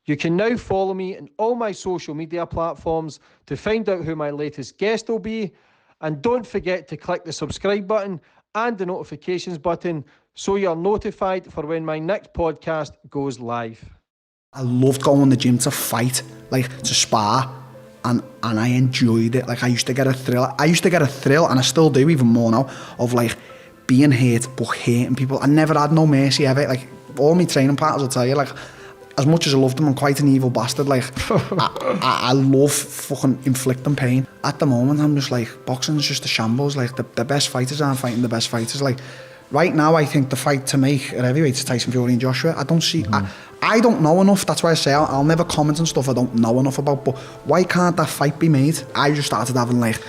You can now follow me on all my social media platforms to find out who my latest guest will be. And don't forget to click the subscribe button and the notifications button so you're notified for when my next podcast goes live. I loved going to the gym to fight, like to spar, and I enjoyed it. Like I used to get a thrill, and I still do even more now, of like being hurt but hating people. I never had no mercy ever. Like all my training partners will tell you, like as much as I love them, I'm quite an evil bastard. Like I love fucking inflicting pain. At the moment, I'm just like, boxing's just a shambles. Like the best fighters aren't fighting the best fighters. Like right now, I think the fight to make at heavyweight is Tyson Fury and Joshua. I don't see. I don't know enough. That's why I say I'll never comment on stuff I don't know enough about. But why can't that fight be made? I just started having like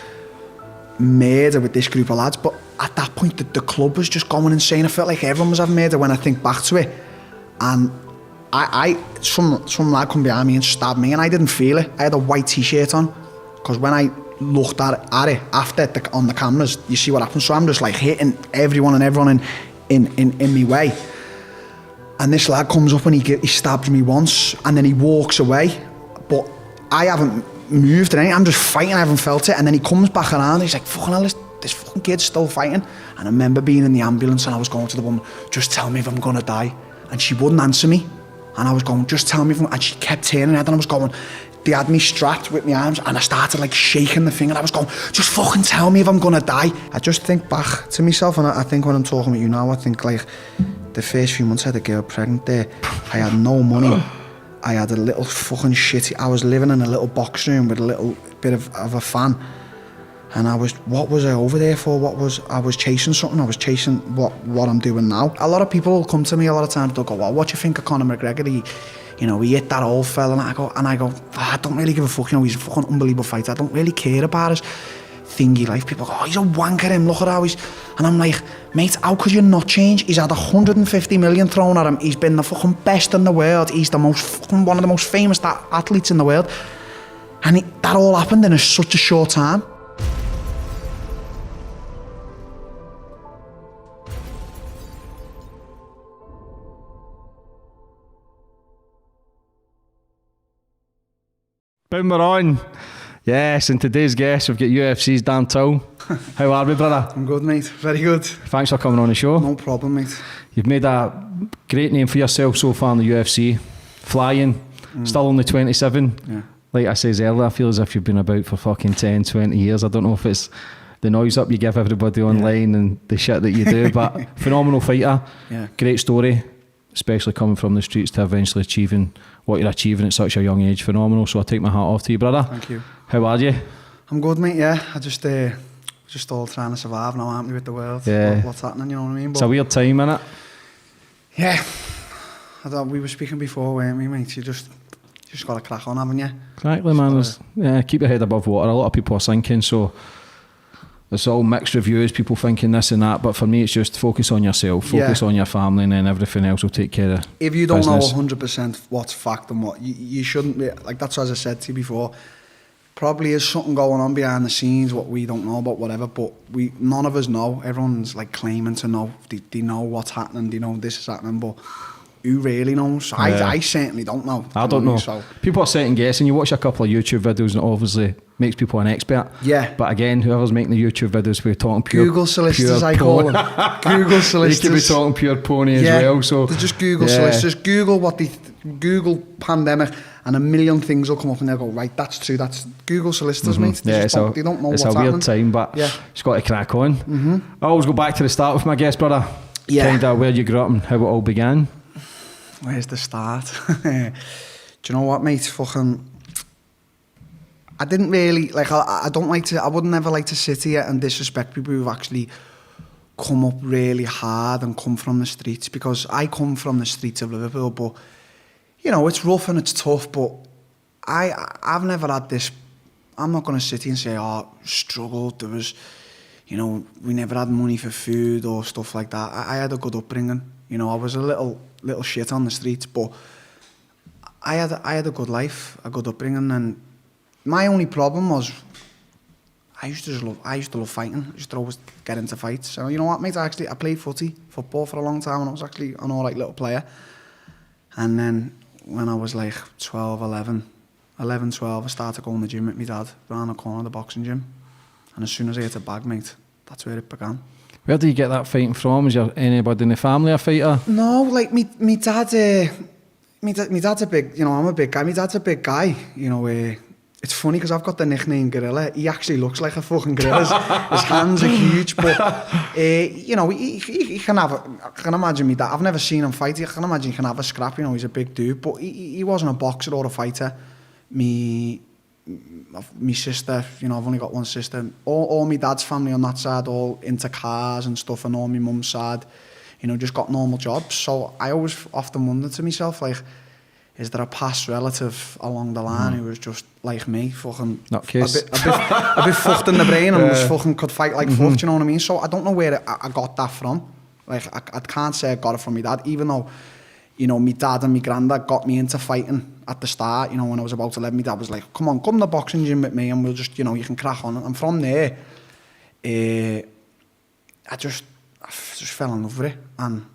murder with this group of lads. But at that point, the club was just going insane. I felt like everyone was having murder when I think back to it. And some lad come behind me and stabbed me, and I didn't feel it. I had a white t-shirt on, because when I looked at it after on the cameras, you see what happens. So I'm just like hitting everyone in me way. And this lad comes up and he stabs me once, and then he walks away. But I haven't moved or anything. I'm just fighting. I haven't felt it. And then he comes back around. He's like, "Fucking hell, this fucking kid's still fighting." And I remember being in the ambulance, and I was going to the woman, "Just tell me if I'm gonna die." And she wouldn't answer me. And I was going, "Just tell me if I'm..." And she kept turning her head, and I was going, they had me strapped with my arms, and I started like shaking the thing, and I was going, "Just fucking tell me if I'm gonna die." I just think back to myself, and I think when I'm talking with you now, I think like the first few months I had a girl pregnant there. I had no money. I had a little fucking shitty... I was living in a little box room with a little bit of a fan. And what was I over there for? I was chasing something. I was chasing what I'm doing now. A lot of people will come to me a lot of times, they'll go, "Well, what do you think of Conor McGregor? He hit that old fella." And I go, "I don't really give a fuck, he's a fucking unbelievable fighter. I don't really care about his thingy life." People go, "Oh, he's a wanker, him, look at how he's..." And I'm like, "Mate, how could you not change? He's had 150 million thrown at him. He's been the fucking best in the world. He's one of the most famous athletes in the world. And that all happened in such a short time." Boom, we're on. Yes, and today's guest, we've got UFC's Darren. How are we, brother? I'm good, mate. Very good. Thanks for coming on the show. No problem, mate. You've made a great name for yourself so far in the UFC. Flying, still only 27. Yeah. Like I said earlier, I feel as if you've been about for fucking 10, 20 years. I don't know if it's the noise up you give everybody online and the shit that you do, but phenomenal fighter. Yeah. Great story, especially coming from the streets to eventually achieving what you're achieving at such a young age. Phenomenal. So I take my hat off to you, brother. Thank you. How are you? I'm good, mate. Yeah, I just all trying to survive now, aren't we, with the world? Yeah. What's happening, you know what I mean? It's a weird time, innit? Yeah. We were speaking before, weren't we, mate? You just got to crack on, haven't you? Exactly, man. Keep your head above water. A lot of people are sinking, so it's all mixed reviews, people thinking this and that, but for me it's just focus on yourself, focus on your family, and then everything else will take care of if you don't business. know 100% what's fact and what you shouldn't be, like that's as I said to you before, probably is something going on behind the scenes what we don't know about, whatever, but none of us know. Everyone's like claiming to know, they know what's happening, they know this is happening, but who really knows? I certainly don't know. I don't know. So. People are second guessing. You watch a couple of YouTube videos and it obviously makes people an expert. Yeah. But again, whoever's making the YouTube videos, we're talking pure Google solicitors, I call them. Google solicitors. They could be talking pure pony as well. So they're just Google solicitors. Google Google pandemic, and a million things will come up, and they'll go, "Right, that's true. That's Google solicitors, mate." They don't know what's happening. It's a weird time, but it's got to crack on. I always go back to the start with my guest, brother. Yeah. Find out where you grew up and how it all began. Where's the start? Do you know what, mate? Fucking... I didn't really... Like, I don't like to... I wouldn't ever like to sit here and disrespect people who've actually come up really hard and come from the streets, because I come from the streets of Liverpool, but, you know, it's rough and it's tough, but I've never had this... I'm not going to sit here and say, "Oh, struggled, there was... You know, we never had money for food or stuff like that." I had a good upbringing. You know, I was a little shit on the streets, but I had a good life, a good upbringing, and my only problem was I used to love fighting. I used to always get into fights. So you know what, mate? I played football for a long time, and I was actually an alright little player. And then when I was like 12, 11, 12, I started going to the gym with my dad around the corner of the boxing gym. And as soon as I hit a bag, mate, that's where it began. Where do you get that fighting from? Is there anybody in the family a fighter? No, like me dad, my dad's a big, I'm a big guy. My dad's a big guy, It's funny because I've got the nickname Gorilla. He actually looks like a fucking gorilla. His hands are huge, but he can have. I can imagine me that. I've never seen him fight. I can imagine he can have a scrap. He's a big dude, but he wasn't a boxer or a fighter. Me sister, I've only got one sister. All my dad's family on that side, all into cars and stuff, and all my mum's side, just got normal jobs. So I always often wondered to myself, like, is there a past relative along the line who was just like me, fucking not kiss, a bit fucked in the brain and was fucking could fight like fuck, you know what I mean? So I don't know where I got that from. Like I can't say I got it from my dad, even though, my dad and my granddad got me into fighting at the start. When I was about 11, my dad was like, come to the boxing gym with me and we'll just, you can crack on. And from there, I just fell in love with it, and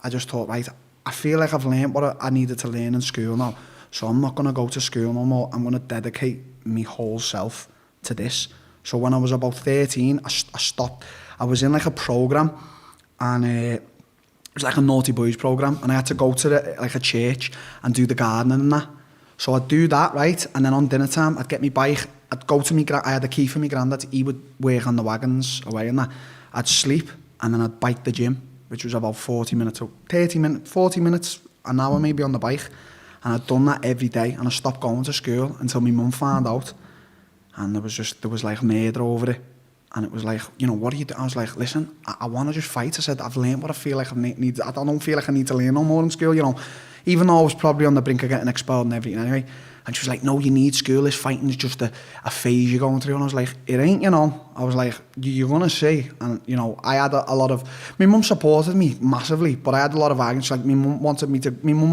I just thought, right, I feel like I've learned what I needed to learn in school now, so I'm not going to go to school no more. I'm going to dedicate my whole self to this. So when I was about 13, I stopped. I was in like a program, and it was like a naughty boys program, and I had to go to like a church and do the gardening and that. So I'd do that, right, and then on dinner time, I'd get my bike, I'd go to I had a key for my granddad, he would work on the wagons away and that. I'd sleep, and then I'd bike the gym, which was about 40 minutes, an hour maybe on the bike. And I'd done that every day, and I stopped going to school until my mum found out. And there was like murder over it. And it was like, what do you do? I was like, listen, I want to just fight. I said, I've learned what I feel like I don't feel like I need to learn no more in school, Even though I was probably on the brink of getting expelled and everything anyway. And she was like, no, you need school. This fighting is just a phase you're going through. And I was like, it ain't, I was like, you're going to see. And, I had a lot of... My mum supported me massively, but I had a lot of arguments. Like, my mum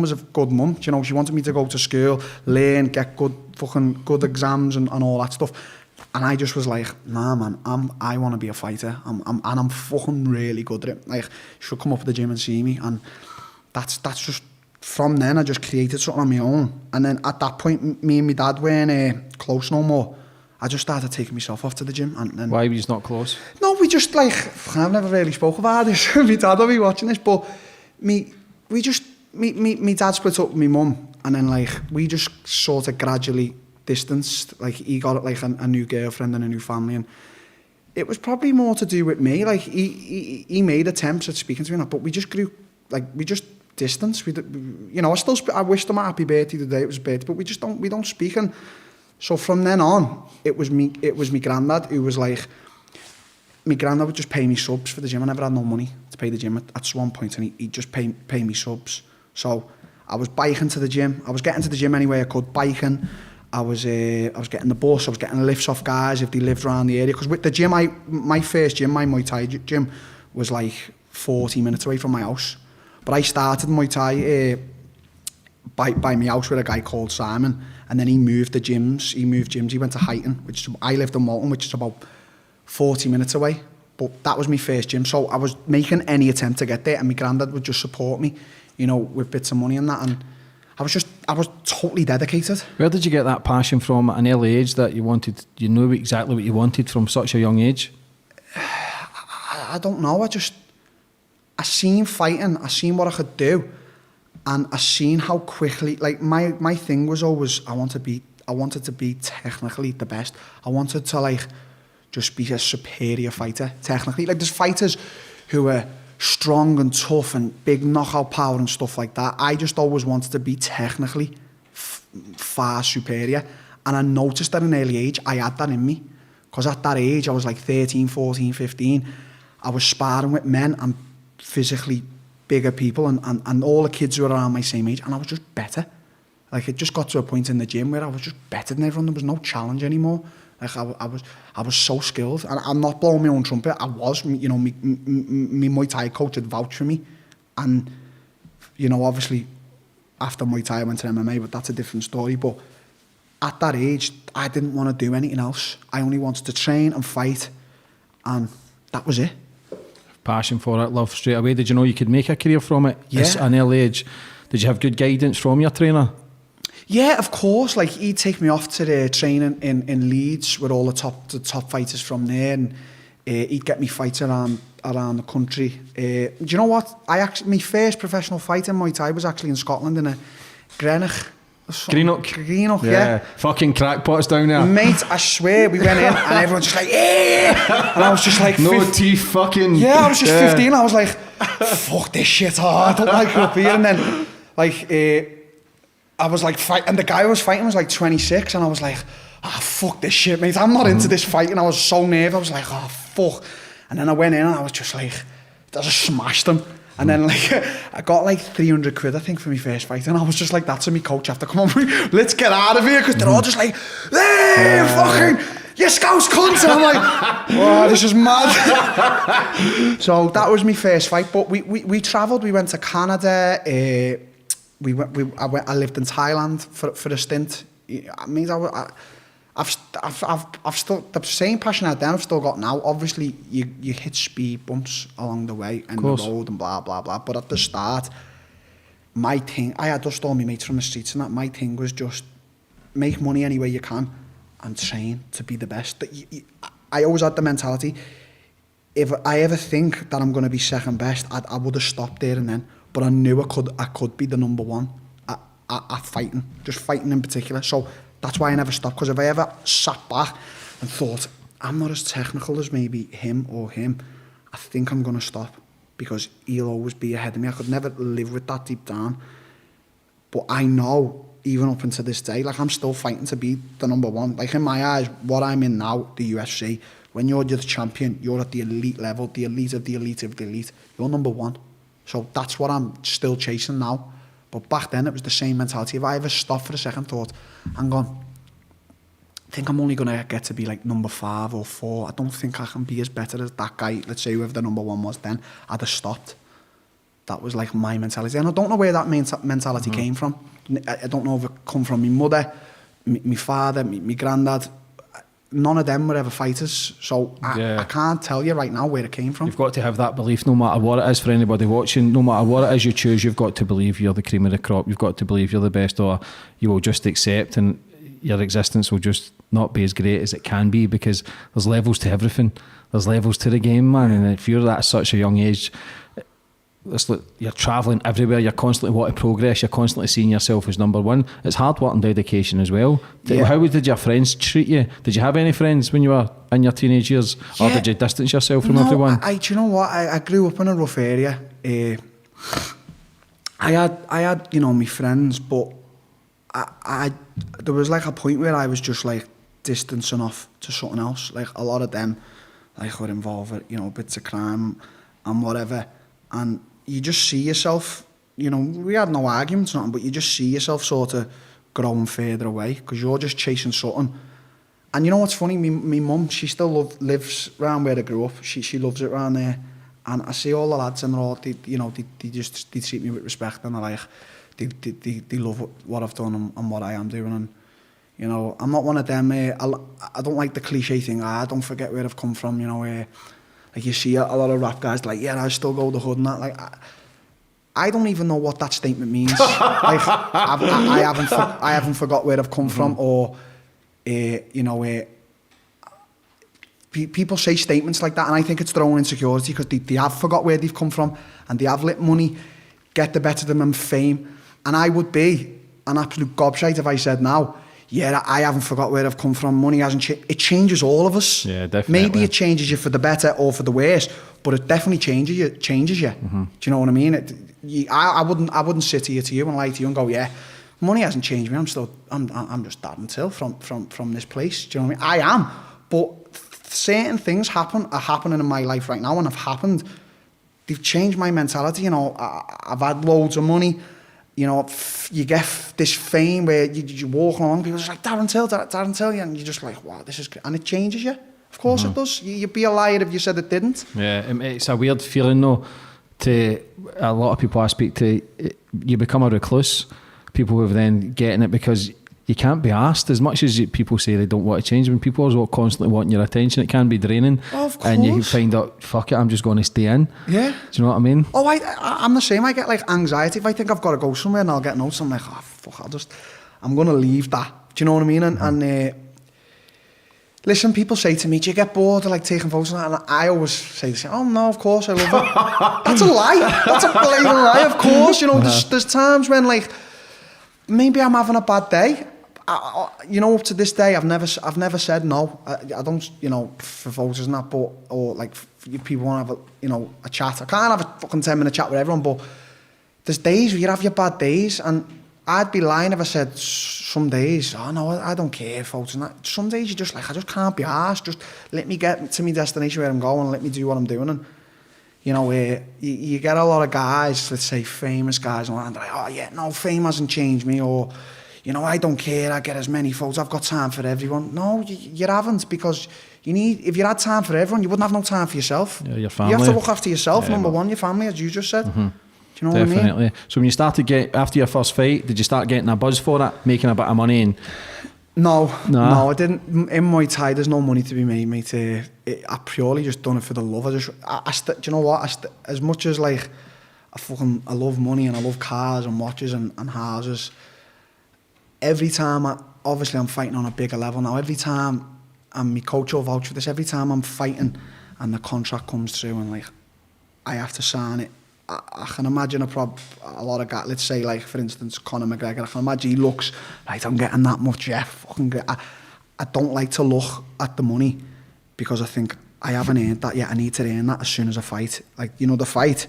was a good mum. She wanted me to go to school, learn, get good exams and all that stuff. And I just was like, nah, man, I want to be a fighter. I'm fucking really good at it. Like, you should come up to the gym and see me. And that's just... From then, I just created something on my own. And then at that point, me and my dad weren't close no more. I just started taking myself off to the gym. And why were you not close? No, we just I've never really spoke about this. My dad will be watching this, but my dad split up with my mum. And then we just sort of gradually distanced. He got a new girlfriend and a new family. And it was probably more to do with me. He made attempts at speaking to me, but we just grew, distance. I wished him a happy birthday the day it was his birthday, but we don't speak. And so from then on, it was my granddad who was like, my granddad would just pay me subs for the gym. I never had no money to pay the gym at one point, and he'd just pay me subs. So I was biking to the gym. I was getting to the gym any way I could, biking. I was getting the bus. I was getting lifts off guys if they lived around the area. Because with the gym, my first gym, my Muay Thai gym, was like 40 minutes away from my house. But I started Muay Thai by my house with a guy called Simon, and then he moved gyms. He went to Highton, I lived in Walton, which is about 40 minutes away. But that was my first gym, so I was making any attempt to get there, and my granddad would just support me, with bits of money and that. And I was totally dedicated. Where did you get that passion from at an early age that you knew exactly what you wanted from such a young age? I don't know. I seen fighting, I seen what I could do, and I seen how quickly, my thing was always, I wanted to be technically the best. I wanted to just be a superior fighter, technically. There's fighters who are strong and tough and big knockout power and stuff like that. I just always wanted to be technically far superior, and I noticed at an early age, I had that in me. Because at that age, I was 13, 14, 15, I was sparring with men and physically bigger people and all the kids who were around my same age, and I was just better. It just got to a point in the gym where I was just better than everyone. There was no challenge anymore. I was so skilled, and I'm not blowing my own trumpet. I was, my Muay Thai coach had vouched for me, and obviously after Muay Thai I went to MMA, but that's a different story. But at that age, I didn't want to do anything else. I only wanted to train and fight, and that was it. Passion for it, love straight away. Did you know you could make a career from it? Yeah. At an early age. Did you have good guidance from your trainer? Yeah, of course. Like, he'd take me off to the training in Leeds with all the top fighters from there, and he'd get me fights around the country. Do you know what? My first professional fight in Muay Thai was actually in Scotland in a Greenock. Greenock, yeah. Fucking crackpots down there. Mate, I swear, we went in and everyone's just like, yeah! And I was just like... No teeth, fucking... Yeah, I was just 15. I was like, fuck this shit, I don't like it up here. And then, like, I was like, and the guy I was fighting was like 26, and I was like, fuck this shit, mate. I'm not into this fight. And I was so nervous. I was like, fuck. And then I went in and I was just like, I just smashed him. And then, like, I got like 300 quid, I think, for my first fight. And I was just like, that's to me coach after, come on, let's get out of here. Because they're all just like, hey, fucking, you scouts cunts. And I'm like, oh, this is mad. So that was my first fight. But we travelled, we went to Canada. I lived in Thailand for a stint. I mean, I've still, the same passion I had then I've still got now. Obviously, you hit speed bumps along the way and the road and blah, blah, blah. But at the start, my thing, I had just all my mates from the streets and that. My thing was just make money any way you can and train to be the best. I always had the mentality, if I ever think that I'm going to be second best, I would have stopped there and then. But I knew I could be the number one at fighting, just fighting in particular. So that's why I never stopped, because if I ever sat back and thought, I'm not as technical as maybe him or him, I think I'm going to stop, because he'll always be ahead of me. I could never live with that deep down. But I know, even up until this day, like, I'm still fighting to be the number one. Like, in my eyes, what I'm in now, the UFC, when you're the champion, you're at the elite level, the elite of the elite of the elite. You're number one. So that's what I'm still chasing now. But back then, it was the same mentality. If I ever stopped for a second, thought, hang on, I think I'm only going to get to be like number 5 or 4. I don't think I can be as better as that guy. Let's say whoever the number 1 was then. I'd have stopped. That was like my mentality. And I don't know where that mentality came from. I don't know if it come from my mother, my father, my granddad. None of them were ever fighters, so I can't tell you right now where it came from. You've got to have that belief, no matter what it is, for anybody watching. No matter what it is you choose, you've got to believe you're the cream of the crop. You've got to believe you're the best, or you will just accept, and your existence will just not be as great as it can be, because there's levels to everything. There's levels to the game, man. And if you're at such a young age, you're travelling everywhere, you're constantly wanting progress, you're constantly seeing yourself as number one. It's hard work and dedication as well. How did your friends treat you? Did you have any friends when you were in your teenage years, or did you distance yourself from everyone? Do you know what? I grew up in a rough area. I had my friends, but there was like a point where I was just like distancing off to something else. Like, a lot of them, like, were involved with bits of crime and whatever, and you just see yourself, we had no arguments, nothing, but you just see yourself sort of growing further away, because you're just chasing something. And you know what's funny? My mum, she still lives around where I grew up. She loves it around there. And I see all the lads, and they're all, they treat me with respect, and they love what I've done and what I am doing. And, I'm not one of them, I don't like the cliche thing, don't forget where I've come from, like, you see a lot of rap guys like, I still go the hood and that. Like, I don't even know what that statement means. Like, I haven't forgot where I've come from, or people say statements like that, and I think it's their own insecurity, because they have forgot where they've come from, and they have let money get the better of them and fame. And I would be an absolute gobshite if I said now, I haven't forgot where I've come from. Money hasn't changed. It changes all of us. Yeah, definitely. Maybe it changes you for the better or for the worse, but it definitely changes you. Mm-hmm. Do you know what I mean? I wouldn't sit here to you and lie to you and go, money hasn't changed me. I'm just Darren Till from this place. Do you know what I mean? I am, but certain things are happening in my life right now, and have happened. They've changed my mentality. I've had loads of money. You get this fame where you walk along, people are just like, Darren Till, and you're just like, wow, this is great. And it changes you. Of course it does. You'd be a liar if you said it didn't. Yeah, it's a weird feeling though, to a lot of people I speak to. You become a recluse. People who are then getting it, because you can't be asked, as much as people say they don't want to change. When people are constantly wanting your attention, it can be draining. Oh, of course. And you find out, fuck it, I'm just going to stay in. Yeah. Do you know what I mean? Oh, I'm the same. I get like anxiety if I think I've got to go somewhere and I'll get notes. I'm like, oh fuck, I'm going to leave that. Do you know what I mean? And listen, people say to me, do you get bored of like taking photos? And I always say, oh no, of course I love it. That's a lie. That's a blatant lie. Of course, you know, there's times when like, maybe I'm having a bad day. You know, up to this day, I've never said no. I don't, you know, for photos and that, but, or like, if people want to have a, you know, a chat. I can't have a fucking 10-minute chat with everyone, but there's days where you have your bad days, and I'd be lying if I said some days, oh no, I don't care, photos and that. Some days you just like, I just can't be arsed. Just let me get to my destination where I'm going, let me do what I'm doing. And, you know, you get a lot of guys, let's say famous guys, and they're like, oh yeah, no, fame hasn't changed me, or, you know, I don't care, I get as many photos, I've got time for everyone. No, you haven't, because if you had time for everyone, you wouldn't have no time for yourself. Yeah, your family. You have to look after yourself, number one, your family, as you just said. Do you know Definitely. what I mean? So when you started after your first fight, did you start getting a buzz for it, making a bit of money? And No, I didn't. In Muay Thai, there's no money to be made, mate. I purely just done it for the love. Do you know what? As much as like, I love money and I love cars and watches and houses. Every time, obviously I'm fighting on a bigger level now. Every time, and my coach will vouch for this, every time I'm fighting and the contract comes through and like, I have to sign it. I can imagine a lot of guys, let's say like, for instance, Conor McGregor, I can imagine he looks, right, I'm getting that much, yeah, fucking good. I don't like to look at the money because I think I haven't earned that yet. I need to earn that as soon as I fight. Like, you know, the fight.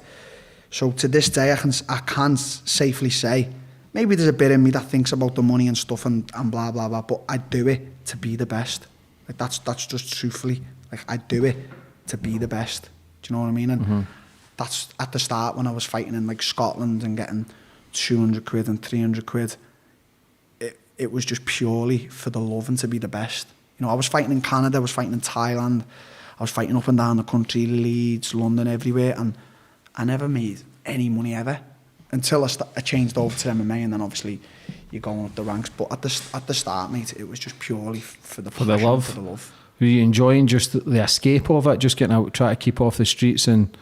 So to this day, I can safely say, maybe there's a bit in me that thinks about the money and stuff and blah, blah, blah, but I do it to be the best. Like, that's just truthfully, like, I do it to be the best. Do you know what I mean? And that's at the start when I was fighting in like Scotland and getting 200 quid and 300 quid. It was just purely for the love and to be the best. You know, I was fighting in Canada, I was fighting in Thailand, I was fighting up and down the country, Leeds, London, everywhere, and I never made any money ever until I changed over to MMA, and then obviously you're going up the ranks. But at the start, mate, it was just purely for the love. For the love. Were you enjoying just the escape of it, just getting out, trying to keep off the streets and?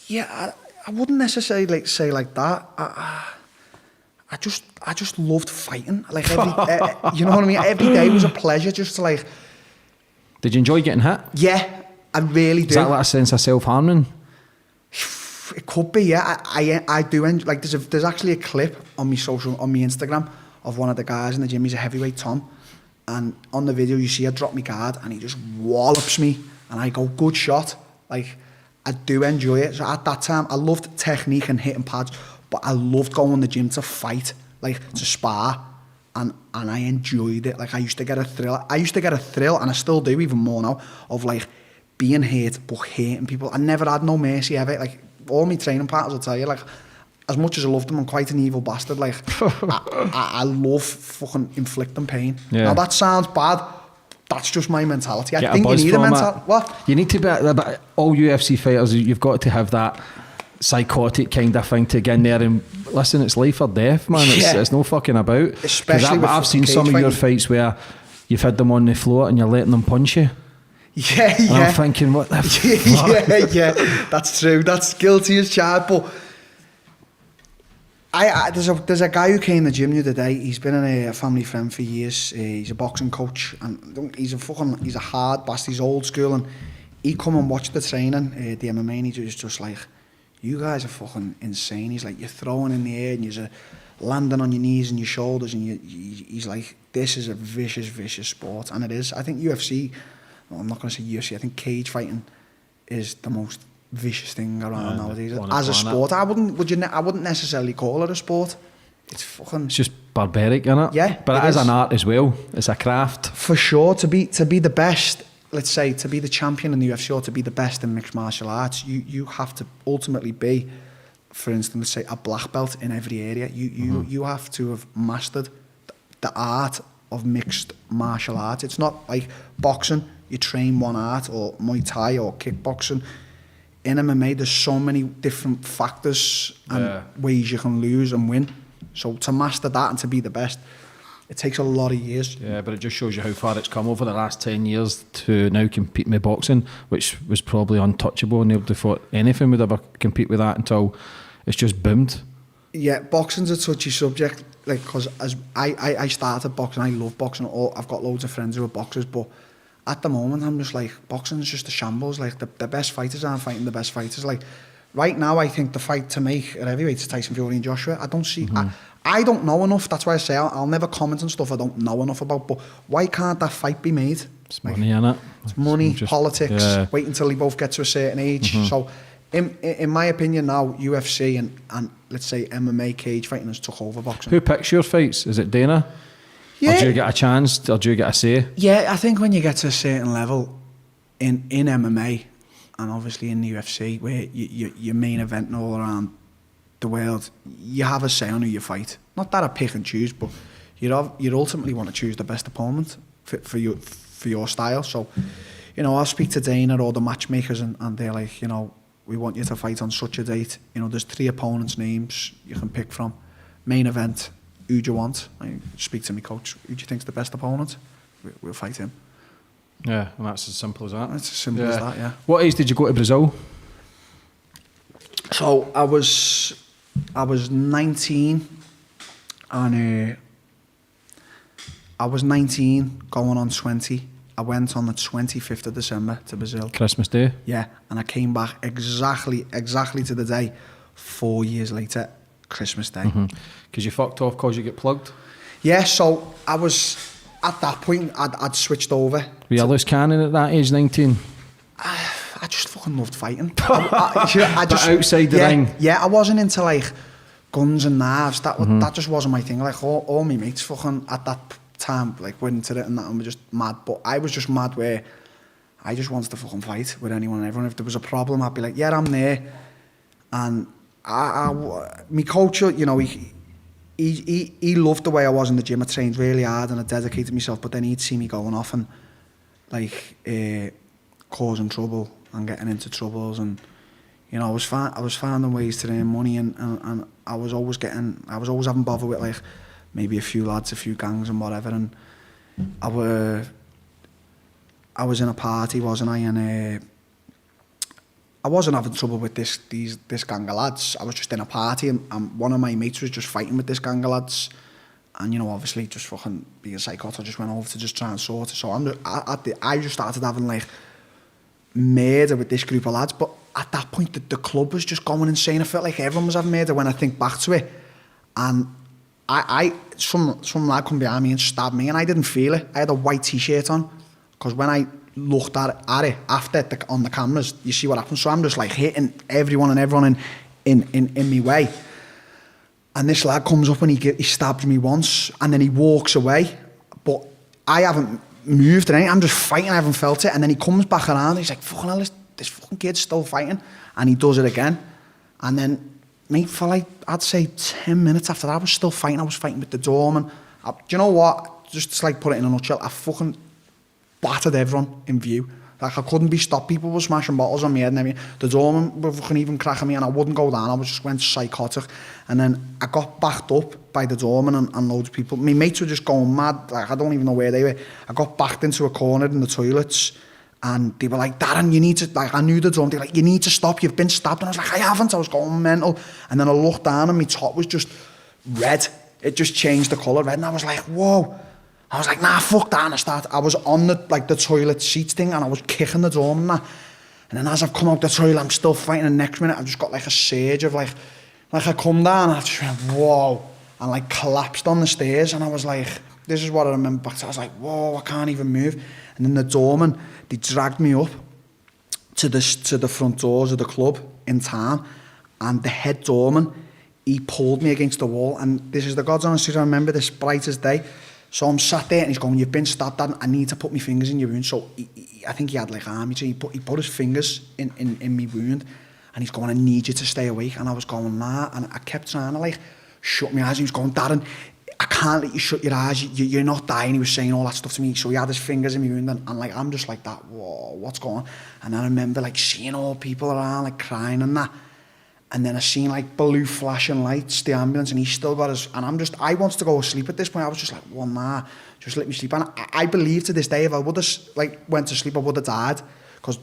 Yeah, I wouldn't necessarily like say like that. I just loved fighting. Like you know what I mean. Every day was a pleasure. Just to like. Did you enjoy getting hit? Yeah, I really do. Is that like a sense of self-harming? It could be. Yeah, I do. Like there's actually a clip on my Instagram of one of the guys in the gym. He's a heavyweight Tom, and on the video you see I drop my guard and he just wallops me, and I go, good shot. Like. I do enjoy it. So at that time, I loved technique and hitting pads, but I loved going to the gym to fight, like to spar, and I enjoyed it. Like I used to get a thrill, and I still do even more now, of like being hurt but hating people. I never had no mercy ever. Like all my training partners will tell you, like as much as I loved them, I'm quite an evil bastard. Like I love fucking inflicting pain. Yeah. Now that sounds bad. That's just my mentality. I think you need a mentality. What? You need to be, all UFC fighters, you've got to have that psychotic kind of thing to get in there and listen, it's life or death, man. It's no fucking about. Especially I've seen some of your fights where you've had them on the floor and you're letting them punch you. Yeah, and I'm thinking, what the fuck? Yeah, that's true. That's guilty as charged. But there's a guy who came to the gym the other day. He's been a family friend for years. He's a boxing coach, and he's a hard bastard. He's old school, and he come and watch the training, the MMA, and he was just like, you guys are fucking insane. He's like, you're throwing in the air and you're landing on your knees and your shoulders, and he's like, this is a vicious sport, and it is. I think UFC, well, I'm not going to say UFC, I think cage fighting is the most vicious thing around nowadays. As a sport, I wouldn't necessarily call it a sport. It's just barbaric, isn't it? Yeah, but it is an art as well. It's a craft for sure. To be the best, let's say, to be the champion in the UFC or to be the best in mixed martial arts, you have to ultimately be, for instance, let's say a black belt in every area. You have to have mastered the art of mixed martial arts. It's not like boxing. You train one art, or Muay Thai or kickboxing. In MMA, there's so many different factors and ways you can lose and win. So to master that and to be the best, it takes a lot of years. Yeah, but it just shows you how far it's come over the last 10 years to now competing with boxing, which was probably untouchable. Nobody thought anything would ever compete with that until it's just boomed. Yeah, boxing's a touchy subject. like, because as I started boxing, I love boxing. I've got loads of friends who are boxers, but at the moment, I'm just like, boxing is just a shambles. Like, the best fighters aren't fighting the best fighters. Like, right now, I think the fight to make at heavyweight is Tyson Fury and Joshua. I don't see... I don't know enough. That's why I say I'll never comment on stuff I don't know enough about. But why can't that fight be made? It's money, innit? It's money, politics, wait until they both get to a certain age. So, in my opinion now, UFC and let's say MMA cage fighting has took over boxing. Who picks your fights? Is it Dana? Yeah. Or do you get a chance? Or do you get a say? Yeah, I think when you get to a certain level in MMA and obviously in the UFC, where you're main eventing all around the world, you have a say on who you fight. Not that I pick and choose, but you'd ultimately want to choose the best opponent for your style. So, you know, I'll speak to Dana or the matchmakers and they're like, you know, we want you to fight on such a date. You know, there's 3 opponents' names you can pick from. Main event, who do you want? I speak to my coach. Who do you think's the best opponent? We'll fight him. Yeah, and that's as simple as that. It's as simple as that, yeah. What age did you go to Brazil? So I was 19, and I was 19 going on 20. I went on the 25th of December to Brazil. Christmas Day? Yeah, and I came back exactly to the day 4 years later, Christmas Day. Because you fucked off because you get plugged? Yeah, so I was, at that point, I'd switched over. Were you a loose cannon at that age, 19? I just fucking loved fighting. I just, outside the ring? Yeah, I wasn't into like guns and knives. That just wasn't my thing. Like all my mates fucking at that time like went into it and that and were just mad. But I was just mad where I just wanted to fucking fight with anyone and everyone. If there was a problem, I'd be like, yeah, I'm there. And my coach, you know, he loved the way I was in the gym. I trained really hard and I dedicated myself. But then he'd see me going off and like causing trouble and getting into troubles, and you know, I was finding ways to earn money, and I was always having bother with like maybe a few lads, a few gangs and whatever, and I was in a party, wasn't I? And I wasn't having trouble with this gang of lads. I was just in a party, and one of my mates was just fighting with this gang of lads, and you know, obviously just fucking being psychotic, I just went over to just try and sort it. So I just started having like murder with this group of lads, but at that point the club was just going insane. I felt like everyone was having murder when I think back to it, and some lad come behind me and stabbed me, and I didn't feel it. I had a white t-shirt on, because when I looked at it after on the cameras, you see what happened. So I'm just like hitting everyone in my way, and this lad comes up and he stabs me once, and then he walks away, but I haven't moved or anything. I'm just fighting, I haven't felt it. And then he comes back around and he's like, fucking hell, this fucking kid's still fighting. And he does it again. And then, mate, for like, I'd say 10 minutes after that, I was still fighting. I was fighting with the doorman. Do you know what? Just to like put it in a nutshell, I fucking battered everyone in view. Like, I couldn't be stopped. People were smashing bottles on me head and everything. The doorman were fucking even cracking me and I wouldn't go down. I was just went psychotic. And then I got backed up by the doorman and loads of people. My mates were just going mad. Like, I don't even know where they were. I got backed into a corner in the toilets and they were like, Darren, you need to, like, I knew the doorman. They were like, you need to stop. You've been stabbed. And I was like, I haven't. I was going mental. And then I looked down and my top was just red. It just changed the colour red. And I was like, whoa. I was like, nah, fuck that. And I was on the toilet seats thing and I was kicking the door and that. And then as I've come out the toilet, I'm still fighting. And next minute, I've just got like a surge of like I come down and I just went, whoa. And like collapsed on the stairs. And I was like, this is what I remember back to. I was like, whoa, I can't even move. And then the doorman, they dragged me up to the front doors of the club in town. And the head doorman, he pulled me against the wall. And this is the God's honest truth, I remember this bright as day. So I'm sat there and he's going, you've been stabbed, Dad. I need to put my fingers in your wound. So I think he had like army, so he put his fingers in my wound and he's going, I need you to stay awake. And I was going, nah. And I kept trying to like shut my eyes. And he was going, Darren, I can't let you shut your eyes. You're not dying. He was saying all that stuff to me. So he had his fingers in my wound and like, I'm just like that, whoa, what's going on? And I remember like seeing all people around like crying and that. And then I seen like blue flashing lights, the ambulance, and he's still got his, and I wanted to go to sleep at this point. I was just like, well, nah, just let me sleep. And I believe to this day, if I would have like went to sleep, I would have died. Because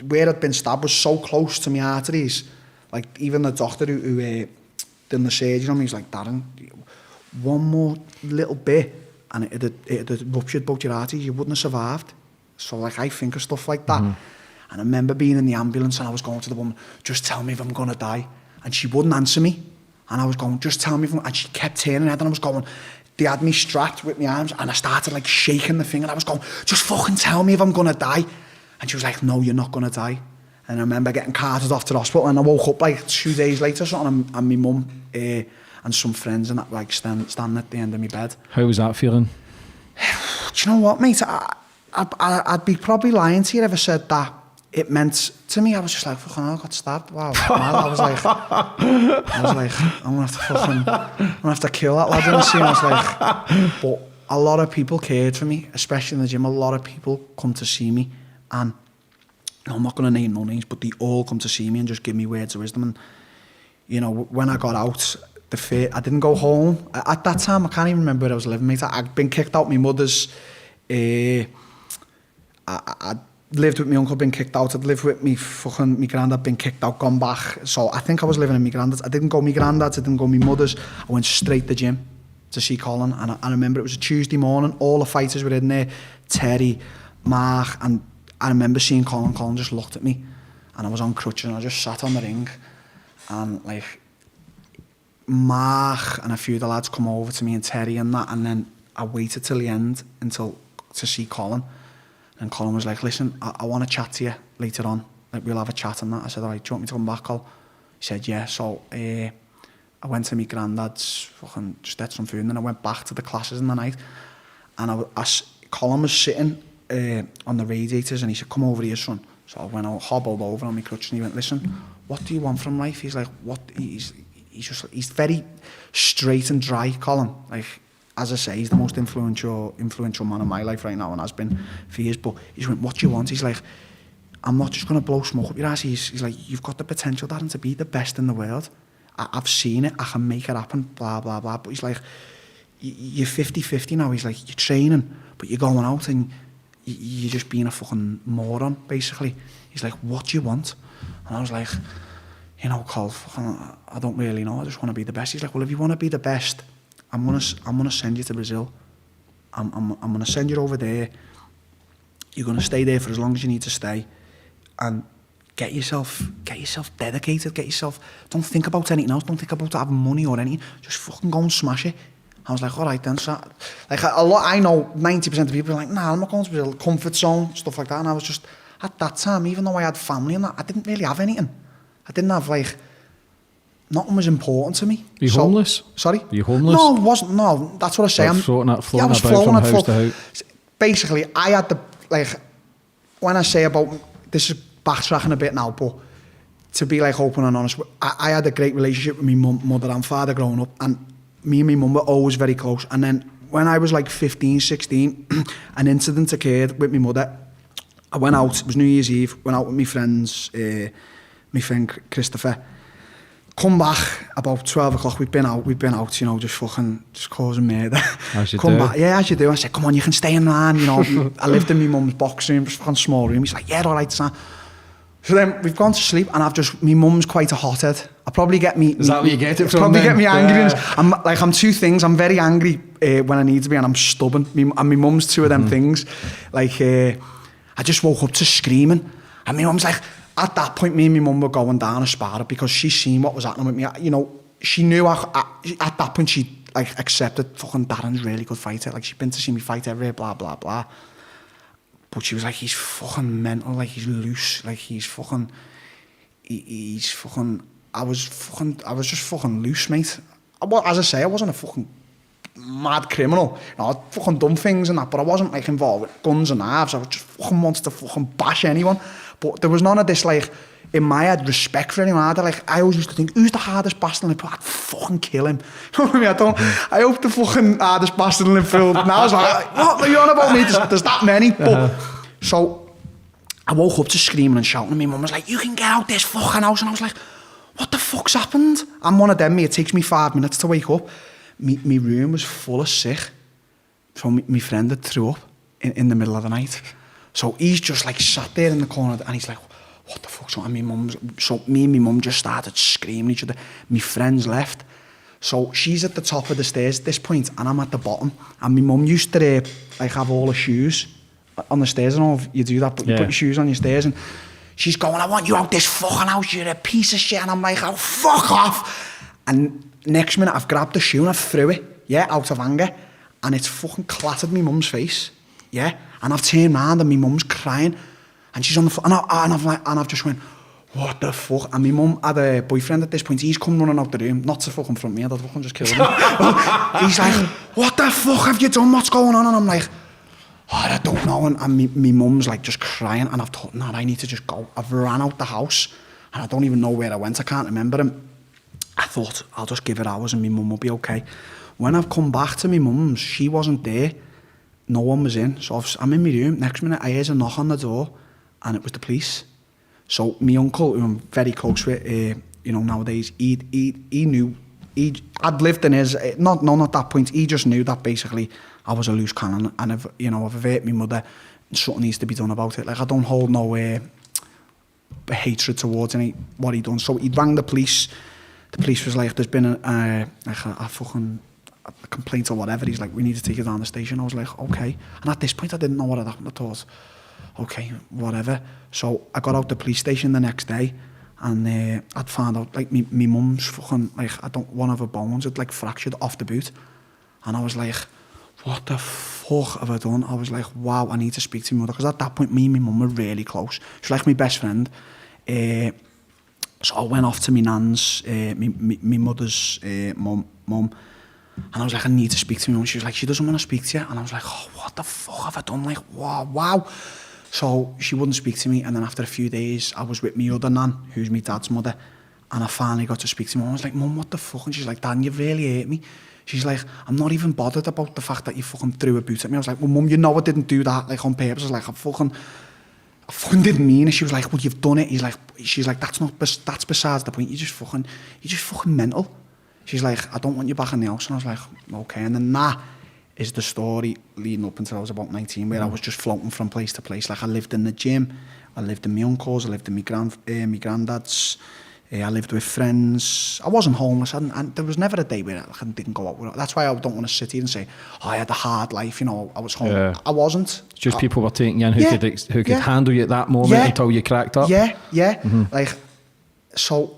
where I'd been stabbed was so close to my arteries. Like even the doctor who did the surgery on me, he's like, Darren, one more little bit and it'd have ruptured both your arteries, you wouldn't have survived. So like I think of stuff like that. And I remember being in the ambulance and I was going to the woman, just tell me if I'm going to die. And she wouldn't answer me. And I was going, just tell me if and she kept turning her head and I was going, they had me strapped with my arms and I started like shaking the thing and I was going, just fucking tell me if I'm going to die. And she was like, no, you're not going to die. And I remember getting carted off to the hospital and I woke up like 2 days later or something and my mum and some friends and that like standing at the end of my bed. How was that feeling? Do you know what, mate? I'd be probably lying to you if I said that it meant to me. I was just like, fucking hell, I got stabbed. Wow. I was like, I'm gonna have to kill that lad in the scene. I was like, but a lot of people cared for me, especially in the gym. A lot of people come to see me, and I'm not gonna name no names, but they all come to see me and just give me words of wisdom. And you know, when I got out, I didn't go home at that time. I can't even remember where I was living, mate. I'd been kicked out my mother's. I lived with my uncle, been kicked out. I'd lived with my granddad, been kicked out, gone back. So I think I was living in my granddad's. I didn't go my granddad's, I didn't go my mother's. I went straight to the gym to see Colin. And I remember it was a Tuesday morning. All the fighters were in there, Terry, Mark, and I remember seeing Colin. Colin just looked at me, and I was on crutches, and I just sat on the ring, and like Mark and a few of the lads come over to me and Terry and that, and then I waited till the end to see Colin. And Colin was like, listen, I want to chat to you later on. Like, we'll have a chat and that. I said, all right, do you want me to come back, Col? He said, yeah. So I went to my granddad's, fucking just ate some food, and then I went back to the classes in the night. And Colin was sitting on the radiators, and he said, come over here, son. So I went out, hobbled over on my crutch, and he went, listen, what do you want from life? He's like, what? He's very straight and dry, Colin. Like, as I say, he's the most influential man in my life right now and has been for years. But he went, what do you want? He's like, I'm not just going to blow smoke up your ass. He's like, you've got the potential, Darren, to be the best in the world. I've seen it. I can make it happen, blah, blah, blah. But he's like, you're 50-50 now. He's like, you're training, but you're going out and you're just being a fucking moron, basically. He's like, what do you want? And I was like, you know, Col, I don't really know. I just want to be the best. He's like, well, if you want to be the best, I'm gonna send you to Brazil. I'm gonna send you over there. You're gonna stay there for as long as you need to stay, and get yourself dedicated. Don't think about anything else. Don't think about having money or anything. Just fucking go and smash it. I was like, all right then. So, like I know 90% of people are like, nah, I'm not going to Brazil. Comfort zone, stuff like that. And I was just at that time, even though I had family and that, I didn't really have anything. I didn't have like. Nothing was important to me. Were you homeless? Sorry? Were you homeless? No, I wasn't. No, that's what I say. I was floating about from house to house. Basically, I had the, like, when I say about, this is backtracking a bit now, but to be like open and honest, I had a great relationship with my mother and father growing up, and me and my mum were always very close. And then when I was like 15, 16, an incident occurred with my mother. I went out, it was New Year's Eve, went out with my friends, my friend Christopher. Come back about 12 o'clock, we'd been out, you know, just causing murder. As you Come do. back, yeah, as you do. I said, come on, you can stay in line, you know. I lived in my mum's box room, just a small room. He's like, yeah, all right, son. So then we've gone to sleep, and my mum's quite a hothead. I probably get me. Is that where you get it from? Probably then? get me angry. Yeah. I'm two things. I'm very angry when I need to be, and I'm stubborn. And my mum's two of them things. Like, I just woke up to screaming, and my mum's like, at that point, me and my mum were going down a spiral because she seen what was happening with me. You know, she knew at that point she like accepted fucking Darren's really good fighter. Like, she'd been to see me fight everywhere, blah blah blah. But she was like, he's fucking mental. Like, he's loose. Like, he's fucking. I was just fucking loose, mate. As I say, I wasn't a fucking mad criminal. You know, I'd fucking done things and that, but I wasn't like involved with guns and knives. I just fucking wanted to fucking bash anyone. But there was none of this, like, in my head, respect for anyone. I always used to think, who's the hardest bastard in the I'd fucking kill him. You know what I mean? I hope the fucking hardest bastard in the field. Now I was like, what are you on about me? There's that many. But, so I woke up to screaming and shouting, and my mum was like, you can get out this fucking house. And I was like, what the fuck's happened? I'm one of them, it takes me 5 minutes to wake up. My room was full of sick. So my friend had threw up in the middle of the night. So he's just like sat there in the corner, and he's like, what the fuck's wrong? And me and my mum just started screaming at each other. My friends left. So she's at the top of the stairs at this point, and I'm at the bottom. And my mum used to like have all the shoes on the stairs. I don't know if you do that, but you put your shoes on your stairs, and she's going, I want you out this fucking house, you're a piece of shit. And I'm like, oh, fuck off. And next minute, I've grabbed the shoe and I threw it, out of anger. And it's fucking clattered my mum's face, And I've turned around and my mum's crying. And she's on the floor. And I've just went, what the fuck? And my mum had a boyfriend at this point. He's come running out the room, not to fucking front me, I'd fucking just kill him. He's like, what the fuck have you done? What's going on? And I'm like, I don't know. And my mum's like just crying. And I've thought, no, I need to just go. I've ran out the house. And I don't even know where I went. I can't remember him. I thought, I'll just give it hours and my mum will be okay. When I've come back to my mum's, she wasn't there. No one was in. So I'm in my room. Next minute, I heard a knock on the door. And it was the police. So my uncle, who I'm very close with, nowadays, he knew. I'd lived in his, not at that point, he just knew that basically I was a loose cannon. And I've hurt my mother. And something needs to be done about it. Like, I don't hold no hatred towards what he done. So he rang the police. The police was like, there's been a fucking a complaint or whatever. He's like, we need to take it down the station. I was like, okay. And at this point, I didn't know what had happened. I thought, okay, whatever. So I got out the police station the next day, and I'd found out, like, me mum's fucking, like, one of her bones had, like, fractured off the boot. And I was like, what the fuck have I done? I was like, wow, I need to speak to my mother. Because at that point, me and my mum were really close. She was like my best friend. So I went off to my nan's, my mother's mum, and I was like, I need to speak to my mum. She was like, she doesn't want to speak to you. And I was like, oh, what the fuck have I done? Like, wow. So she wouldn't speak to me. And then after a few days, I was with my other nan, who's my dad's mother. And I finally got to speak to my mum. I was like, Mum, what the fuck? And she's like, Dan, you've really hurt me. She's like, I'm not even bothered about the fact that you fucking threw a boot at me. I was like, well, Mum, you know I didn't do that, like, on purpose. I was like, I fucking didn't mean it. She was like, well, you've done it. She's like, that's besides the point. You're just fucking mental. She's like, I don't want you back in the house. And I was like, okay. And then that is the story leading up until I was about 19, where I was just floating from place to place. Like, I lived in the gym, I lived in my uncle's, I lived in my granddad's, I lived with friends. I wasn't homeless, and there was never a day where I didn't go out with it. That's why I don't want to sit here and say, oh, I had a hard life, I was homeless. I wasn't. It's just people were taking you in who could handle you at that moment until you cracked up. Yeah. Mm-hmm. Like, so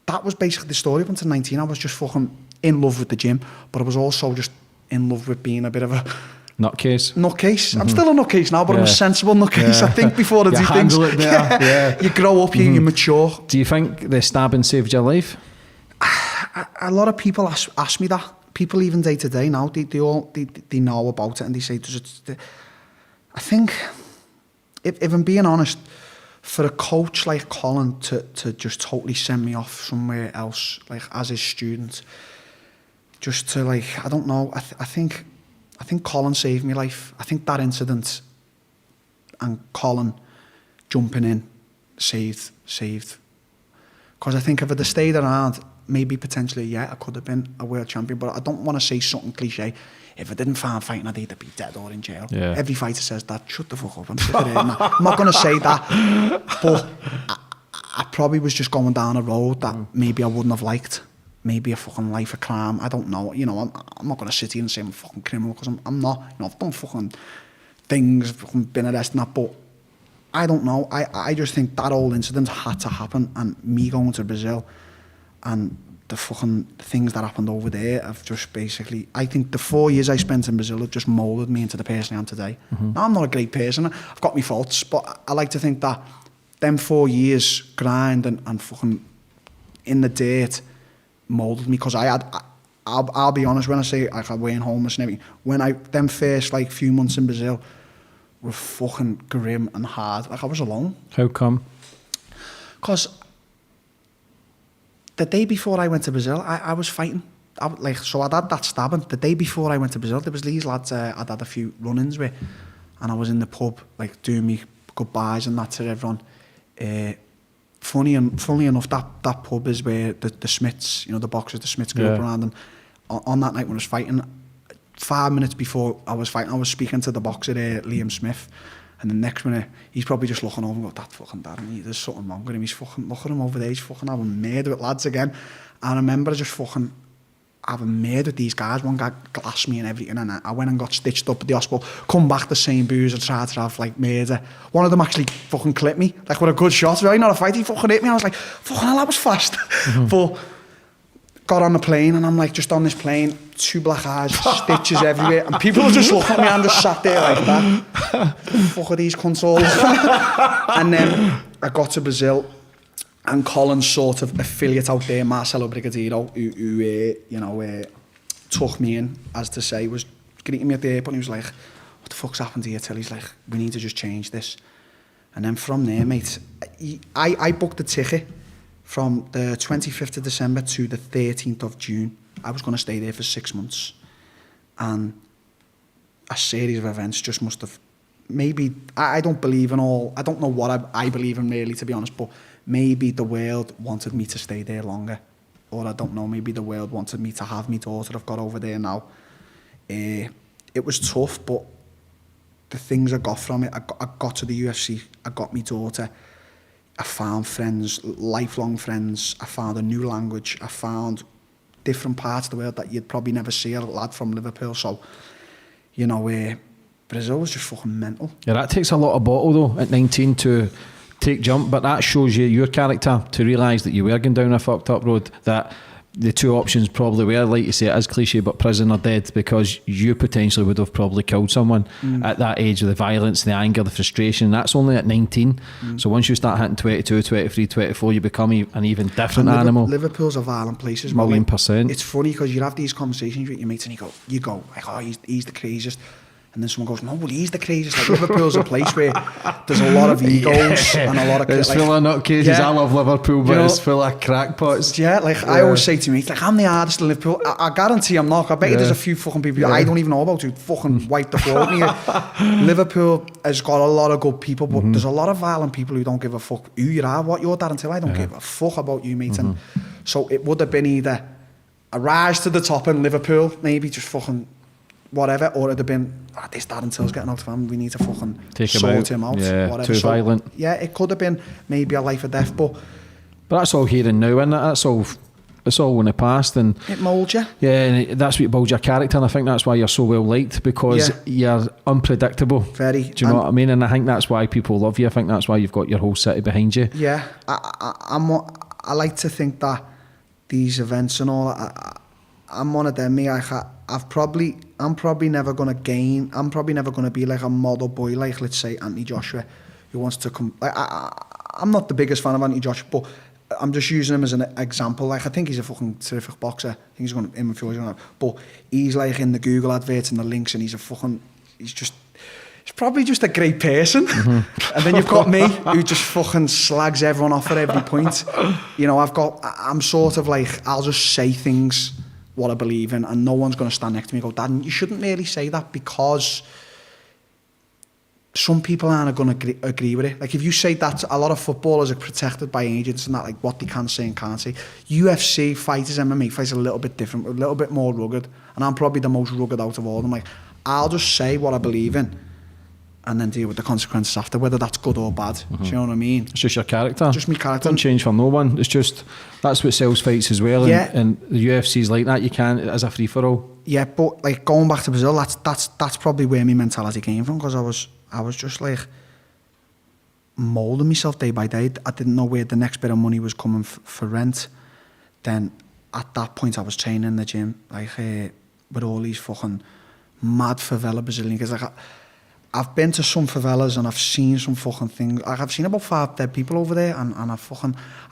that was basically the story up until 19. I was just fucking in love with the gym, but I was also just in love with being a bit of a nutcase. Mm-hmm. I'm still a nutcase now, but I'm a sensible nutcase. I think before I do things. It better. You grow up, you mature. Do you think the stabbing saved your life? A lot of people ask me that. People even day to day now, they know about it, and they say, I think, if I'm being honest, for a coach like Colin to just totally send me off somewhere else, like as his student, just to, like, I don't know, I think Colin saved my life. I think that incident and Colin jumping in saved. Because I think if I'd have stayed around, maybe potentially, I could have been a world champion. But I don't want to say something cliche. If I didn't find fighting, I'd either be dead or in jail. Yeah. Every fighter says that. Shut the fuck up. I'm not going to say that. But I probably was just going down a road that maybe I wouldn't have liked. Maybe a fucking life of crime. I don't know. I'm not going to sit here and say I'm a fucking criminal, because I'm not. I've done fucking things, fucking been arrested and that, but I don't know. I just think that whole incident had to happen, and me going to Brazil and the fucking things that happened over there have just basically, I think the 4 years I spent in Brazil have just moulded me into the person I am today. Mm-hmm. Now, I'm not a great person. I've got my faults, but I like to think that them 4 years grind and fucking in the dirt moulded me, because I'll be honest, when I say like I weren't homeless and everything, them first like few months in Brazil were fucking grim and hard. Like, I was alone. How come? Because the day before I went to Brazil, I was fighting. So I'd had that stabbing. The day before I went to Brazil, there was these lads I'd had a few run-ins with, and I was in the pub, like, doing me goodbyes and that to everyone. Funny enough, that pub is where the Smiths, the boxers, the Smiths grew up around. And on that night when I was fighting, 5 minutes before I was fighting, I was speaking to the boxer there, Liam Smith. And the next minute, he's probably just looking over and going, that fucking Darren, there's something wrong with him. He's fucking, look at him over there, he's fucking having murder with lads again. And I remember just fucking having made with these guys. One guy glassed me and everything, and I went and got stitched up at the hospital. Come back the same booze. I tried to have like murder. One of them actually fucking clipped me, like with a good shot. Really, not a fight. He fucking hit me. I was like, fucking hell, that was fast. But got on the plane, and I'm like just on this plane, 2 black eyes, stitches everywhere, and people are just looking at me and just sat there like that. Fuck are these consoles? And then I got to Brazil. And Colin's sort of affiliate out there, Marcelo Brigadeiro, who took me in, as to say, was greeting me at the airport, and he was like, what the fuck's happened here? Till he's like, we need to just change this. And then from there, mate, I booked the ticket from the 25th of December to the 13th of June. I was going to stay there for 6 months. And a series of events just must have, maybe, I don't believe in all, I don't know what I believe in really, to be honest, but maybe the world wanted me to stay there longer, or I don't know, maybe the world wanted me to have my daughter I've got over there now. It was tough, but the things I got from it, I got to the UFC, I got my daughter, I found friends, lifelong friends, I found a new language, I found different parts of the world that you'd probably never see a lad from Liverpool. So, Brazil was just fucking mental. Yeah, that takes a lot of bottle though at 19 to take jump, but that shows you your character to realise that you were going down a fucked up road, that the 2 options probably were, like you say, it is cliche, but prison or dead, because you potentially would have probably killed someone at that age, with the violence, the anger, the frustration. That's only at 19. So once you start hitting 22, 23, 24, you become an even different animal. Liverpool's a violent place as well. Million %. It's funny because you have these conversations with your mates and you go like, oh, he's the craziest. And then someone goes, no, well, he's the craziest. Like, Liverpool's a place where there's a lot of egos and a lot of... It's full of nutcases. I love Liverpool, but it's full of crackpots. Yeah, I always say to me, like, I'm the hardest in Liverpool. I guarantee I'm not. I bet you there's a few fucking people I don't even know about who fucking wipe the floor with me. Liverpool has got a lot of good people, but there's a lot of violent people who don't give a fuck who you are, what you're, Darren. I don't give a fuck about you, mate. And so it would have been either a rise to the top in Liverpool, maybe just fucking... whatever, or it'd have been, this Darren Till's getting out of him, we need to fucking sort him out. Yeah, whatever. too violent. Yeah, it could have been maybe a life or death, but that's all here and now, isn't it? It's all in the past, and it moulds you. Yeah, and that's what builds your character, and I think that's why you're so well liked, because you're unpredictable. Very. Do you know what I mean? And I think that's why people love you. I think that's why you've got your whole city behind you. Yeah, I like to think that these events and all, I'm one of them, me. I'm probably never going to gain. I'm probably never going to be like a model boy, like, let's say, Anthony Joshua, who wants to come. Like, I'm not the biggest fan of Anthony Joshua, but I'm just using him as an example. Like, I think he's a fucking terrific boxer. I think he's going to, but he's like in the Google adverts and the links, and he's probably just a great person. And then you've got me, who just fucking slags everyone off at every point. I'm sort of like, I'll just say things what I believe in, and no one's going to stand next to me and go, Darren, you shouldn't really say that, because some people aren't going to agree with it. Like, if you say that, a lot of footballers are protected by agents and that, like what they can say and can't say. UFC fighters, MMA fighters are a little bit different, a little bit more rugged, and I'm probably the most rugged out of all of them. Like, I'll just say what I believe in and then deal with the consequences after, whether that's good or bad. Do you know what I mean? It's just your character. Just my character. Don't change for no one. It's just, that's what sells fights as well. And the UFC's like that. You can't, as a free-for-all. Yeah, but like going back to Brazil, that's probably where my mentality came from, because I was just like moulding myself day by day. I didn't know where the next bit of money was coming for rent. Then at that point I was training in the gym, like with all these fucking mad favela Brazilians. Like, I've been to some favelas and I've seen some fucking things. Like, I've seen about 5 dead people over there, and I've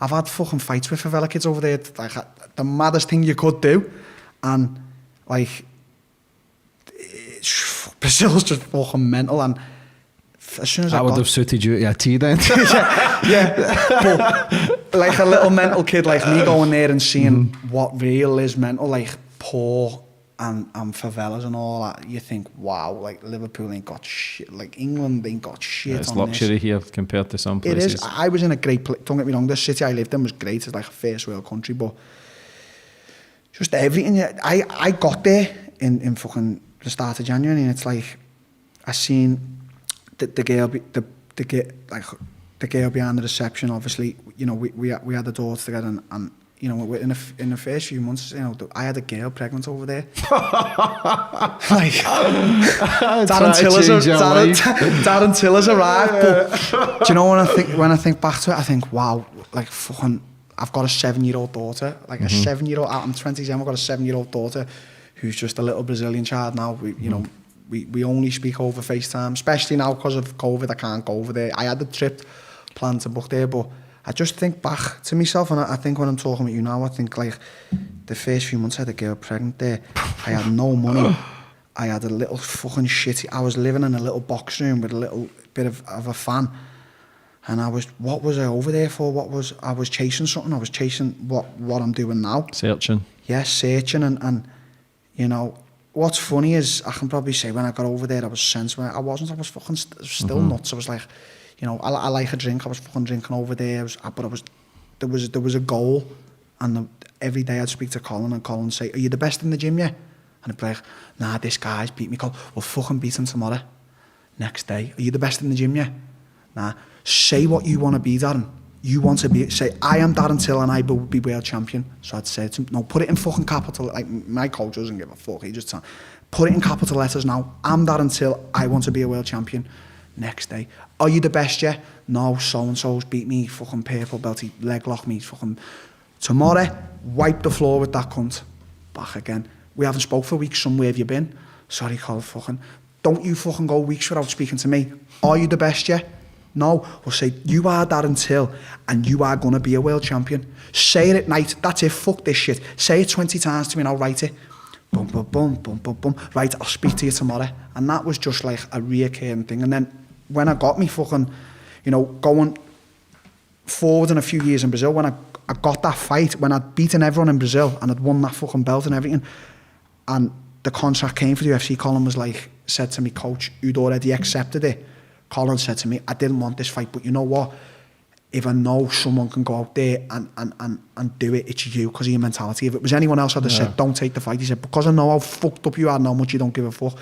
had fucking fights with favela kids over there. Like, the maddest thing you could do, and like, Brazil's just fucking mental. And as soon as I would have suited you to a tea then. But like a little mental kid like me going there and seeing what real is mental, like poor and favelas and all that, you think, wow, like Liverpool ain't got shit, like England ain't got shit. It's on luxury this. Here compared to some places. It is. I was in a great place, don't get me wrong, the city I lived in was great, it's like a first world country, but just everything. I got there in fucking the start of January, and it's like, I seen the girl behind the reception, obviously, we had the daughter together, and you know, in the first few months, you know, I had a girl pregnant over there. Like, Darren Tiller's arrived. But do you know, when I think back to it, I think, wow, like fucking, I've got a 7-year-old daughter, like a 7-year-old. I'm 27. I've got a 7-year-old daughter who's just a little Brazilian child now. You know, we only speak over FaceTime, especially now because of COVID. I can't go over there. I had the trip planned to book there, but I just think back to myself, and I think when I'm talking with you now, I think like the first few months I had a girl pregnant there. I had no money. I had a little fucking shitty. I was living in a little box room with a little bit of a fan, and what was I over there for? I was chasing something. I was chasing what I'm doing now. Searching. Yes, searching, and you know. What's funny is I can probably say when I got over there I was sensible. I wasn't. I was fucking still nuts. I was like, you know, I like a drink. I was fucking drinking over there. There was a goal, and every day I'd speak to Colin, and Colin would say, "Are you the best in the gym yet?" And I'd be like, "Nah, this guy's beat me." Colin, "We'll fucking beat him tomorrow." Next day, "Are you the best in the gym yet?" "Nah." "Say what you want to be, Darren. You want to be, say, I am Darren Till and I will be world champion." So I'd say to him, no, put it in fucking capital. Like, my coach doesn't give a fuck. He just put it in capital letters now. I'm Darren Till. I want to be a world champion. Next day, "Are you the best yet?" "No, so-and-so's beat me, fucking purple belt. He leg locked me, fucking." "Tomorrow, wipe the floor with that cunt." Back again. "We haven't spoke for weeks. Where have you been?" "Sorry, Colin, fucking. Don't you fucking go weeks without speaking to me. Are you the best yet?" "No." We'll say, "You are Darren Till and you are going to be a world champion. Say it at night. That's it. Fuck this shit. Say it 20 times to me and I'll write it. Boom, boom, boom, boom, boom, boom. Right, I'll speak to you tomorrow." And that was just like a reoccurring thing. And then when I got me fucking, you know, going forward in a few years in Brazil, when I got that fight, when I'd beaten everyone in Brazil and I'd won that fucking belt and everything, and the contract came for the UFC, Colin was like, said to me, coach, who'd already accepted it, Colin said to me, "I didn't want this fight, but you know what? If I know someone can go out there and do it, it's you because of your mentality. If it was anyone else, I'd have said, don't take the fight." He said, "Because I know how fucked up you are and how much you don't give a fuck,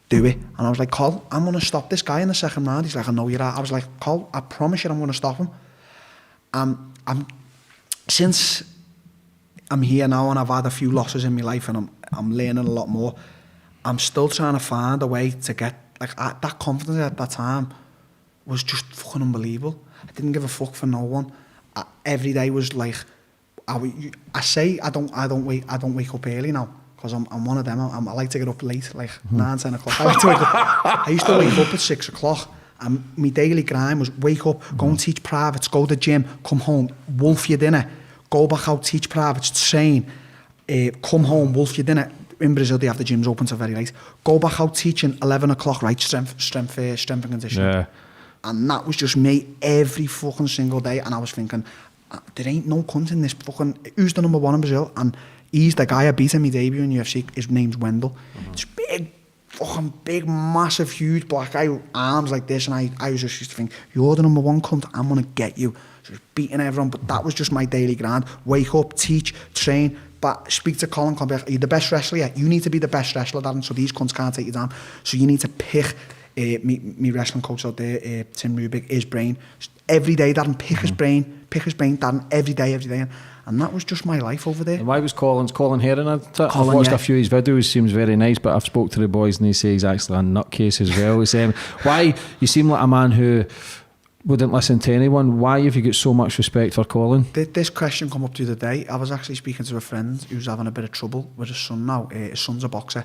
do it." And I was like, "Colin, I'm going to stop this guy in the second round." He's like, "I know you're at." I was like, "Colin, I promise you I'm going to stop him." Since I'm here now and I've had a few losses in my life and I'm learning a lot more, I'm still trying to find a way to get, like, that confidence at that time was just fucking unbelievable. I didn't give a fuck for no one. Every day was like, I say I don't wake up early now because I'm one of them. I like to get up late, like 9-10 o'clock. I like to wake up. I used to wake up at 6 o'clock, and my daily grind was wake up, go and teach privates, go to the gym, come home, wolf your dinner, go back out, teach privates, train, come home, wolf your dinner. In Brazil, they have the gyms open till very late. Go back out teaching 11 o'clock, right? Strength and conditioning. Yeah. And that was just me every fucking single day. And I was thinking, there ain't no cunt in this fucking... Who's the number one in Brazil? And he's the guy I beat in my debut in UFC. His name's Wendell. It's big, fucking big, massive, huge black guy with arms like this. And I was just used to think, you're the number one cunt, I'm going to get you. So beating everyone. But that was just my daily grind. Wake up, teach, train, but speak to Colin, come back. Are you the best wrestler yet? You need to be the best wrestler, Darren, so these cunts can't take you down. So you need to pick me wrestling coach out there, Tim Rubik, his brain. Every day, Darren, pick his brain, Darren, every day. And that was just my life over there. And why was Colin Heron? I've watched a few of his videos, seems very nice, but I've spoke to the boys and they say he's actually a nutcase as well. He's saying, why, you seem like a man who wouldn't listen to anyone. Why have you got so much respect for Colin? This question come up the other day. I was actually speaking to a friend who's having a bit of trouble with his son now. His son's a boxer,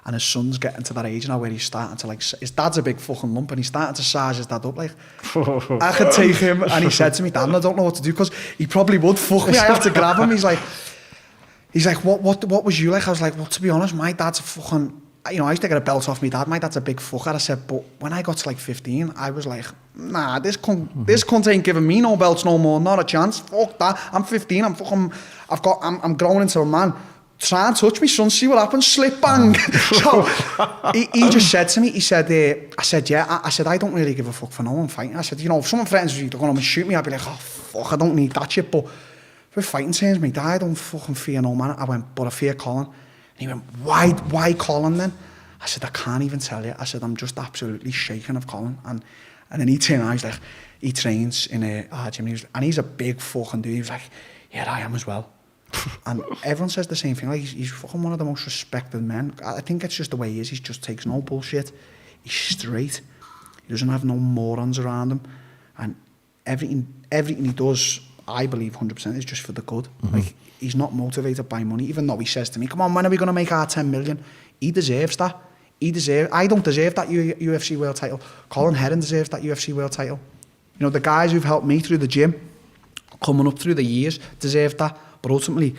and his son's getting to that age now where he's starting to, like, his dad's a big fucking lump and he's starting to size his dad up. Like, I could take him, and he said to me, "Dad, I don't know what to do," because he probably would fuck me. I have to grab him. He's like, what was you like? I was like, well, to be honest, my dad's a fucking... You know, I used to get a belt off my dad. My dad's a big fucker. I said, but when I got to like 15, I was like, nah, this cunt ain't giving me no belts no more. Not a chance. Fuck that. I'm 15. I'm growing into a man. Try and touch me, son. See what happens. Slip bang. So he just said to me, he said, I said, yeah. I said, I don't really give a fuck for no one fighting. I said, you know, if someone threatens me, they're going to shoot me, I'd be like, oh, fuck, I don't need that shit. But for fighting terms, my dad, I don't fucking fear no man. I went, but I fear Colin. And he went, why Colin then? I said, I can't even tell you. I said, I'm just absolutely shaking of Colin. And then he turned around, he's like, he trains in a gym, and he's a big fucking dude. He was like, yeah, I am as well. And everyone says the same thing. Like he's fucking one of the most respected men. I think it's just the way he is. He just takes no bullshit. He's straight. He doesn't have no morons around him. And everything he does, I believe 100% is just for the good. Like he's not motivated by money, even though he says to me, come on, when are we going to make our 10 million? He deserves that. I don't deserve that UFC world title. Colin Heron deserves that UFC world title. You know, the guys who've helped me through the gym, coming up through the years, deserve that. But ultimately,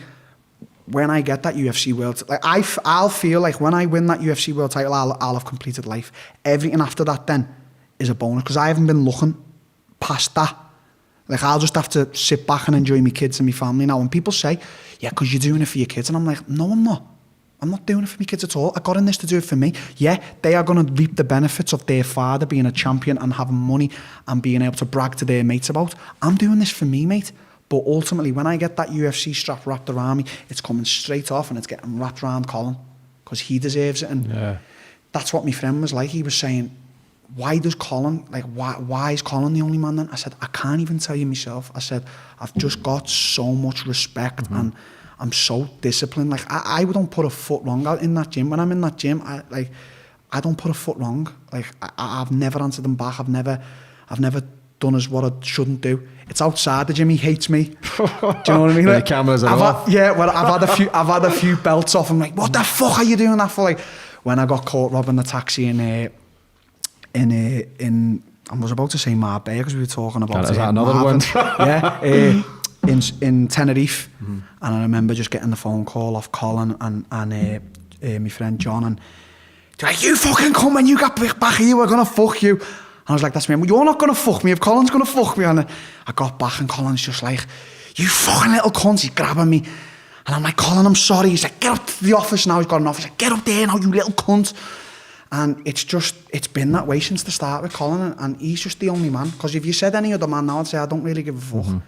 when I get that UFC world, like I'll feel like when I win that UFC world title, I'll have completed life. Everything after that then is a bonus, because I haven't been looking past that. Like I'll just have to sit back and enjoy my kids and my family now. When people say, yeah, because you're doing it for your kids, and I'm like, no, I'm not. I'm not doing it for my kids at all. I got in this to do it for me. Yeah, they are going to reap the benefits of their father being a champion and having money and being able to brag to their mates about. I'm doing this for me, mate. But ultimately, when I get that UFC strap wrapped around me, it's coming straight off and it's getting wrapped around Colin, because he deserves it. And that's what my friend was like. He was saying, why does Colin, like, why is Colin the only man then? I said, I can't even tell you myself. I said, I've just got so much respect and I'm so disciplined. Like, I don't put a foot wrong out in that gym. When I'm in that gym, I don't put a foot wrong. Like, I've never answered them back. I've never done as what I shouldn't do. It's outside the gym. He hates me. Do you know what I mean? Like, the cameras are off. I've had a few belts off. I'm like, what the fuck are you doing that for? Like, when I got caught robbing the taxi in I was about to say Marbella because we were talking about is that another one? Yeah, in Tenerife, and I remember just getting the phone call off Colin and my friend John, and they're like, you fucking come when you get back here, we're gonna fuck you. And I was like, that's me. Well, you're not gonna fuck me if Colin's gonna fuck me. And I got back and Colin's just like, you fucking little cunt. He's grabbing me, and I'm like, Colin, I'm sorry. He's like, get up to the office now. He's got an office. Like, get up there now, you little cunt. And it's been that way since the start with Colin, and he's just the only man. Because if you said any other man now, I'd say I don't really give a fuck.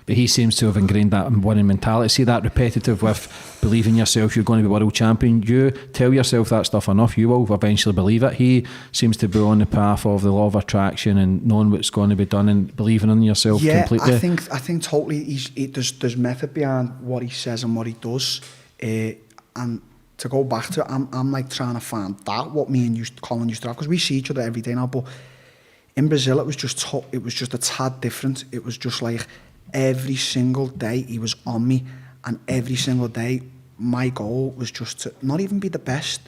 But he seems to have ingrained that winning mentality. See that repetitive with believing yourself, you're going to be world champion. You tell yourself that stuff enough, you will eventually believe it. He seems to be on the path of the law of attraction and knowing what's going to be done and believing in yourself completely. I think totally. There's method behind what he says and what he does. And to go back to it, I'm like trying to find that what me and Colin used to have, because we see each other every day now. But in Brazil, it was just a tad different. It was just like every single day he was on me, and every single day my goal was just to not even be the best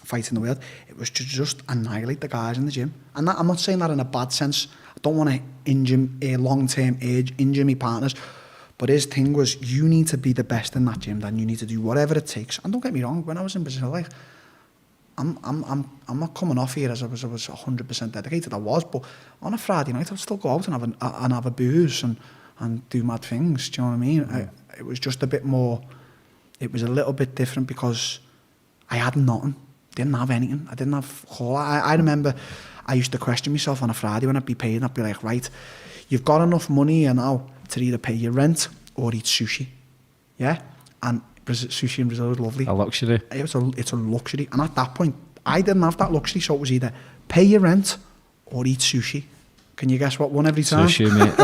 fighter in the world. It was to just annihilate the guys in the gym. And that, I'm not saying that in a bad sense. I don't want to injure long-term injure my partners. But his thing was, you need to be the best in that gym, then you need to do whatever it takes. And don't get me wrong, when I was in Brazil, like, I'm not coming off here as I was 100% dedicated. I was, but on a Friday night, I'd still go out and have a booze and do mad things. Do you know what I mean? It was just a bit more. It was a little bit different because I had nothing. Didn't have anything. I didn't have. I remember I used to question myself on a Friday when I'd be paid, and I'd be like, right, you've got enough money here now to either pay your rent or eat sushi. Yeah? And sushi in Brazil is lovely. A luxury. It's a luxury. And at that point, I didn't have that luxury, so it was either pay your rent or eat sushi. Can you guess what won every time? Sushi, mate.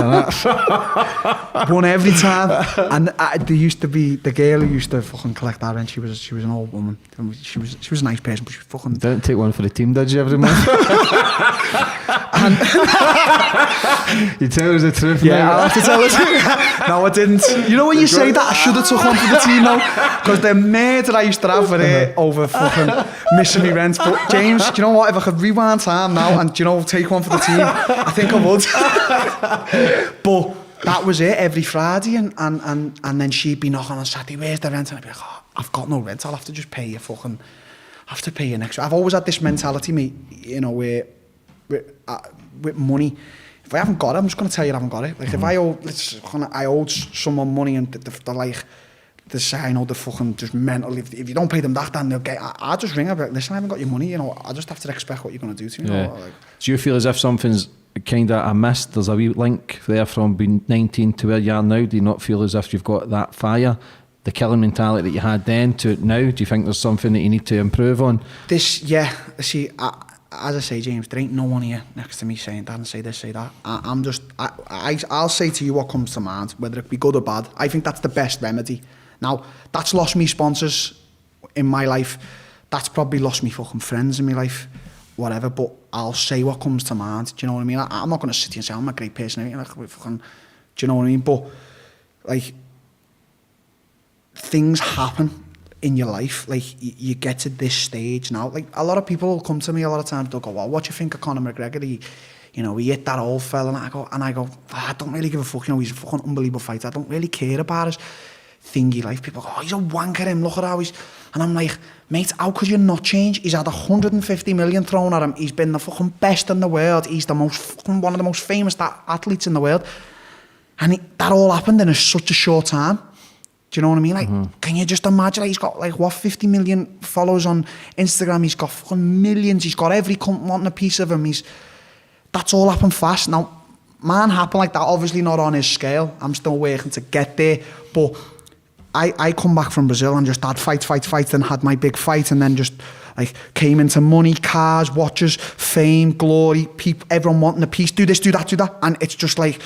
Won every time. And there used to be the girl who used to fucking collect our rent. She was an old woman. She was a nice person, but she fucking didn't take one for the team, did you, every month? And you tell us the truth, yeah, mate. I'll have to tell the truth. No, I didn't. You know when you say that, I should have took one for the team now, because the murder I used to have for it over fucking missing me rent. But James, do you know what? If I could rewind time now and, you know, take one for the team, I think I would. But that was it every Friday, and then she'd be knocking on Saturday, where's the rent? And I'd be like, oh, I've got no rent. I'll have to just pay you fucking. I have to pay you next. I've always had this mentality, mate. You know, where with money, if I haven't got it, I'm just going to tell you I haven't got it. Like, if I owed someone money and they're like, they say, I know they're fucking just mental. If you don't pay them that, then they'll get. I just ring up, like, listen, I haven't got your money. You know, I just have to expect what you're going to do to me. Yeah. You know, like, do you feel as if something's kind of amiss? There's a wee link there from being 19 to where you are now. Do you not feel as if you've got that fire, the killing mentality that you had then to now? Do you think there's something that you need to improve on? Yeah. See, as I say, James, there ain't no one here next to me saying, Darren, say this, say that. I'll say to you what comes to mind, whether it be good or bad. I think that's the best remedy. Now, that's lost me sponsors in my life. That's probably lost me fucking friends in my life, whatever. But I'll say what comes to mind. Do you know what I mean? I'm not going to sit here and say I'm a great person. Like, fucking, do you know what I mean? But like, things happen in your life. Like, you get to this stage now. Like, a lot of people will come to me a lot of times. They'll go, "Well, what do you think of Conor McGregor? He hit that old fella." And I go, I don't really give a fuck. You know, he's a fucking unbelievable fighter. I don't really care about his thingy life. People go, "Oh, he's a wanker, him. Look at how he's..." And I'm like, mate, how could you not change? He's had 150 million thrown at him. He's been the fucking best in the world. He's the most fucking one of the most famous athletes in the world. And that all happened in such a short time. Do you know what I mean? Like, can you just imagine? Like, he's got 50 million followers on Instagram. He's got fucking millions. He's got every cunt wanting a piece of him. That's all happened fast. Now, man, happened like that. Obviously not on his scale. I'm still working to get there. But I come back from Brazil and just had fights, then had my big fight, and then just like came into money, cars, watches, fame, glory, people, everyone wanting a piece, do this, do that, and it's just like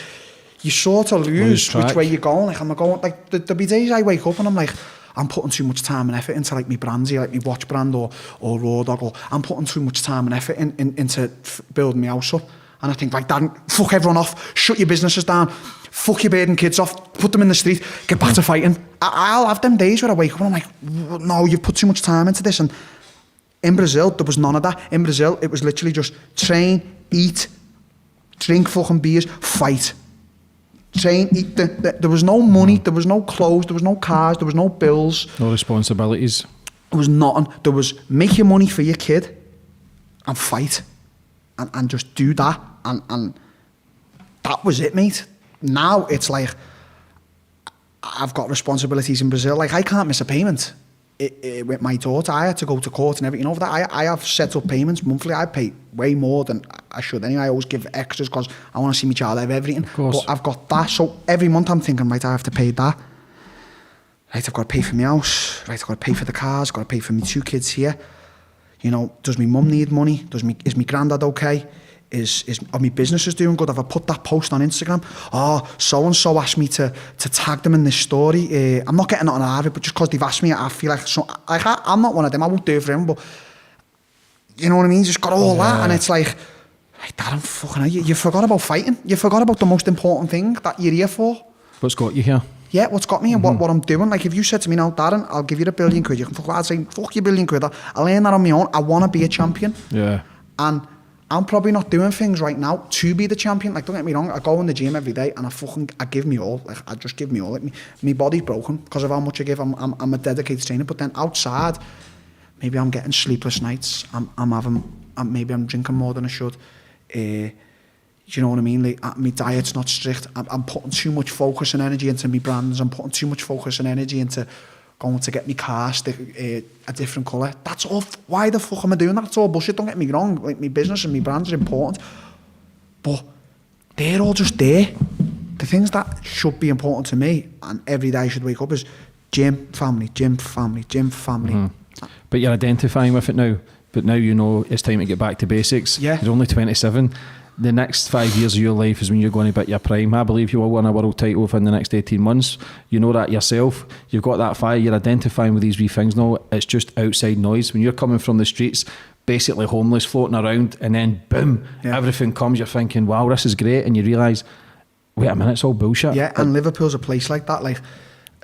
you sort of lose which way you're going. Like, am I going? Like, there'll be days I wake up and I'm like, I'm putting too much time and effort into like my brands here, like my watch brand or Raw Dog, or I'm putting too much time and effort into building my house up. And I think, like, Darren, fuck everyone off, shut your businesses down, fuck your bird and kids off, put them in the street, get back to fighting. I'll have them days where I wake up and I'm like, no, you've put too much time into this. And in Brazil, there was none of that. In Brazil, it was literally just train, eat, drink fucking beers, fight. Train, eat. There was no money, there was no clothes, there was no cars, there was no bills. No responsibilities. There was nothing. There was make your money for your kid and fight. And just do that, and that was it, mate. Now it's like I've got responsibilities in Brazil. Like, I can't miss a payment with my daughter. I had to go to court and everything over that. I have set up payments monthly. I pay way more than I should anyway. I always give extras because I want to see my child have everything. Of course. But I've got that, so every month I'm thinking, right, I have to pay that. Right, I've got to pay for my house. Right, I've got to pay for the cars. I've got to pay for my 2 kids here. You know, does my mum need money? Is my granddad okay? Are my businesses doing good? Have I put that post on Instagram? Oh, so-and-so asked me to tag them in this story. I'm not getting nothing out of it, but just because they've asked me, I feel like I'm not one of them. I won't do it for him, but you know what I mean? Just got all that, and it's like, hey, Darren, fucking, you forgot about fighting. You forgot about the most important thing that you're here for. What's got you here? Yeah, what's got me and what I'm doing. Like, if you said to me now, Darren, I'll give you £1 billion, you can fuck, I'd say, fuck your £1 billion. I'll earn that on my own. I want to be a champion. Yeah. And I'm probably not doing things right now to be the champion. Like, don't get me wrong, I go in the gym every day and I give me all. Like, I just give me all. Like, my body's broken because of how much I give. I'm a dedicated trainer. But then outside, maybe I'm getting sleepless nights. Maybe I'm drinking more than I should. Do you know what I mean? Like, my diet's not strict. I'm putting too much focus and energy into my brands. I'm putting too much focus and energy into going to get my car a different colour. That's all. Why the fuck am I doing that? It's all bullshit. Don't get me wrong. Like, my business and my brands are important, but they're all just there. The things that should be important to me, and every day I should wake up, is gym, family, gym, family, gym, family. Mm-hmm. But you're identifying with it now. But now you know it's time to get back to basics. Yeah. You're only 27. The next 5 years of your life is when you're going to be at your prime. I believe you will win a world title within the next 18 months. You know that yourself. You've got that fire. You're identifying with these wee things now. It's just outside noise. When you're coming from the streets, basically homeless, floating around, and then boom, everything comes. You're thinking, wow, this is great. And you realise, wait a minute, it's all bullshit. Yeah, and Liverpool's a place like that. Like,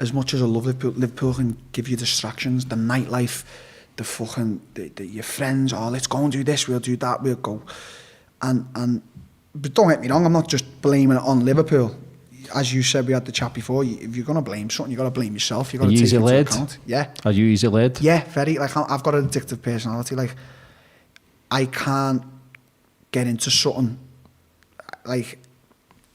as much as I love Liverpool can give you distractions, the nightlife, the fucking, your friends, oh, let's go and do this, we'll do that, we'll go. But don't get me wrong, I'm not just blaming it on Liverpool. As you said, we had the chat before, if you're going to blame something, you've got to blame yourself. You've got to take it into account. Yeah. Are you easy led? Yeah, very. Like, I've got an addictive personality. Like, I can't get into something. Like,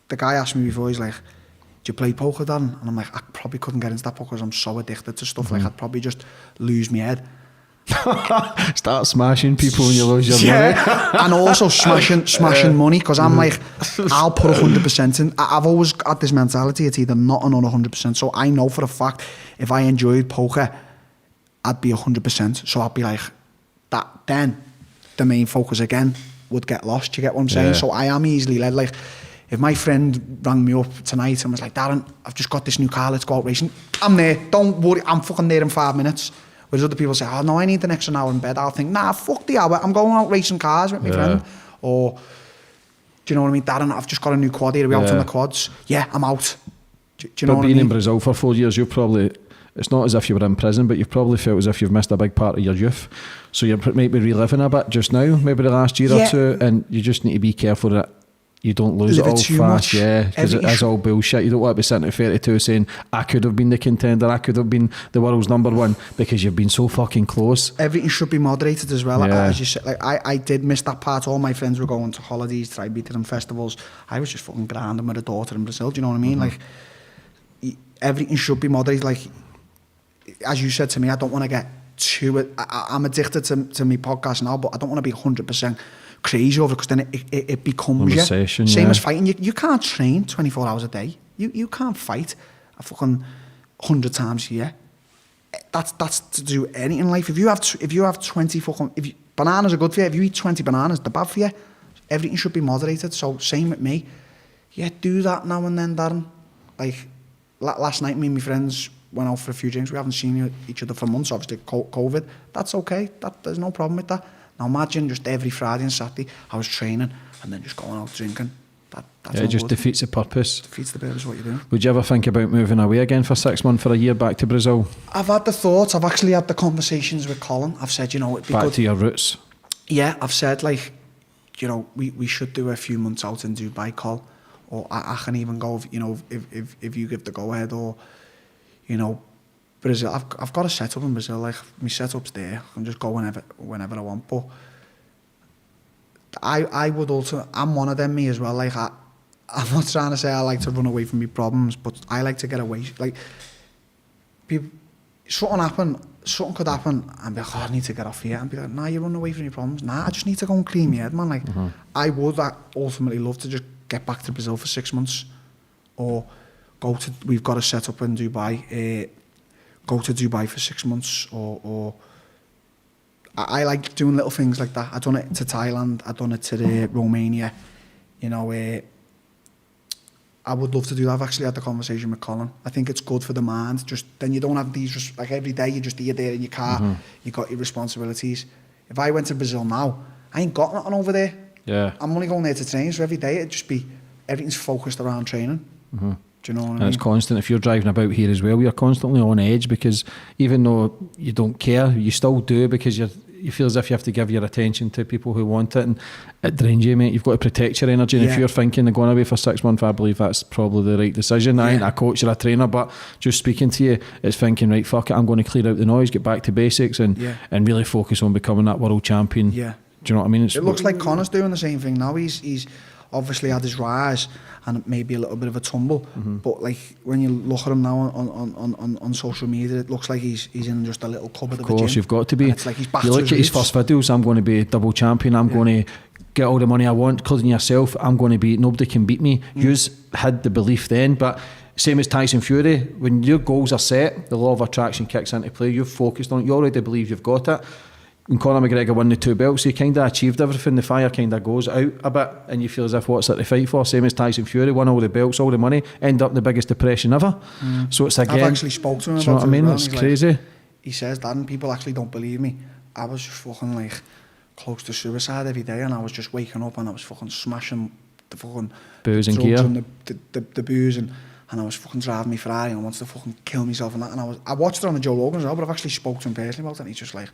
the guy asked me before, he's like, do you play poker, Darren? And I'm like, I probably couldn't get into that poker because I'm so addicted to stuff. Like, I'd probably just lose my head. Start smashing people when you lose your money. And also smashing money, because I'm like, I'll put 100% in. I've always got this mentality, it's either not or not 100%. So I know for a fact, if I enjoyed poker, I'd be 100%. So I'd be like, the main focus again would get lost. You get what I'm saying? Yeah. So I am easily led. Like, if my friend rang me up tonight and was like, Darren, I've just got this new car, let's go out racing. I'm there. Don't worry, I'm fucking there in 5 minutes. Whereas other people say, oh no, I need an extra hour in bed. I'll think, nah, fuck the hour. I'm going out racing cars with my friend. Or, do you know what I mean? Darren, I've just got a new quad here. Are we out on the quads? Yeah, I'm out. Do you know what I mean? Being in Brazil for 4 years, you've probably, it's not as if you were in prison, but you've probably felt as if you've missed a big part of your youth. So you're maybe reliving a bit just now, maybe the last year or two, and you just need to be careful that you don't lose it all fast. Much. Yeah, because it is all bullshit. You don't want to be sitting at 32 saying, I could have been the contender, I could have been the world's #1, because you've been so fucking close. Everything should be moderated as well. As you said, like I did miss that part. All my friends were going to holidays, to Ibiza and festivals. I was just fucking grinding with a daughter in Brazil. Do you know what I mean? Like, everything should be moderated. Like, as you said to me, I don't want to get too... I'm addicted to my podcast now, but I don't want to be 100% crazy over it, because then it becomes obsession, same as fighting. You can't train 24 hours a day. You can't fight a fucking 100 times a year. That's to do anything in life. If you have 20 fucking... bananas are good for you. If you eat 20 bananas, they're bad for you. Everything should be moderated. So same with me. Yeah, do that now and then, Darren. Like, last night, me and my friends went out for a few drinks. We haven't seen each other for months, obviously, COVID. That's okay. There's no problem with that. Now imagine just every Friday and Saturday I was training and then just going out drinking. That's it just good. defeats the purpose. Defeats the purpose of what you're doing. Would you ever think about moving away again for 6 months, for a year, back to Brazil? I've had the thoughts. I've actually had the conversations with Colin. I've said, you know, it'd be back good. to your roots. Yeah, I've said, like, you know, we should do a few months out in Dubai, Col. Or I can even go, you know, if you give the go ahead, or, you know, Brazil. I've got a setup in Brazil. Like, my setup's there. I can just go whenever I want. But I would also, I'm one of them, me as well. Like, I'm not trying to say I like to run away from my problems, but I like to get away. Like, people, something could happen, and be like, oh, I need to get off here. And be like, nah, you're running away from your problems. Nah, I just need to go and clean my head, man. Like, I would ultimately love to just get back to Brazil for 6 months, or we've got a set up in Dubai, go to Dubai for 6 months, or I like doing little things like that. I've done it to Thailand, I've done it to Romania, you know. I would love to do that. I've actually had the conversation with Colin. I think it's good for the mind. Just then you don't have these, like, every day you're just here there in your car, you got your responsibilities. If I went to Brazil now, I ain't got nothing over there. Yeah, I'm only going there to train, so every day it'd just be, everything's focused around training. Do you know what I mean? And it's constant. If you're driving about here as well, you're constantly on edge, because even though you don't care, you still do, because you feel as if you have to give your attention to people who want it, and it drains you, mate. You've got to protect your energy, and if you're thinking of going away for 6 months, I believe that's probably the right decision. I ain't a coach or a trainer, but just speaking to you, it's thinking, right, fuck it, I'm going to clear out the noise, get back to basics, and really focus on becoming that world champion. Do you know what I mean? It looks like Connor's doing the same thing now. He's obviously had his rise and maybe a little bit of a tumble, but like, when you look at him now on social media, it looks like he's in just a little cupboard of a gym. Of course, you've got to be. It's like he's back you to look at his first videos, I'm going to be double champion, I'm going to get all the money I want, including yourself, I'm going to be, nobody can beat me. You've had the belief then, but same as Tyson Fury, when your goals are set, the law of attraction kicks into play, you've focused on it, you already believe you've got it. And Conor McGregor won the 2 belts, he kind of achieved everything. The fire kind of goes out a bit, and you feel as if what's it to fight for? Same as Tyson Fury, won all the belts, all the money, end up in the biggest depression ever. So it's again, I've actually spoke to him about it. You know what I mean? Well, it's crazy. Like, he says that, and people actually don't believe me. I was just fucking like close to suicide every day, and I was just waking up and I was fucking smashing the fucking booze and drugs gear, and the booze, and I was fucking driving me Ferrari, and I wanted to fucking kill myself and that. And I watched it on the Joe Rogan as well, but I've actually spoke to him personally about it, and he's just like,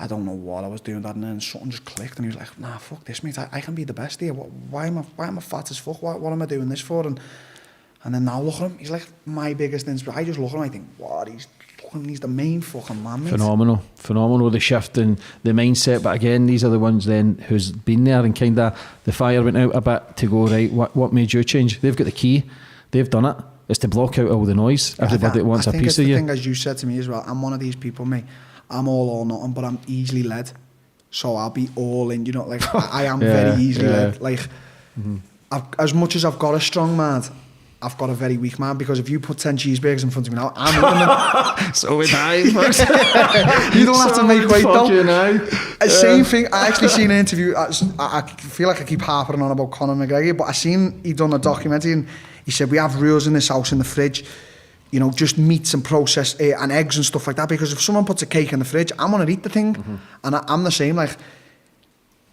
I don't know what I was doing that, and then something just clicked, and he was like, nah, fuck this, mate, I can be the best here. Why am I fat as fuck? What am I doing this for? And then now look at him, he's like my biggest inspiration. I just look at him, I think, what, he's the main fucking man, mate. Phenomenal, the shift in the mindset. But again, these are the ones then who's been there, and kind of the fire went out a bit to go, right, what made you change? They've got the key, they've done it. It's to block out all the noise, everybody that wants a piece of you. I think, as you said to me as well, I'm one of these people, mate, I'm all or nothing, but I'm easily led. So I'll be all in, you know, like I am very easily led. Like, as much as I've got a strong mind, I've got a very weak mind, because if you put 10 cheeseburgers in front of me now, I'm eating them. So would I. You don't have to make weight though. Same thing. I actually seen an interview. I feel like I keep harping on about Conor McGregor, but I seen he done a documentary and he said, we have rules in this house in the fridge, you know, just meats and processed and eggs and stuff like that, because if someone puts a cake in the fridge, I'm gonna eat the thing. And I'm the same. Like,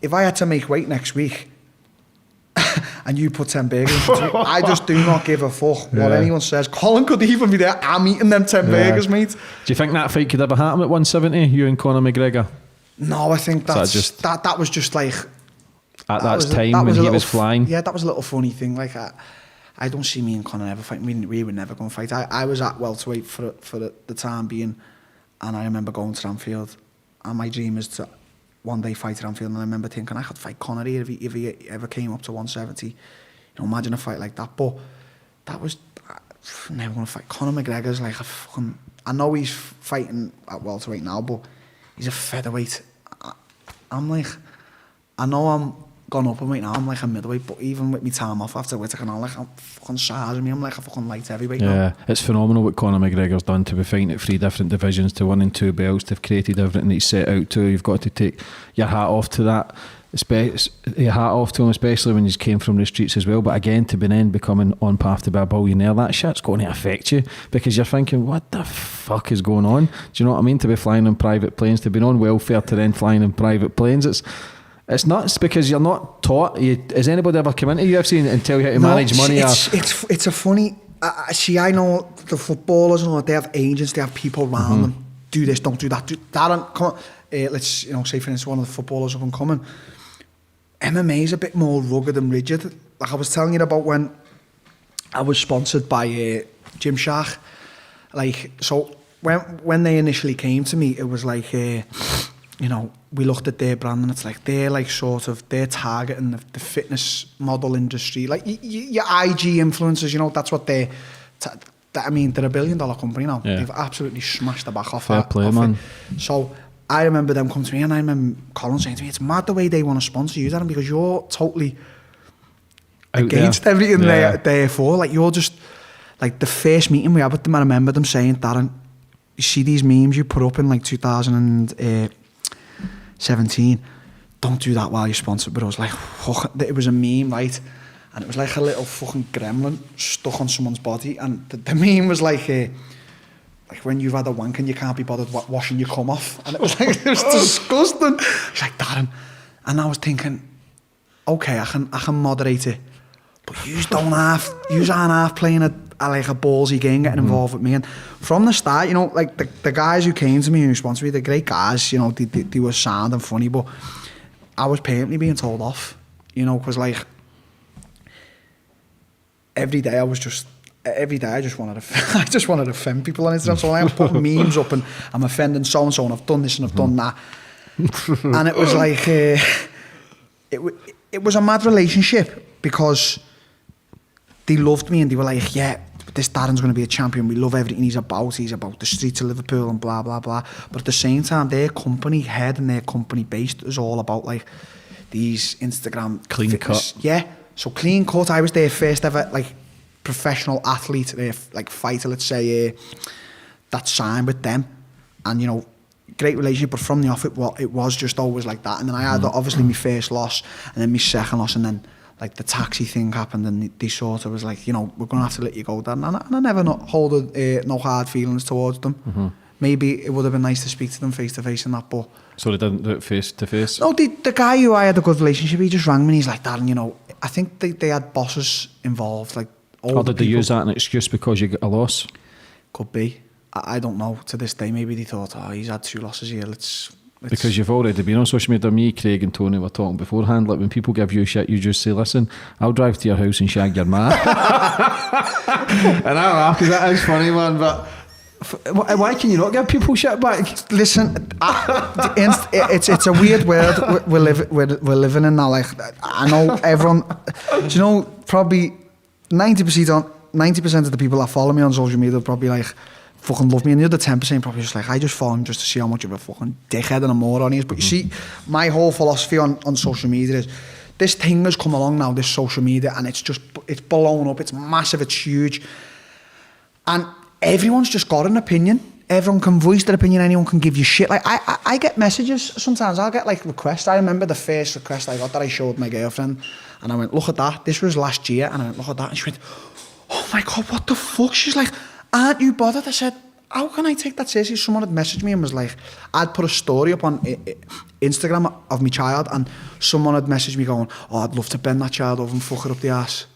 if I had to make weight next week and you put 10 burgers in front of me, I just do not give a fuck what anyone says. Colin could even be there. I'm eating them 10 burgers, mate. Do you think that fight could ever happen at 170, you and Conor McGregor? No, I think that was just like... At that time when he was flying? Yeah, that was a little funny thing. Like, I don't see me and Conor ever fighting. We were never going to fight. I was at welterweight for the time being, and I remember going to Anfield, and my dream is to one day fight at Anfield, and I remember thinking I could fight Conor here if he ever came up to 170. You know, imagine a fight like that. But that was never going to fight. Conor McGregor's like a fucking... I know he's fighting at welterweight now, but he's a featherweight. I'm like... I know I'm gone up a weight now, I'm like a middleweight, but even with me time off after Whittaker now, like I'm fucking size me, I'm like a fucking light heavyweight now. Yeah, it's phenomenal what Conor McGregor's done to be fighting at 3 different divisions, to winning 2 belts, to have created everything he's set out to. You've got to take your hat off to that, your hat off to him, especially when you came from the streets as well. But again, to be then becoming on path to be a billionaire, that shit's going to affect you, because you're thinking, what the fuck is going on? Do you know what I mean? To be flying on private planes, to be on welfare, to then flying in private planes, it's nuts, because you're not taught. Has anybody ever come into UFC and tell you how to manage money? It's a funny... see, I know the footballers and all that, they have agents, they have people around them. Do this, don't do that. Darren, come on. Let's, you know, say for instance, one of the footballers up and coming. MMA is a bit more rugged and rigid. Like I was telling you about when I was sponsored by Gymshark. Like, so when they initially came to me, it was like... you know, we looked at their brand and it's like they're like sort of, they're targeting the fitness model industry, like your IG influencers, you know, that's what I mean, they're $1 billion company now. They've absolutely smashed the back off. Fair play, man. So I remember them coming to me, and I remember Colin saying to me, it's mad the way they want to sponsor you, Darren, because you're totally against everything they're for. Like, you're just, like, the first meeting we had with them, I remember them saying, Darren, you see these memes you put up in like 2017, don't do that while you're sponsored. But I was like, fuck, it was a meme, right? And it was like a little fucking gremlin stuck on someone's body, and the meme was like when you've had a wank and you can't be bothered washing your cum off, and it was like, it was disgusting. It's like, Darren, and I was thinking, okay, I can moderate it, but yous aren't half playing a like a ballsy game, getting involved with me. And from the start, you know, like the guys who came to me and who sponsored me, they're great guys, you know, they were sound and funny, but I was permanently being told off, you know, because like every day I just wanted to offend people on Instagram. So I'm putting memes up and I'm offending so and so, and I've done this and I've done that. And it was like it was a mad relationship, because they loved me and they were like, yeah, this Darren's going to be a champion. We love everything he's about. He's about the streets of Liverpool and blah, blah, blah. But at the same time, their company head and their company base is all about like these Instagram clean fitness. cut. Yeah. So clean cut. I was their first ever like professional athlete, like fighter, let's say, that signed with them. And, you know, great relationship, but from the off, it was just always like that. And then I had obviously my first loss, and then my second loss, and then like the taxi thing happened, and they sort of was like, you know, we're going to have to let you go, Dan. And I never hold no hard feelings towards them. Maybe it would have been nice to speak to them face to face and that, but... So they didn't do it face to face? No, the guy who I had a good relationship, he just rang me and he's like, Darren, you know, I think they had bosses involved, like... Or did they use that as an excuse because you got a loss? Could be. I don't know. To this day, maybe they thought, oh, he's had 2 losses here, let's... Because you've already been on social media. Me, Craig and Tony were talking beforehand, like when people give you shit, you just say, listen, I'll drive to your house and shag your man. And I laugh because that is funny, man, but why can you not give people shit back? Listen, it's a weird world we're living in now. Like, I know everyone, do you know, probably 90% of the people that follow me on social media probably like fucking love me, and the other 10% probably just like, I just follow him just to see how much of a fucking dickhead and a moron he is. But you see, my whole philosophy on social media is this thing has come along now, this social media, and it's blown up. It's massive. It's huge, and everyone's just got an opinion. Everyone can voice their opinion. Anyone can give you shit. Like I get messages sometimes. I'll get like requests. I remember the first request I got that I showed my girlfriend, and I went, "Look at that." This was last year, and I went, "Look at that," and she went, "Oh my God, what the fuck?" She's like, "Aren't you bothered?" I said, "How can I take that seriously?" Someone had messaged me and was like, I'd put a story up on Instagram of my child, and someone had messaged me going, "Oh, I'd love to bend that child over and fuck her up the ass."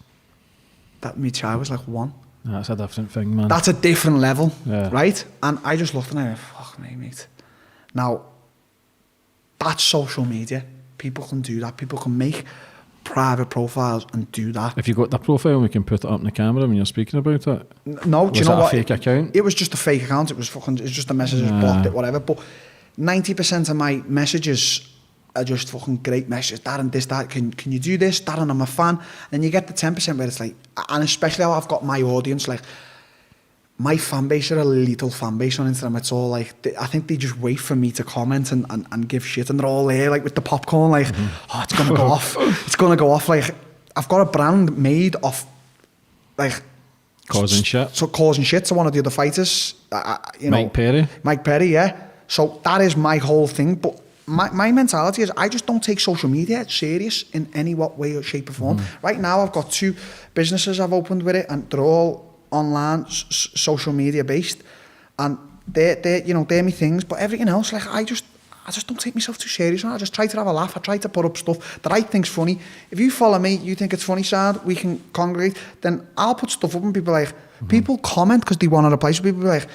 That my child was like 1. That's a different thing, man. That's a different level, yeah. right? And I just looked and I went, fuck me, mate. Now, that's social media. People can do that. People can make private profiles and do that. If you got that profile, we can put it up in the camera when you're speaking about it. No, do you know what? Was that a fake account? It was just a fake account. It's just a message, blocked it, whatever. But 90% of my messages are just fucking great messages. Darren, this, that, can you do this? Darren, I'm a fan. And you get the 10% where it's like, and especially how I've got my audience, like, my fan base are a little fan base on Instagram. It's all like, I think they just wait for me to comment and give shit, and they're all there, like, with the popcorn, like, oh, it's gonna go off. It's gonna go off. Like, I've got a brand made of, like, causing shit. So causing shit to one of the other fighters. You know, Mike Perry, yeah. So that is my whole thing. But my mentality is I just don't take social media serious in any way or shape or form. Right now I've got 2 businesses I've opened with it, and they're all online, social media based, and they're you know, they're my things. But everything else, like, I just don't take myself too serious. I just try to have a laugh. I try to put up stuff that I think's funny. If you follow me, you think it's funny, Sad, we can congregate, then I'll put stuff up and people like, people comment because they want to reply. So people be like,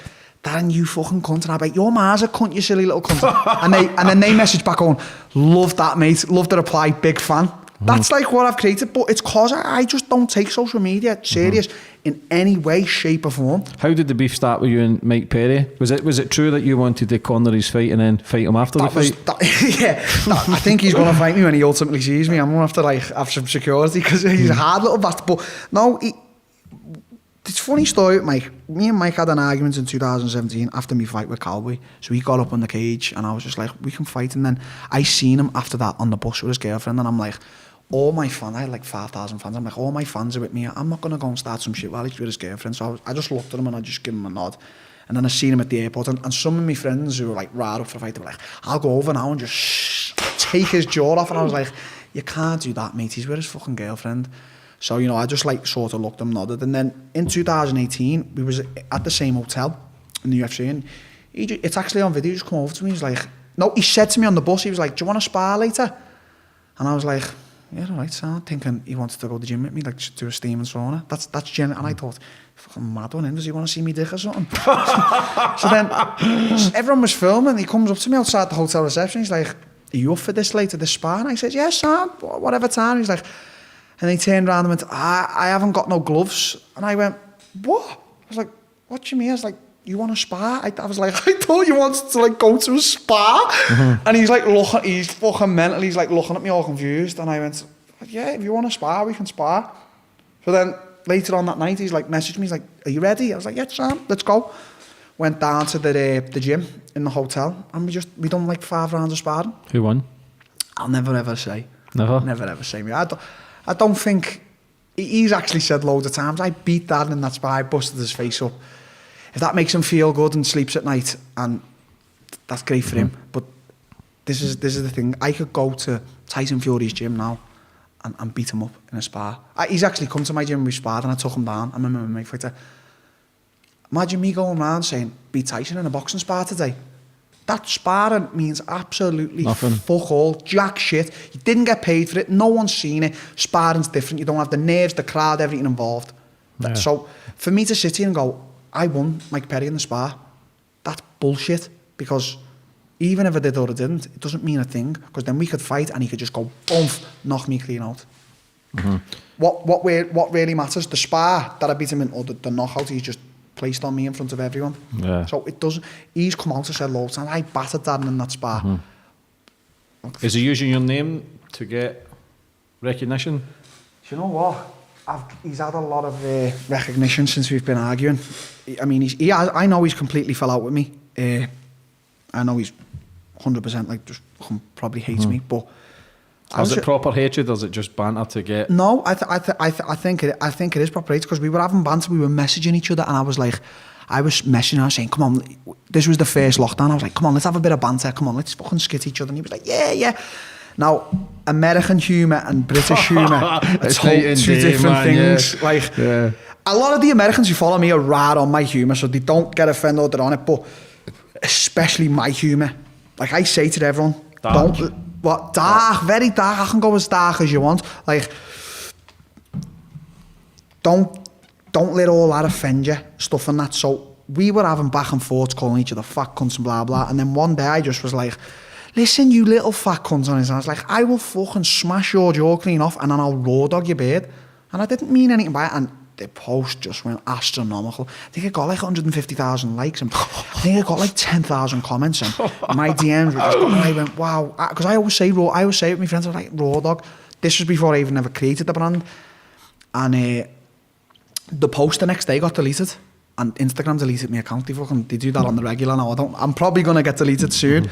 Darren, you fucking cunt. And I'll be like, your ma's a cunt, you silly little cunt. and then they message back on, love that, mate. Love the reply, big fan. That's like what I've created, but it's cause I just don't take social media serious in any way, shape or form. How did the beef start with you and Mike Perry? Was it true that you wanted to corner his fight and then fight him after the fight? I think he's going to fight me when he ultimately sees me. I'm going to have to like have some security because he's a hard little bastard. But no, it's a funny story with Mike. Me and Mike had an argument in 2017 after my fight with Cowboy. So he got up on the cage and I was just like, we can fight. And then I seen him after that on the bus with his girlfriend, and I'm like, all my fans, I had like 5,000 fans. I'm like, all my fans are with me. I'm not going to go and start some shit while he's with his girlfriend. So I just looked at him and I just gave him a nod. And then I seen him at the airport, and some of my friends who were like right up for the fight, they were like, I'll go over now and just take his jaw off. And I was like, you can't do that, mate. He's with his fucking girlfriend. So, you know, I just like sort of looked at him, nodded. And then in 2018, we was at the same hotel in the UFC, and it's actually on video. He just come over to me. He's like, no, he said to me on the bus, he was like, do you want to spar later? And I was like, yeah, all right, so thinking he wanted to go to the gym with me, like do a steam and sauna. That's genuine. And I thought, fucking mad on him, does he want to see me dick or something? So then everyone was filming. He comes up to me outside the hotel reception. He's like, are you up for this later, this spa? And I said, yes, Sam, whatever time. He's like, and he turned around and went, I haven't got no gloves. And I went, what? I was like, what do you mean? I was like, you want a spa? I was like, I thought you wanted to like go to a spa. And he's like looking, he's fucking mental. He's like looking at me all confused. And I went, yeah, if you want a spa, we can spa. So then later on that night, he's like messaged me. He's like, are you ready? I was like, yeah, Sam, let's go. Went down to the gym in the hotel, and we done like 5 rounds of sparring. Who won? I'll never ever say. Never ever say me. I don't think, he's actually said loads of times, I beat Darren in that spa, I busted his face up. If that makes him feel good and sleeps at night, and that's great for him. But this is the thing. I could go to Tyson Fury's gym now and beat him up in a spa. He's actually come to my gym and we sparred, and I took him down. I'm a MMA fighter. Imagine me going around saying, beat Tyson in a boxing spar today. That sparring means absolutely nothing. Fuck all, jack shit. You didn't get paid for it. No one's seen it. Sparring's different. You don't have the nerves, the crowd, everything involved. Yeah. So for me to sit here and go, I won Mike Perry in the spar, that's bullshit. Because even if I did or I didn't, it doesn't mean a thing. Because then we could fight and he could just go, boom, knock me clean out. What really matters, the spar that I beat him in, or the knockout he's just placed on me in front of everyone. Yeah. So it doesn't. He's come out and said loads, and I battered Darren in that spar. Is he using your name to get recognition? Do you know what? He's had a lot of recognition since we've been arguing. I mean, I know he's completely fell out with me. I know he's 100% like just probably hates me, but Is it proper hatred, or is it just banter to get? No, I think it is proper hatred, because we were having banter, we were messaging each other, and I was messaging, I was saying, come on, this was the first lockdown, I was like, come on, let's have a bit of banter, come on, let's fucking skit each other, and he was like, yeah. Now, American humour and British humour are two different things. Yeah. A lot of the Americans who follow me are right on my humour, so they don't get offended or they're on it, but especially my humour. Like, I say to everyone, dark, very dark, I can go as dark as you want. Like, don't let all that offend you, stuff and that. So we were having back and forth, calling each other fat cunts and blah, blah. And then one day I just was like, listen, you little fat cunt on his hands. Like, I will fucking smash your jaw clean off and then I'll raw dog your beard. And I didn't mean anything by it. And the post just went astronomical. I think it got like 150,000 likes and I think it got like 10,000 comments, and my DMs were just going, I went, wow. Because I always say it with my friends, I was like, raw dog. This was before I even ever created the brand. And the post the next day got deleted. And Instagram deleted my account. They do that on the regular now. I'm probably going to get deleted soon.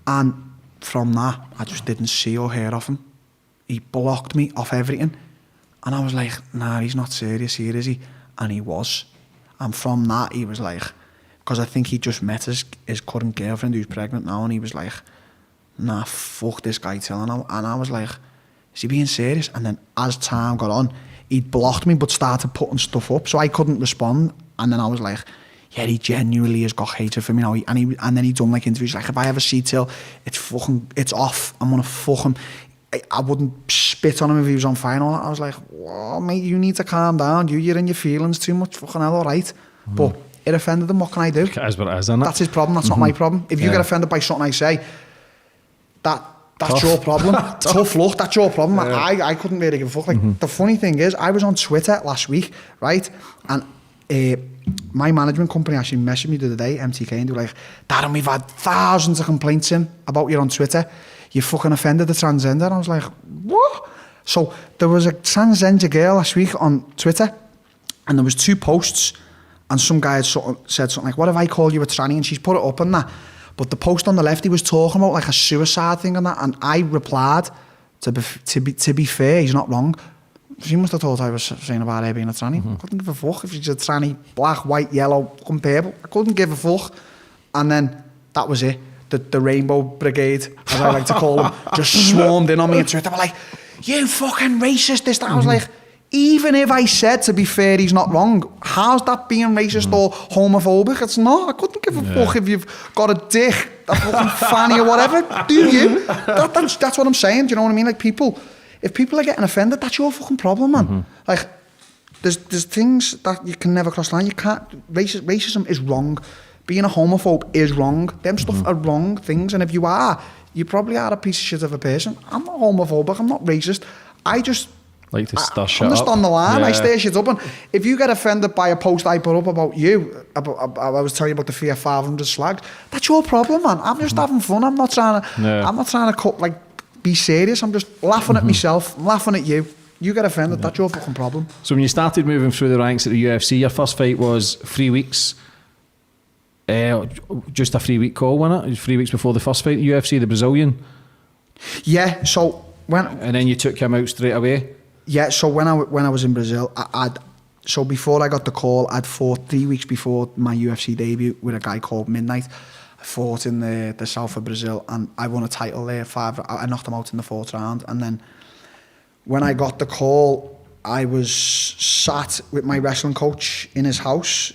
And from that, I just didn't see or hear of him. He blocked me off everything. And I was like, nah, he's not serious here, is he? And he was. And from that, he was like, because I think he just met his current girlfriend who's pregnant now, and he was like, nah, fuck this guy telling him. And I was like, is he being serious? And then as time got on, he blocked me but started putting stuff up, so I couldn't respond. And then I was like, yeah, he genuinely has got hatred for me now. And then he done like interviews like, if I ever see Till, it's off. I'm gonna fuck him. I wouldn't spit on him if he was on fire. I was like, whoa, mate, you need to calm down. You're in your feelings too much. Fucking hell, all right. But it offended him. What can I do? It is what it is, isn't it? That's his problem. That's not my problem. If you get offended by something I say, that's your problem. Tough luck. That's your problem. Yeah. I couldn't really give a fuck. Like, the funny thing is, I was on Twitter last week, right? And my management company actually messaged me the other day, MTK, and they were like, Darren, we've had thousands of complaints in about you on Twitter. You fucking offended the transgender. And I was like, what? So there was a transgender girl last week on Twitter, and there was 2 posts, and some guy had said something like, what if I call you a tranny? And she's put it up on that. But the post on the left, he was talking about like a suicide thing and that, and I replied, to be fair, he's not wrong. She must have thought I was saying about her being a tranny. I couldn't give a fuck if she's a tranny, black, white, yellow, fucking purple. I couldn't give a fuck. And then that was it. The Rainbow Brigade, as I like to call them, just swarmed in on me on Twitter. They were like, you fucking racist, this, that. I was like, even if I said, to be fair, he's not wrong, how's that being racist or homophobic? It's not. I couldn't give a fuck if you've got a dick, a fucking fanny or whatever. Do you? That's what I'm saying. Do you know what I mean? Like, if people are getting offended, that's your fucking problem, man. Like, there's things that you can never cross the line. You can't. Racism is wrong. Being a homophobe is wrong. Them stuff are wrong things. And if you are, you probably are a piece of shit of a person. I'm not homophobic. I'm not racist. I just like to stir shit I'm just up. on the line. Yeah. I stir shit up. And if you get offended by a post I put up about you, I was telling you about the Fiat 500 slags, that's your problem, man. I'm just having fun. I'm not trying to be serious. I'm just laughing at myself. I'm laughing at you. You get offended. That's your fucking problem. So when you started moving through the ranks at the UFC, your first fight was 3 weeks. Just a 3-week call, wasn't it? 3 weeks before the first fight at UFC, the Brazilian. Yeah. So and then you took him out straight away. Yeah. So when I was in Brazil, so before I got the call, I'd fought 3 weeks before my UFC debut with a guy called Midnight. I fought in the south of Brazil, and I won a title there. I knocked him out in the 4th round, and then when I got the call, I was sat with my wrestling coach in his house.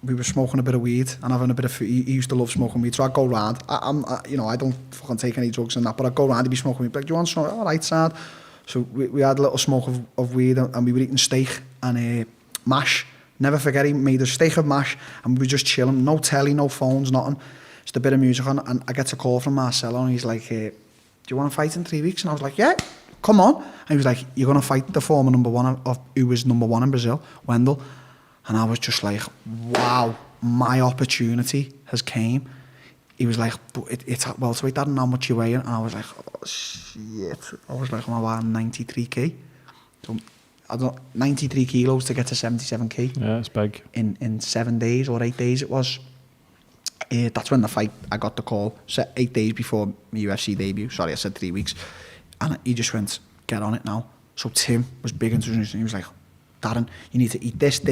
We were smoking a bit of weed and having a bit of food. He used to love smoking weed, so I'd go round. I don't fucking take any drugs and that, but I'd go round, he'd be smoking weed. Like, do you want some? All right, sad. So we had a little smoke of weed, and we were eating steak and mash. Never forget, he made a steak of mash, and we were just chilling. No telly, no phones, nothing. Just a bit of music on, and I get a call from Marcelo, and he's like, do you want to fight in 3 weeks? And I was like, yeah, come on. And he was like, you're going to fight the former number one who was number 1 in Brazil, Wendell. And I was just like, wow, my opportunity has came. He was like, but it's at welterweight, Darren, how much you weigh? And I was like, oh, shit. I was like, I'm about 93 kg. So, 93 kilos to get to 77 kg. Yeah, it's big. In 7 days or 8 days it was. That's when the fight, I got the call, set 8 days before my UFC debut. Sorry, I said 3 weeks. And he just went, get on it now. So Tim was big into it, and he was like, Darren, you need to eat this, and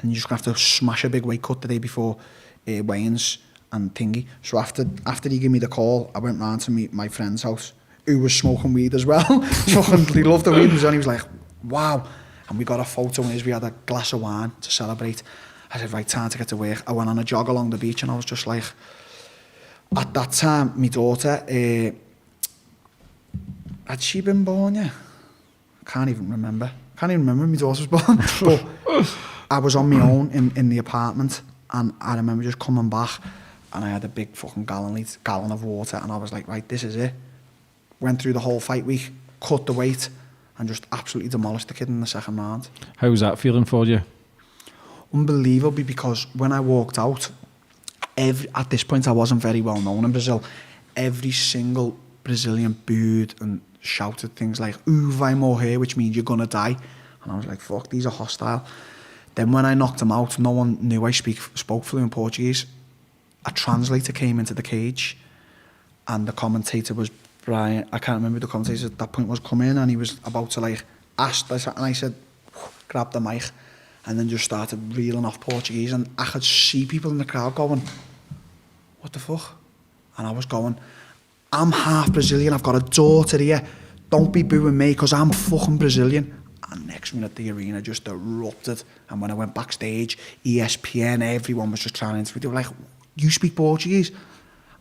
you're just going to have to smash a big weight cut the day before weigh-ins and thingy. So after he gave me the call, I went round to my friend's house, who was smoking weed as well. He loved the weed, and he was like, wow. And we got a photo, and we had a glass of wine to celebrate. I said, right, time to get to work. I went on a jog along the beach, and I was just like, at that time, my daughter, had she been born yet? I can't even remember when my daughter was born. But I was on my own in the apartment, and I remember just coming back, and I had a big fucking gallon of water, and I was like, right, this is it. Went through the whole fight week, cut the weight, and just absolutely demolished the kid in the second round. How was that feeling for you? Unbelievably, because when I walked out, at this point I wasn't very well known in Brazil. Every single Brazilian booed and shouted things like vai morrer, which means you're gonna die. And I was like, fuck, these are hostile. Then when I knocked him out, no one knew I spoke fluent Portuguese. A translator came into the cage, and the commentator was Brian. I can't remember who the commentator at that point was, come in, and he was about to like ask this, and I said, grab the mic, and then just started reeling off Portuguese, and I could see people in the crowd going, what the fuck? And I was going, I'm half Brazilian, I've got a daughter here, don't be booing me because I'm fucking Brazilian. And next minute the arena just erupted, and when I went backstage, ESPN, everyone was just trying to interview. They were like, you speak Portuguese?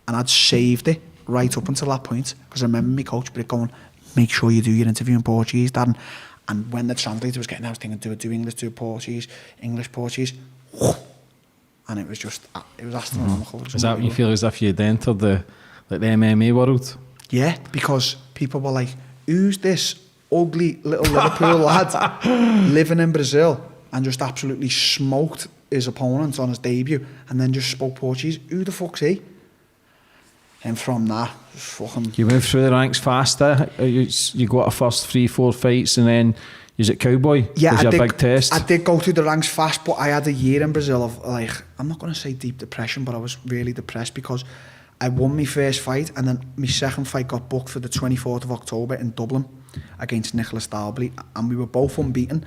And I'd saved it right up until that point, because I remember my coach going, make sure you do your interview in Portuguese, Darren. And when the translator was getting, I was thinking, do English, do Portuguese, English, Portuguese. And it was just, it was astronomical. Is that when you feel as if you'd entered the MMA world? Yeah, because people were like, who's this ugly little Liverpool lad living in Brazil and just absolutely smoked his opponent on his debut and then just spoke Portuguese? Who the fuck's he? And from that, fucking... You moved through the ranks faster. You got a first 3-4 fights, and then is it Cowboy? Yeah, was your big test? I did go through the ranks fast, but I had a year in Brazil of like, I'm not going to say deep depression, but I was really depressed because I won my first fight, and then my second fight got booked for the 24th of October in Dublin against Nicholas Dalby, and we were both unbeaten.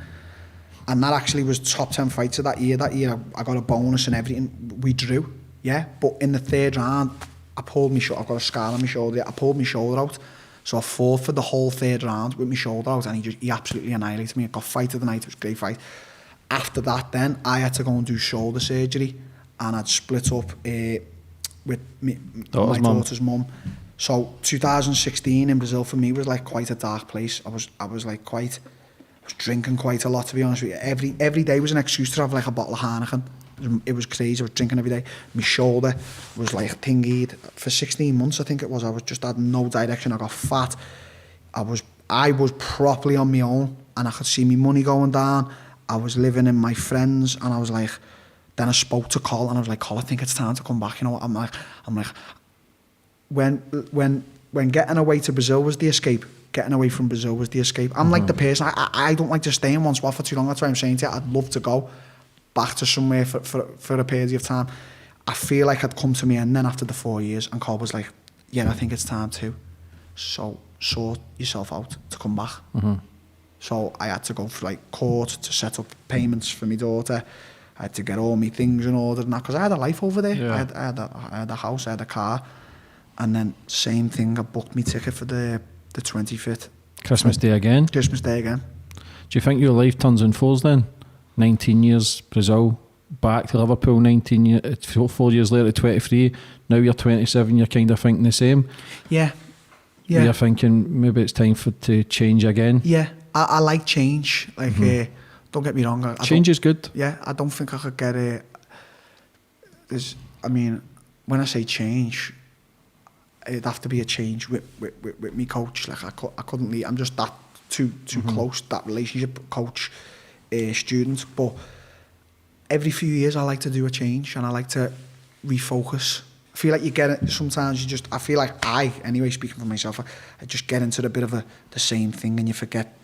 And that actually was top 10 fights of that year. That year I got a bonus and everything. We drew, yeah. But in the third round, I pulled my shoulder. I've got a scar on my shoulder. I pulled my shoulder out. So I fought for the whole third round with my shoulder out, and he absolutely annihilated me. I got fight of the night. It was a great fight. After that, then I had to go and do shoulder surgery, and I'd split up with my daughter's mum. So 2016 in Brazil for me was like quite a dark place. I was drinking quite a lot, to be honest with you. Every day was an excuse to have like a bottle of Heineken. It was crazy. I was drinking every day. My shoulder was like tingied for 16 months. I think it was. I was just had no direction. I got fat. I was properly on my own, and I could see my money going down. I was living in my friends, and I was like, then I spoke to Col, and I was like, Col, I think it's time to come back. You know what? I'm like, when getting away to Brazil was the escape. Getting away from Brazil was the escape. I'm like the person, I don't like to stay in one spot for too long. That's why I'm saying to you, I'd love to go back to somewhere for a period of time. I feel like I'd come to me end then after the 4 years, and Cole was like, yeah, I think it's time too. So sort yourself out to come back. Mm-hmm. So I had to go for like court to set up payments for my daughter. I had to get all my things in order and that, because I had a life over there. Yeah. I had a house, I had a car. And then same thing, I booked my ticket for the 25th. Christmas Day again? Christmas Day again. Do you think your life turns in fours then? 19 years, Brazil, back to Liverpool, 19 years, 4 years later, 23. Now you're 27, you're kind of thinking the same? Yeah. You're thinking maybe it's time to change again? Yeah, I like change. Like, don't get me wrong. Change is good. Yeah, I don't think I could get it. When I say change, it'd have to be a change with me coach. Like I couldn't leave. I'm just that too close, that relationship, coach, student. But every few years I like to do a change, and I like to refocus. I feel like you get it sometimes. I feel like anyway, speaking for myself, I just get into a bit of the same thing, and you forget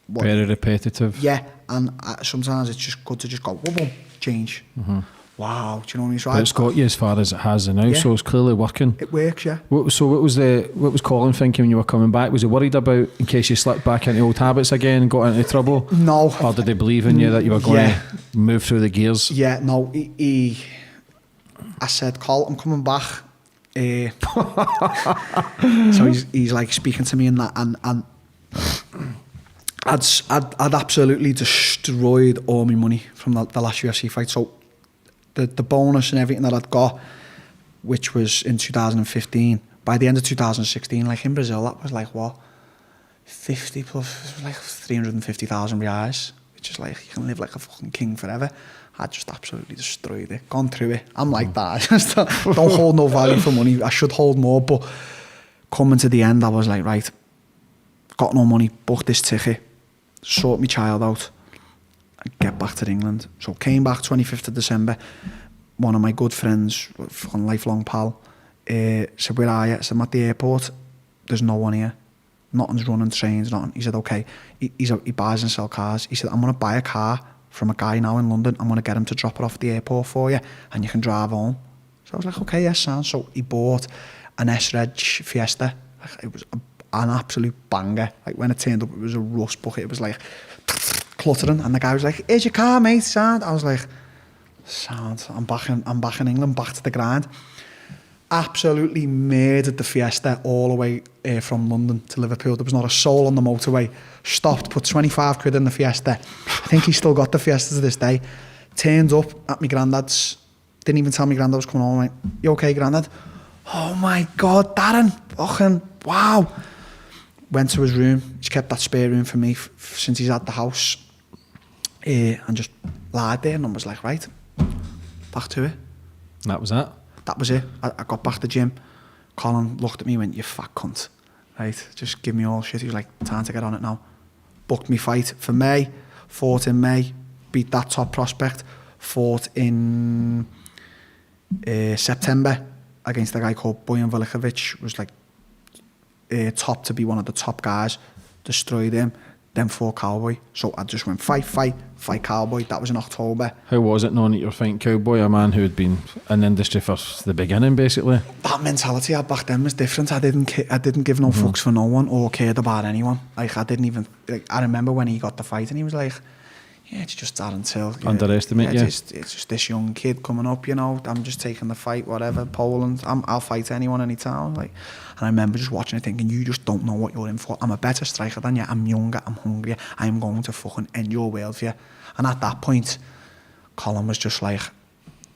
very repetitive. Yeah, and sometimes it's just good to just go, boom, change. Mm-hmm. wow, do you know what I mean? So But it's got you as far as it has now, Yeah. so it's clearly working. it works, yeah. What was Colin thinking when you were coming back? Was he worried about in case you slipped back into old habits again and got into trouble? No. Or did he believe in you that you were going Yeah. to move through the gears? Yeah, no, I said, Col, I'm coming back. So he's like speaking to me and that, and I'd absolutely destroyed all my money from the last UFC fight. So the bonus and everything that I'd got, which was in 2015, by the end of 2016, like in Brazil, that was like what, 50 plus, it was like 350,000 reais, which is like, you can live like a fucking king forever. I just absolutely destroyed it, gone through it. I'm like that. I just don't hold no value for money. I should hold more, but coming to the end, I was like, right, got no money, booked this ticket, sort my child out, and get back to England. So came back 25th of December. One of my good friends, fucking lifelong pal, said, where are you? I said, I'm at the airport. There's no one here. Nothing's running, trains, nothing. He said, okay. He buys and sells cars. He said, I'm going to buy a car from a guy now in London. I'm going to get him to drop it off at the airport for you and you can drive home. So I was like, okay, yes, sounds. So he bought an S-Reg Fiesta. Like, it was an absolute banger. Like when it turned up, it was a rust bucket. It was like cluttering. And the guy was like, here's your car, mate, sound. I was like, sound, I'm back in England, back to the grind. Absolutely murdered the Fiesta all the way from London to Liverpool. There was not a soul on the motorway. Stopped, put 25 quid in the Fiesta. I think he's still got the Fiesta to this day. Turned up at my granddad's. Didn't even tell my granddad was coming home. I'm like, you okay, granddad? Oh my God, Darren. Fucking wow. Went to his room. He's kept that spare room for me since he's at the house. And just lied there and was like, right, back to it. And that was that. That was it. I got back to the gym. Colin looked at me and went, you fat cunt. Right, just give me all shit. He was like, time to get on it now. Booked me fight for May. Fought in May. Beat that top prospect. Fought in September against a guy called Bojan Velikovic. Was like top to be one of the top guys. Destroyed him. Then fought Cowboy. So I just went fight Cowboy. That was in October. How was it knowing that you were fighting Cowboy, a man who had been in the industry for the beginning, basically? That mentality I had back then was different. I didn't give no fucks for no one or cared about anyone. Like I didn't even. Like, I remember when he got the fight and he was like, "Yeah, it's just Darren Till. Underestimate you. It's just this young kid coming up. You know, I'm just taking the fight. Whatever, Poland. I'll fight anyone, anytime. Like." And I remember just watching it thinking, you just don't know what you're in for. I'm a better striker than you. I'm younger. I'm hungrier. I'm going to fucking end your world for you. And at that point, Colin was just like,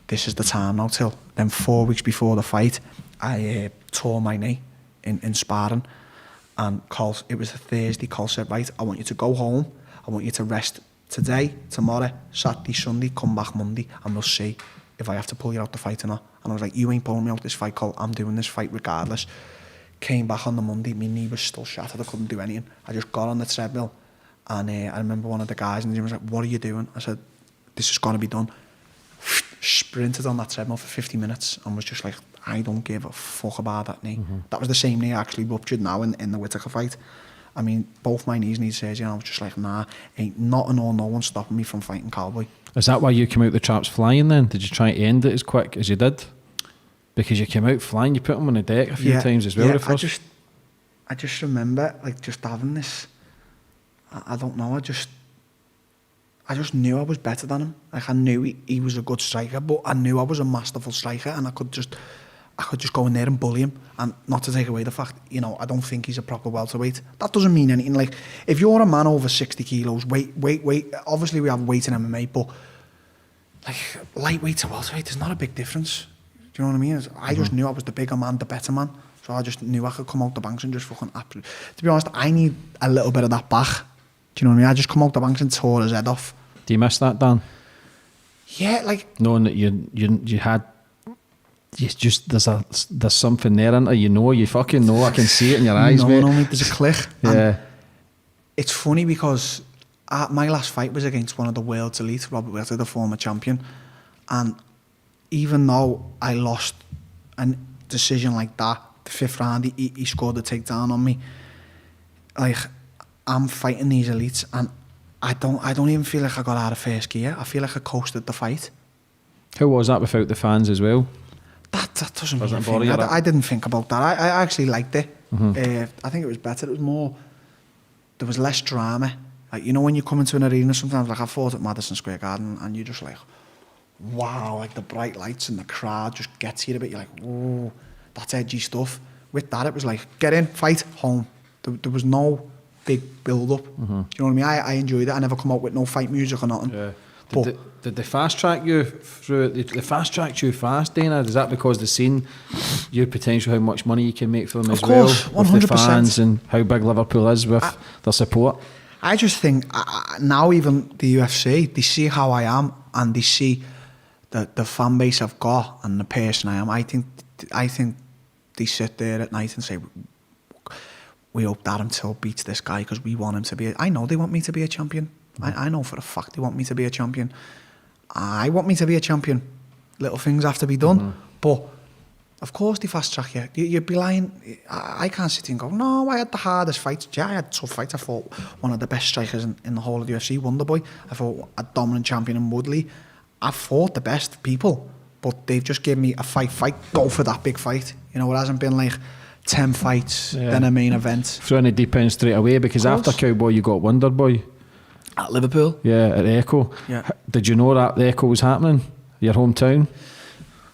this is the time now, Till. Then 4 weeks before the fight, I tore my knee in sparring. And Col, it was a Thursday. Col said, right, I want you to go home. I want you to rest today, tomorrow, Saturday, Sunday, come back Monday, and we'll see if I have to pull you out the fight or not. And I was like, you ain't pulling me out this fight, Col. I'm doing this fight regardless. Came back on the Monday, my knee was still shattered, I couldn't do anything. I just got on the treadmill and I remember one of the guys in the gym was like, what are you doing? I said, this is gonna be done. Sprinted on that treadmill for 50 minutes and was just like, I don't give a fuck about that knee. That was the same knee I actually ruptured now in the Whittaker fight. I mean, both my knees need surgery and I was just like, nah, ain't nothing or no one stopping me from fighting Cowboy. Is that why you came out the traps flying then? Did you try to end it as quick as you did? Because you came out flying, you put him on the deck a few times as well. Yeah, the first. I just remember like just having this. I don't know. I just knew I was better than him. Like I knew he was a good striker, but I knew I was a masterful striker, and I could just go in there and bully him. And not to take away the fact, you know, I don't think he's a proper welterweight. That doesn't mean anything. Like if you're a man over 60 kilos, weight. Obviously we have weight in MMA, but like lightweight to welterweight, there's not a big difference. Do you know what I mean? I just knew I was the bigger man, the better man. So I just knew I could come out the banks and just fucking absolutely... To be honest, I need a little bit of that back. Do you know what I mean? I just come out the banks and tore his head off. Do you miss that, Dan? Yeah, like... Knowing that you had... You just... There's something there, isn't there? You know, you fucking know. I can see it in your eyes, mate. No, mate, there's a click. Yeah. And it's funny because my last fight was against one of the world's elite, Robert Whittaker, the former champion. And... even though I lost a decision like that, the 5th round, he scored a takedown on me. Like, I'm fighting these elites, and I don't even feel like I got out of first gear. I feel like I coasted the fight. How was that without the fans as well? That doesn't Doesn't really bother you, I didn't think about that. I actually liked it. I think it was better. It was more, there was less drama. Like, you know, when you come into an arena sometimes, like I fought at Madison Square Garden, and you're just like, wow, like the bright lights and the crowd just gets you a bit. You're like, ooh, that's edgy stuff. With that, it was like, get in, fight, home. There was no big build-up. Do you know what I mean? I enjoyed it. I never come out with no fight music or nothing. Yeah. But Did they fast track you through it? They fast tracked you fast, Dana? Is that because they've seen your potential, how much money you can make for them as well? Of course, 100%. With the fans and how big Liverpool is with their support? I just think now even the UFC, they see how I am and they see the fan base I've got and the person I am. I think they sit there at night and say, we hope Darren Till beats this guy because we want him to be. I know they want me to be a champion. I know for a fact they want me to be a champion. I want me to be a champion. Little things have to be done. But of course they fast track you. You'd be lying. I can't sit here and go, no, I had the hardest fights. Yeah, I had tough fights. I fought one of the best strikers in the whole of the UFC, Wonderboy. I fought a dominant champion in Woodley. I fought the best people, but they've just given me a fight, go for that big fight. You know, it hasn't been like 10 fights, then a main event. Throw in the deep end straight away, because after Cowboy you got Wonderboy. At Liverpool? Yeah, at Echo. Yeah. Did you know that the Echo was happening? Your hometown?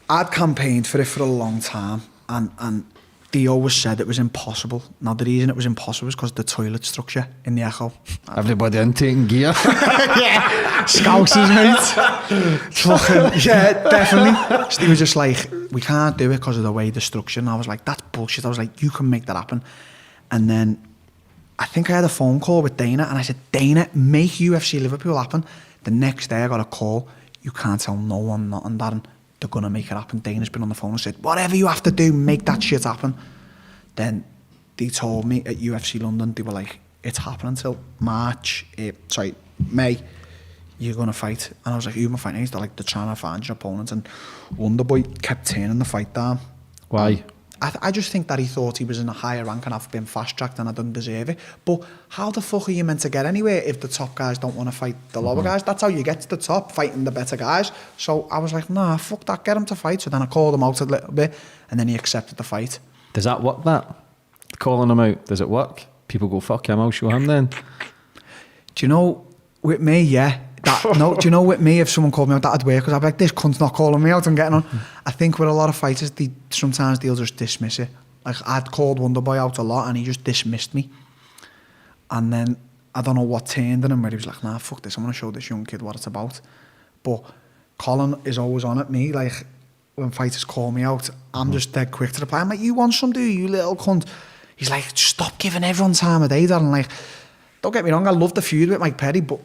I'd campaigned for it for a long time, and they always said it was impossible. Now, the reason it was impossible was because of the toilet structure in the Echo. Everybody in taking gear. Yeah, Scousers, mate. Fucking, yeah, definitely. They were just like, we can't do it because of the way the structure. And I was like, that's bullshit. I was like, you can make that happen. And then I think I had a phone call with Dana, and I said, Dana, make UFC Liverpool happen. The next day I got a call. You can't tell no one nothing, Darren. They're going to make it happen. Dana's been on the phone and said, whatever you have to do, make that shit happen. Then they told me at UFC London, they were like, it's happening till May. You're going to fight. And I was like, who am I fighting? They're like, they're trying to find your opponent. And Wonderboy kept turning the fight down. Why? I just think that he thought he was in a higher rank and I've been fast-tracked and I don't deserve it. But how the fuck are you meant to get anywhere if the top guys don't want to fight the lower guys? That's how you get to the top, fighting the better guys. So I was like, nah, fuck that, get him to fight. So then I called him out a little bit and then he accepted the fight. Does that work, that? Calling him out, does it work? People go, fuck him, I'll show him then. Do you know, with me, yeah. Do you know with me, if someone called me out, that'd work, because I'd be like, this cunt's not calling me out, I'm getting on. I think with a lot of fighters, sometimes they'll just dismiss it. Like, I'd called Wonderboy out a lot and he just dismissed me. And then, I don't know what turned in him, where he was like, nah, fuck this, I'm going to show this young kid what it's about. But Colin is always on at me, like, when fighters call me out, I'm just dead quick to reply. I'm like, you want some, do you little cunt? He's like, stop giving everyone time of day, Darren. Like, don't get me wrong, I love the feud with Mike Perry, but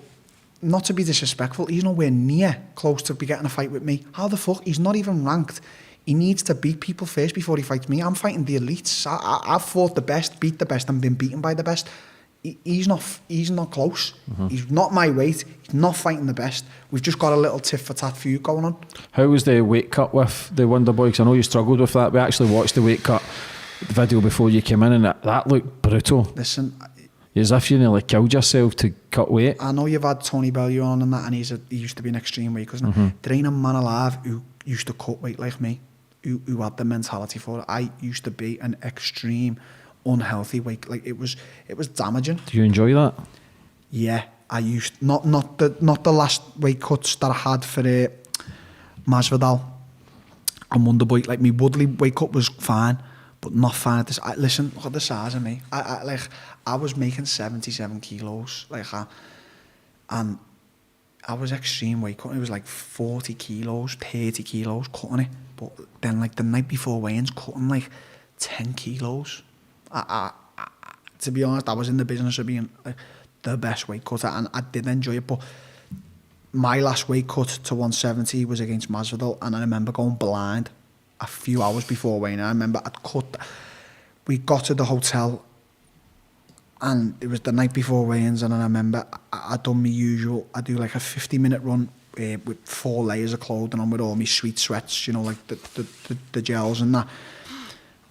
not to be disrespectful, he's nowhere near close to be getting a fight with me. How the fuck? He's not even ranked. He needs to beat people first before he fights me. I'm fighting the elites. I've fought the best, beat the best, and been beaten by the best. He's not close. He's not my weight. He's not fighting the best. We've just got a little tit for tat feud going on. How was the weight cut with the Wonderboy? Because I know you struggled with that. We actually watched the weight cut video before you came in, and that looked brutal. Listen, as if you nearly killed yourself to cut weight. I know you've had Tony Bellew on and that, and he used to be an extreme weight, because there ain't a man alive who used to cut weight like me, who had the mentality for it. I used to be an extreme, unhealthy weight. Like, it was damaging. Do you enjoy that? Yeah, I used not the last weight cuts that I had for Masvidal and Wonderboy. Like, me Woodley weight cut was fine, but not fine at this. Listen, look at the size of me. I was making 77 kilos, and I was extreme weight cutting. It was like 40 kilos, 30 kilos cutting it. But then, like, the night before weigh-ins, cutting like 10 kilos. To be honest, I was in the business of being the best weight cutter, and I did enjoy it. But my last weight cut to 170 was against Masvidal, and I remember going blind a few hours before weighing in. I remember we got to the hotel, and it was the night before weigh-ins, and I remember I'd done my usual. I do like a 50-minute run with 4 layers of clothing on, with all my sweet sweats, you know, like the gels and that.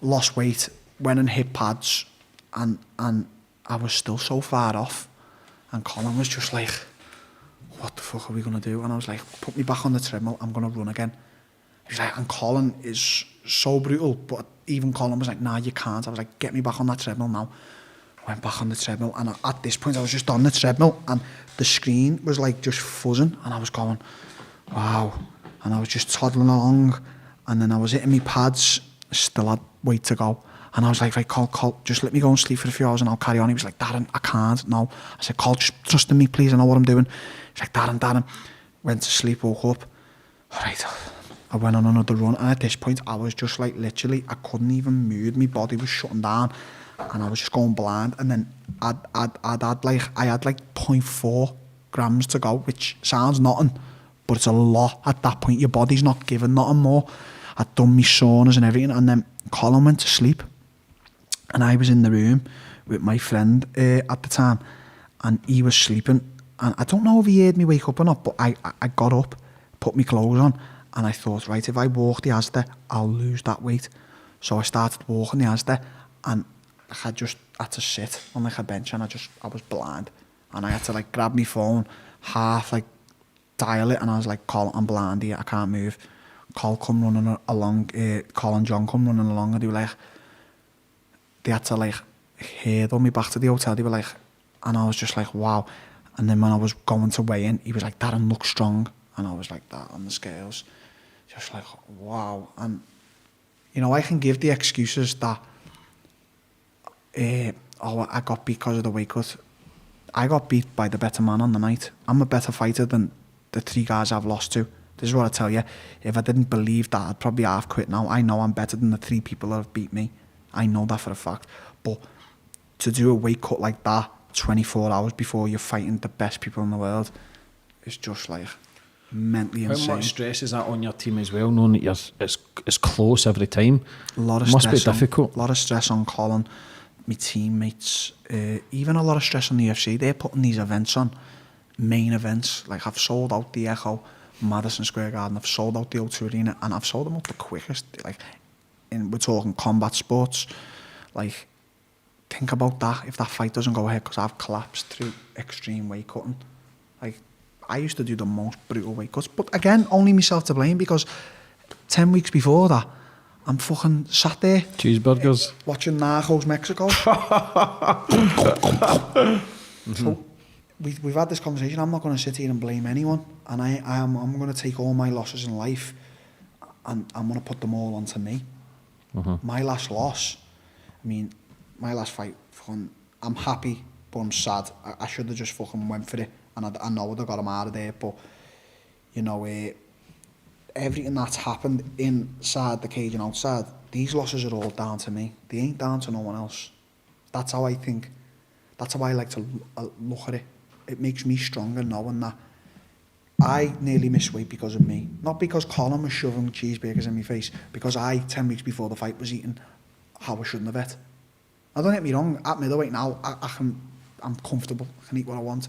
Lost weight, went and hit pads, and I was still so far off. And Colin was just like, what the fuck are we going to do? And I was like, put me back on the treadmill, I'm going to run again. He was like, and Colin is so brutal, but even Colin was like, nah, you can't. I was like, get me back on that treadmill now. I went back on the treadmill, and at this point I was just on the treadmill, and the screen was like just fuzzing, and I was going, wow. And I was just toddling along, and then I was hitting my pads, still had weight to go. And I was like, right, Col, just let me go and sleep for a few hours and I'll carry on. He was like, Darren, I can't, no. I said, Col, just trust in me, please, I know what I'm doing. He's like, Darren. Went to sleep, woke up. All right, I went on another run, and at this point, I was just like, literally, I couldn't even move. My body was shutting down, and I was just going blind. And then I had like 0.4 grams to go, which sounds nothing, but it's a lot at that point. Your body's not giving nothing more. I'd done my saunas and everything, and then Colin went to sleep, and I was in the room with my friend at the time, and he was sleeping, and I don't know if he heard me wake up or not, but I got up, put my clothes on, and I thought, right, if I walk the Asda, I'll lose that weight. So I started walking the Asda, and I just had to sit on like a bench, and I was blind, and I had to like grab my phone, half like dial it, and I was like, Colin, I'm blind here, I can't move. Col come running along, Col and John come running along, and they were like, they had to like hurdle me back to the hotel. They were like, and I was just like, wow. And then when I was going to weigh in, he was like, Darren, look strong. And I was like that on the scales, just like, wow. And you know, I can give the excuses that I got beat because of the weight cut. I got beat by the better man on the night. I'm a better fighter than the 3 guys I've lost to. This is what I tell you. If I didn't believe that, I'd probably half quit now. I know I'm better than the 3 people that have beat me. I know that for a fact. But to do a weight cut like that 24 hours before you're fighting the best people in the world is just like mentally insane. How much stress is that on your team as well, knowing that it's close every time? A lot of Must stress. be difficult. A lot of stress on Colin, my teammates, even a lot of stress on the UFC. They're putting these events on, main events. Like I've sold out the Echo, Madison Square Garden, I've sold out the O2 Arena, and I've sold them out the quickest. Like, we're talking combat sports. Like, think about that if that fight doesn't go ahead because I've collapsed through extreme weight cutting. Like, I used to do the most brutal weight cuts, but again, only myself to blame because 10 weeks before that, I'm fucking sat there cheeseburgers watching Narcos Mexico. So we've had this conversation. I'm not going to sit here and blame anyone, and I'm going to take all my losses in life and I'm going to put them all onto me. My last loss, I mean, my last fight, fucking, I'm happy, but I'm sad. I should have just fucking went for it, and I know I'd have got him out of there, but, you know, everything that's happened inside the cage and outside, these losses are all down to me. They ain't down to no one else. That's how I think. That's how I like to look at it. It makes me stronger knowing that I nearly missed weight because of me. Not because Colin was shoving cheeseburgers in my face, because I, 10 weeks before the fight, was eating how I shouldn't have ate. Now, don't get me wrong, at middleweight now, I'm comfortable. I can eat what I want.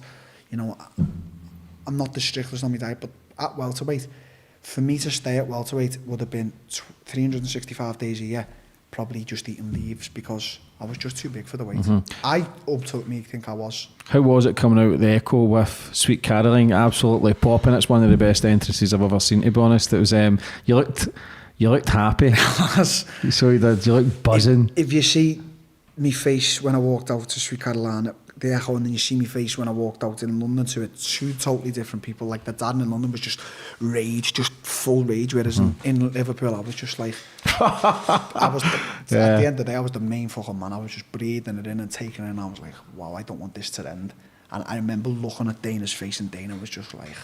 You know, I'm not the strictest on my diet, but at welterweight, for me to stay at welterweight would have been 365 days a year, probably just eating leaves because I was just too big for the weight. I up to me think I was. How was it coming out of the Echo with Sweet Caroline? Absolutely popping. It's one of the best entrances I've ever seen, to be honest. It was you looked happy. So you did. You looked buzzing. If you see me face when I walked out to Sweet Caroline, the Echo, and then you see me face when I walked out in London to it, 2 totally different people. Like the Darren in London was just rage, just full rage, whereas in Liverpool I was just like, at the end of the day I was the main fucking man. I was just breathing it in and taking it in, and I was like, wow, I don't want this to end. And I remember looking at Dana's face, and Dana was just like,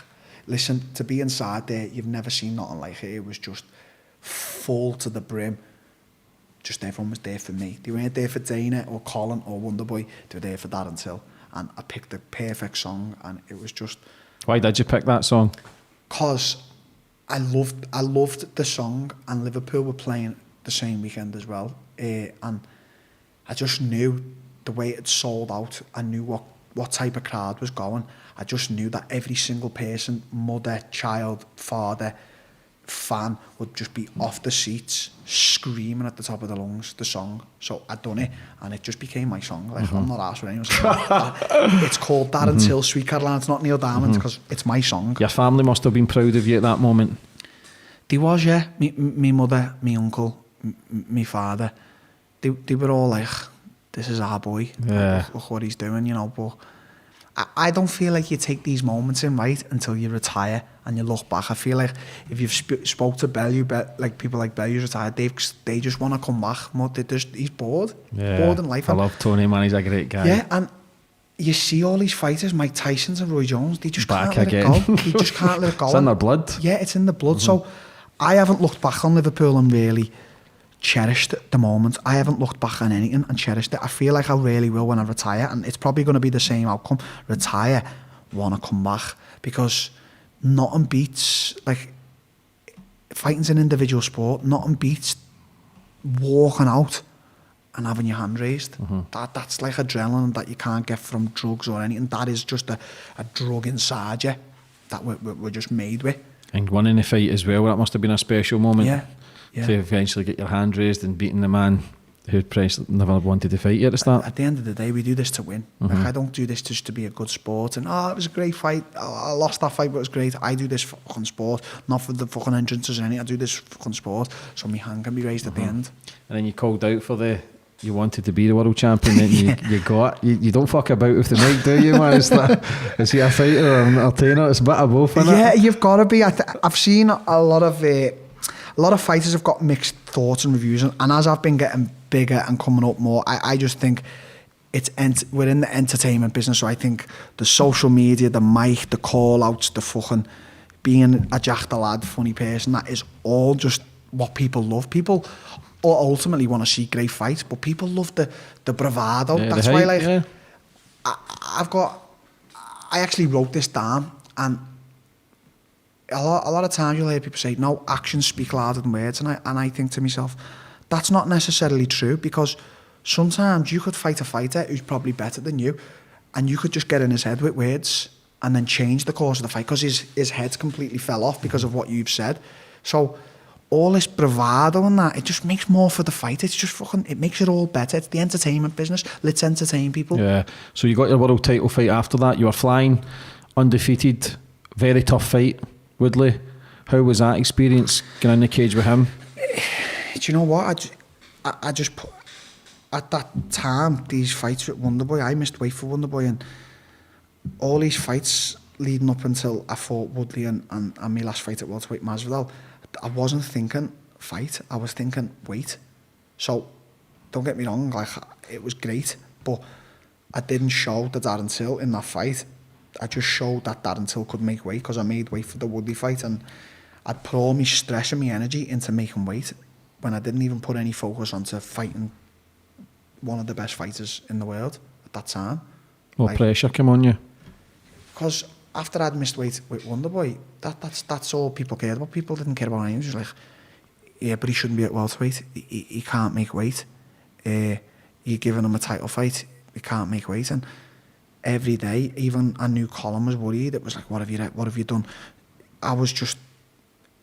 listen, to be inside there, you've never seen nothing like it. It was just full to the brim. Just everyone was there for me. They weren't there for Dana or Colin or Wonderboy. They were there for Darren Till. And I picked the perfect song, and it was just... Why did you pick that song? Because I loved the song, and Liverpool were playing the same weekend as well. And I just knew the way it sold out. I knew what type of crowd was going. I just knew that every single person, mother, child, father, fan would just be off the seats, screaming at the top of the lungs the song. So I done it, and it just became my song. Like, I'm not asked for anyone. It's called Darren Till, Sweet Caroline. It's not Neil Diamond, because it's my song. Your family must have been proud of you at that moment. They was, yeah. Me mother, me uncle, me father. They were all like, this is our boy. Yeah. Look what he's doing, you know. But I don't feel like you take these moments in, right, until you retire and you look back. I feel like if you've spoke to Bellew, like people like Bellew's retired, they just want to come back. He's bored. Yeah. Bored in life. I love Tony, man. He's a great guy. Yeah, and you see all these fighters, Mike Tyson's and Roy Jones, they just Back can't again. let it go. They just can't let it go. It's in their blood. Yeah, it's in the blood. So I haven't looked back on Liverpool and really cherished the moment. I haven't looked back on anything and cherished it. I feel like I really will when I retire, and it's probably going to be the same outcome. Retire, want to come back, because nothing beats, like, fighting's an individual sport, nothing beats walking out and having your hand raised. That's like adrenaline that you can't get from drugs or anything. That is just a drug inside you that we're just made with. And winning the fight as well, that must have been a special moment. Yeah. To eventually get your hand raised and beating the man who never wanted to fight you at the start. At the end of the day, we do this to win. Like, I don't do this just to be a good sport and, it was a great fight, I lost that fight but it was great. I do this for fucking sport, not for the fucking entrances or anything. I do this for fucking sport, so my hand can be raised at the end. And then you called out for you wanted to be the world champion, then you don't fuck about with the mic, do you, man? It's like, is he a fighter or an entertainer? It's a bit of both, isn't it? Yeah, you've got to be. I've seen a lot of fighters have got mixed thoughts and reviews, and as I've been getting bigger and coming up more, I just think we're in the entertainment business, so I think the social media, the mic, the call-outs, the fucking being a jack the lad, funny person, that is all just what people love. People ultimately want to see great fights, but people love the bravado. Yeah, that's why, like, I actually wrote this down, and a lot of times you'll hear people say, no, actions speak louder than words, and I think to myself, that's not necessarily true, because sometimes you could fight a fighter who's probably better than you, and you could just get in his head with words and then change the course of the fight because his head's completely fell off because of what you've said. So all this bravado and that, it just makes more for the fight. It's just fucking, it makes it all better. It's the entertainment business. Let's entertain people. Yeah. So you got your world title fight after that. You were flying, undefeated, very tough fight. Woodley, how was that experience getting in the cage with him? Do you know what? I just put, at that time, these fights with Wonderboy, I missed weight for Wonderboy, and all these fights leading up until I fought Woodley and my last fight at welterweight Masvidal, I wasn't thinking fight, I was thinking weight. So don't get me wrong, like, it was great, but I didn't show the Darren Till in that fight. I just showed that Darren Till could make weight because I made weight for the Woodley fight, and I'd put all my stress and my energy into making weight when I didn't even put any focus onto fighting one of the best fighters in the world at that time. What pressure came on you? Because after I'd missed weight with Wonderboy, that's all people cared about. People didn't care about anything. It was just like, yeah, but he shouldn't be at welterweight. He can't make weight. You're giving him a title fight. He can't make weight. And every day, even I knew Colin was worried. It was like, what have you done? I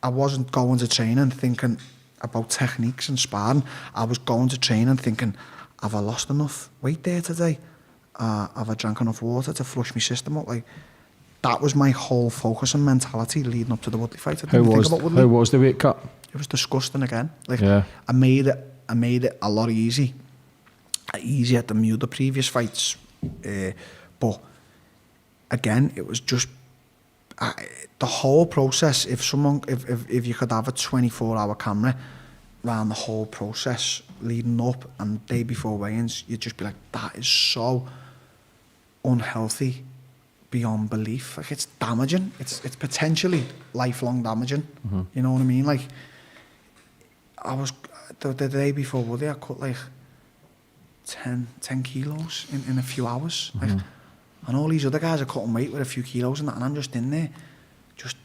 wasn't going to training thinking about techniques and sparring. I was going to training thinking, have I lost enough weight there today? Have I drank enough water to flush my system up? Like, that was my whole focus and mentality leading up to the Woodley fight. I didn't think about Woodley. How was the weight cut? It was disgusting again. Like, yeah. I made it a lot easier than the previous fights. But again, it was just the whole process. If you could have a 24-hour camera around the whole process leading up and day before weigh-ins, you'd just be like, that is so unhealthy beyond belief. Like, it's damaging. It's potentially lifelong damaging. Mm-hmm. You know what I mean? Like, I was the day before Woodley, I cut like 10 kilos in a few hours. Mm-hmm. Like, and all these other guys are cutting weight with a few kilos and that, and I'm just in there, just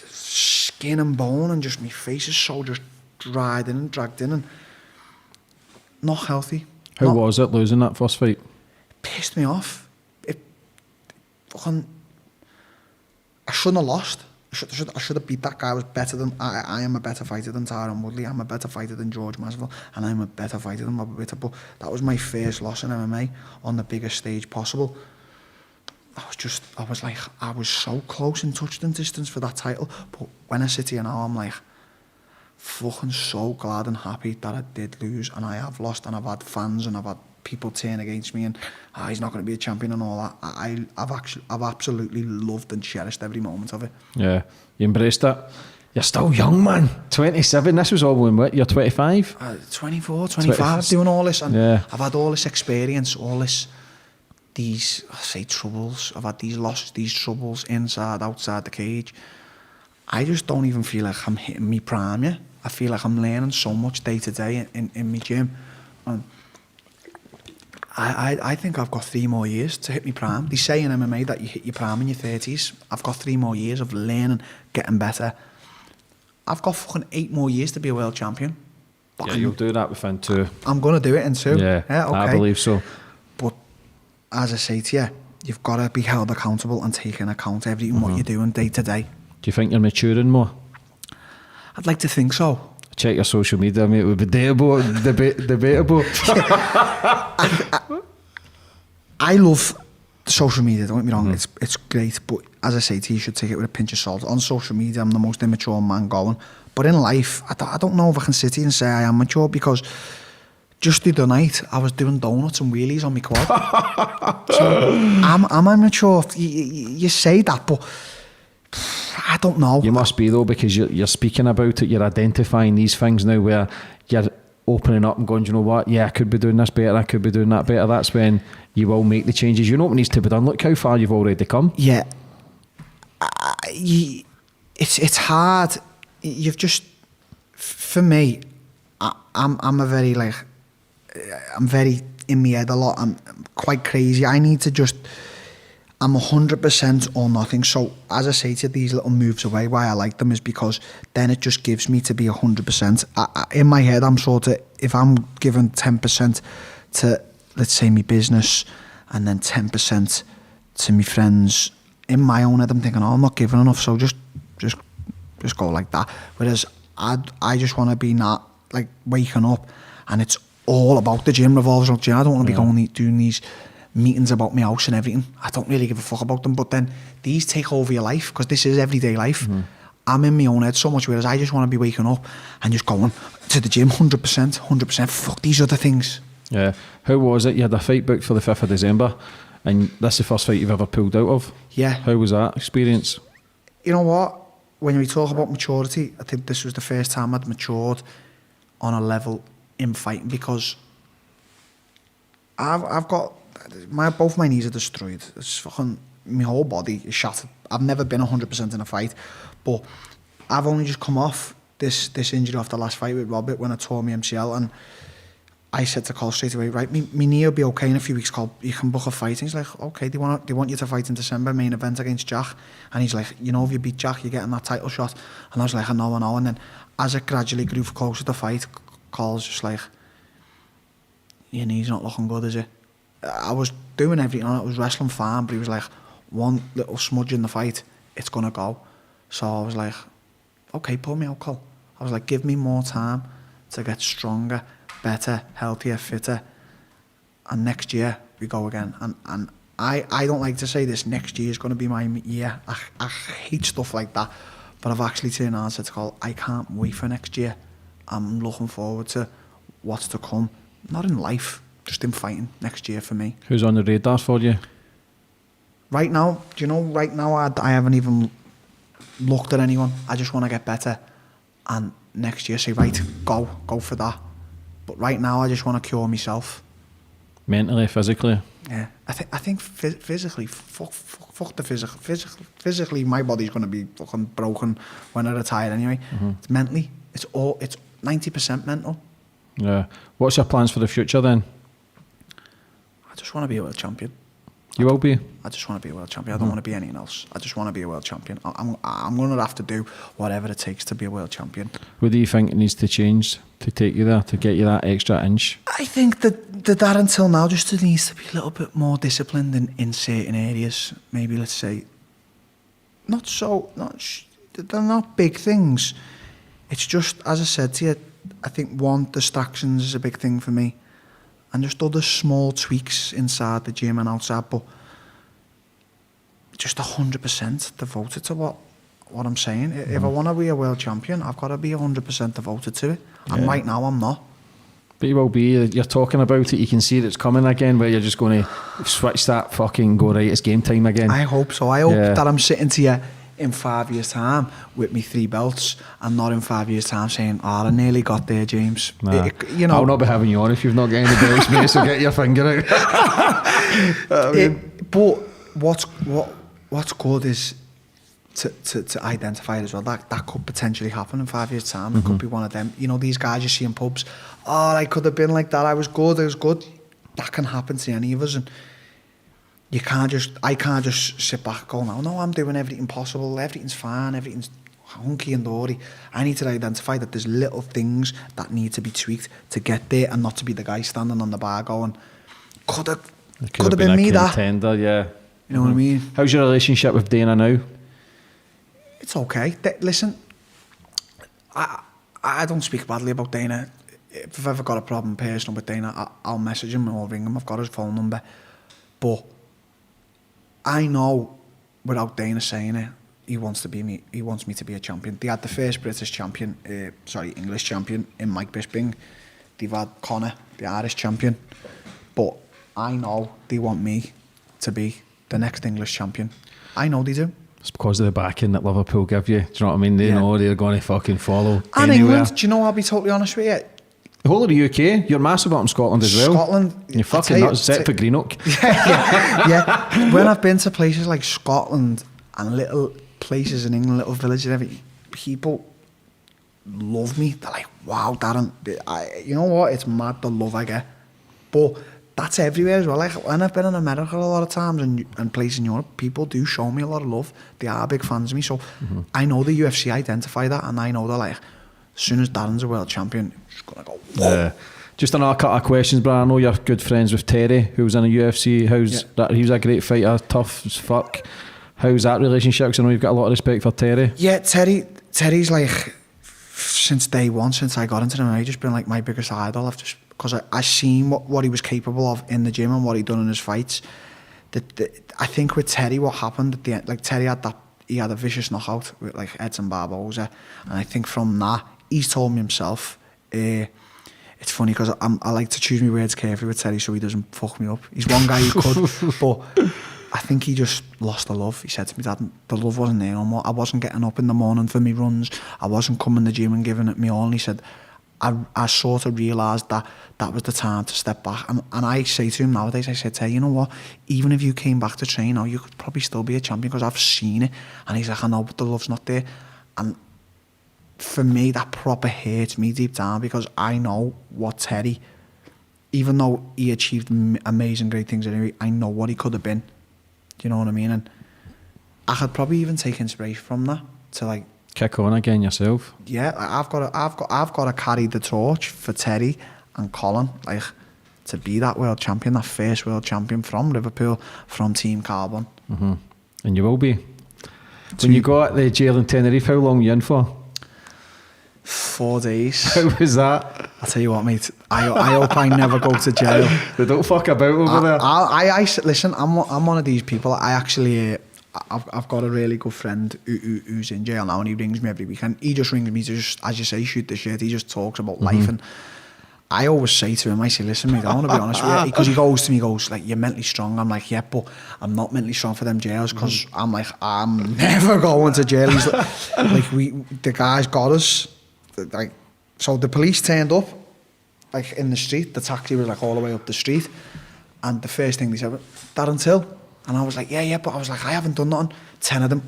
skin and bone, and just my face is so just dried in and dragged in and not healthy. How was it losing that first fight? It pissed me off. I shouldn't have lost. I should have beat that guy. I was better than I am a better fighter than Darren Woodley. I'm a better fighter than George Masvidal, and I'm a better fighter than Robert Whittaker. But that was my first loss in MMA on the biggest stage possible. I was so close in touchdown distance for that title. But when I sit here now, I'm like, fucking so glad and happy that I did lose, and I have lost, and I've had fans and I've had people turn against me, and he's not going to be a champion and all that. I've absolutely loved and cherished every moment of it. Yeah, you embraced it. You're still young, man. 27. This was all when what? You're 25. 24, 25. Doing all this, and yeah. I've had all this experience, these troubles. I've had these losses, these troubles inside, outside the cage. I just don't even feel like I'm hitting me prime yet. I feel like I'm learning so much day to day in my gym, and I think I've got 3 more years to hit me prime. They say in MMA that you hit your prime in your 30s. I've got 3 more years of learning, getting better. I've got fucking 8 more years to be a world champion. But Yeah, you'll do that within 2. I'm going to do it in 2. Yeah, okay. I believe so. But as I say to you, you've got to be held accountable and take into account everything what you're doing day to day. Do you think you're maturing more? I'd like to think so. Check your social media, mate. It would be debatable. I love social media, don't get me wrong, it's great, but as I say to you, you should take it with a pinch of salt. On social media, I'm the most immature man going, but in life, I don't know if I can sit here and say I am mature, because just the other night, I was doing donuts and wheelies on my quad. So, am I mature? You say that, but I don't know. You must be, though, because you're speaking about it, you're identifying these things now where you're opening up and going, you know what, yeah, I could be doing this better, I could be doing that better. That's when you will make the changes. You know what needs to be done. Look how far you've already come. Yeah. It's hard. You've just, for me, I'm a very, like, I'm very in my head a lot. I'm quite crazy. I need to just, I'm 100% or nothing. So as I say to you, these little moves away, why I like them is because then it just gives me to be 100%. In my head, I'm sort of, if I'm giving 10% to, let's say, my business, and then 10% to my friends, in my own head, I'm thinking, oh, I'm not giving enough, so just go like that. Whereas I just want to be not like waking up, and it's all about the gym, revolves around the gym. I don't want to be going doing these meetings about my house and everything. I don't really give a fuck about them, but then these take over your life, because this is everyday life. I'm in my own head so much, whereas I just want to be waking up and just going to the gym 100%, fuck these other things. Yeah. How was it? You had a fight booked for the 5th of December, and that's the first fight you've ever pulled out of. Yeah. How was that experience? You know what? When we talk about maturity, I think this was the first time I'd matured on a level in fighting, because I've got both my knees are destroyed. It's fucking, my whole body is shattered. I've never been 100% in a fight, but I've only just come off this injury off the last fight with Robert when I tore my MCL, and I said to Cole straight away, right, me knee will be okay in a few weeks, Cole, you can book a fight. And he's like, okay, they want you to fight in December, main event against Jack. And he's like, you know, if you beat Jack, you're getting that title shot. And I was like, I know. And then as it gradually grew closer to the fight, Cole's just like, your knee's not looking good, is it? I was doing everything on it, I was wrestling fine, but he was like, one little smudge in the fight, it's gonna go. So I was like, okay, pull me out, Cole. I was like, give me more time to get stronger, better, healthier, fitter, and next year we go again. And I don't like to say this, next year is going to be my year. I hate stuff like that, but I've actually turned around and said to Cole, I can't wait for next year. I'm looking forward to what's to come, not in life, just in fighting next year for me. Who's on the radar for you? Right now, do you know, right now I haven't even looked at anyone. I just want to get better, and next year say, right, go for that. But right now I just want to cure myself. Mentally, physically? Yeah, I think physically, fuck the physical. Physically, my body's going to be fucking broken when I retire anyway. It's mentally, it's 90% mental. Yeah. What's your plans for the future then? I just want to be a world champion. You will be? I just want to be a world champion. I don't want to be anything else. I just want to be a world champion. I'm going to have to do whatever it takes to be a world champion. What do you think it needs to change to take you there, to get you that extra inch? I think that until now just needs to be a little bit more disciplined in certain areas. Maybe, let's say, they're not big things. It's just, as I said to you, I think one, distractions is a big thing for me, and just other small tweaks inside the gym and outside, but just 100% devoted to what I'm saying. If I want to be a world champion, I've got to be 100% devoted to it. And right now, I'm not. But you will be. You're talking about it. You can see that it's coming again, where you're just going to switch that fucking go, right, it's game time again. I hope so. I hope that I'm sitting to you in 5 years' time with me 3 belts, and not in 5 years' time saying, "Oh, I nearly got there, James." Nah. You know, I'll not be having you on if you've not got any belts, mate. So get your finger out. But what's good is to identify it as well. That could potentially happen in 5 years' time. It could be one of them. You know, these guys you see in pubs. Oh, I could have been like that. I was good. That can happen to any of us, and I can't just sit back going, no, I'm doing everything possible. Everything's fine. Everything's hunky and dory. I need to identify that there's little things that need to be tweaked to get there, and not to be the guy standing on the bar going, could have been me that. Contender, yeah. You know what I mean? How's your relationship with Dana now? It's okay. Listen, I don't speak badly about Dana. If I've ever got a problem personal with Dana, I'll message him or ring him. I've got his phone number. But I know, without Dana saying it, he wants me to be a champion. They had the first British champion, English champion in Mike Bisping. They've had Conor, the Irish champion. But I know they want me to be the next English champion. I know they do. It's because of the backing that Liverpool give you. Do you know what I mean? They know they're going to fucking follow and anywhere. England, do you know, I'll be totally honest with you. The whole of the UK, you're massive up in Scotland as well. Scotland. You're fucking nuts, except for Greenock. Yeah. When I've been to places like Scotland and little places in England, little villages and everything, people love me. They're like, wow, Darren. You know what? It's mad, the love I get. But that's everywhere as well. Like when I've been in America a lot of times and places in Europe, people do show me a lot of love. They are big fans of me. So I know the UFC identify that, and I know they're like, as soon as Darren's a world champion, it's going to go, whoa. Just another couple of questions, Brian. I know you're good friends with Terry, who was in the UFC. How's that? He was a great fighter, tough as fuck. How's that relationship? Because I know you've got a lot of respect for Terry. Yeah, Terry's like, since day one, since I got into the MMA, just been like my biggest idol. I've just, because I seen what he was capable of in the gym and what he'd done in his fights. I think with Terry, what happened at the end, like Terry had a vicious knockout with like Edson Barboza, and I think from that, he's told me himself, it's funny because I like to choose my words carefully with Terry so he doesn't fuck me up. He's one guy who could, but I think he just lost the love. He said to me, Dad, the love wasn't there no more. I wasn't getting up in the morning for me runs. I wasn't coming to the gym and giving it me all. And he said, I sort of realised that was the time to step back. And I say to him nowadays, I said, you know what, even if you came back to train now, you could probably still be a champion because I've seen it. And he's like, I know, but the love's not there. And for me, that proper hurts me deep down because I know what Terry, even though he achieved amazing, great things anyway, I know what he could have been. Do you know what I mean? And I could probably even take inspiration from that to like kick on again yourself. Yeah, I've got to carry the torch for Terry and Colin, like to be that world champion, that first world champion from Liverpool, from Team Carbon. And you will be. When you got the jail in Tenerife, how long were you in for? 4 days. How was that? I'll tell you what, mate. I hope I never go to jail. They don't fuck about over there. Listen, I'm one of these people. I actually, I've got a really good friend who's in jail now, and he rings me every weekend. He just rings me to just, as you say, shoot the shit. He just talks about life, and I always say to him, I say, listen, mate, I want to be honest with you, because he goes to me, like, you're mentally strong. I'm like, yeah, but I'm not mentally strong for them jails, because I'm like, I'm never going to jail. He's like, the guys got us. Like, so the police turned up, like in the street. The taxi was like all the way up the street, and the first thing they said was, Darren Till. And I was like, yeah, but I was like, I haven't done nothing. 10 of them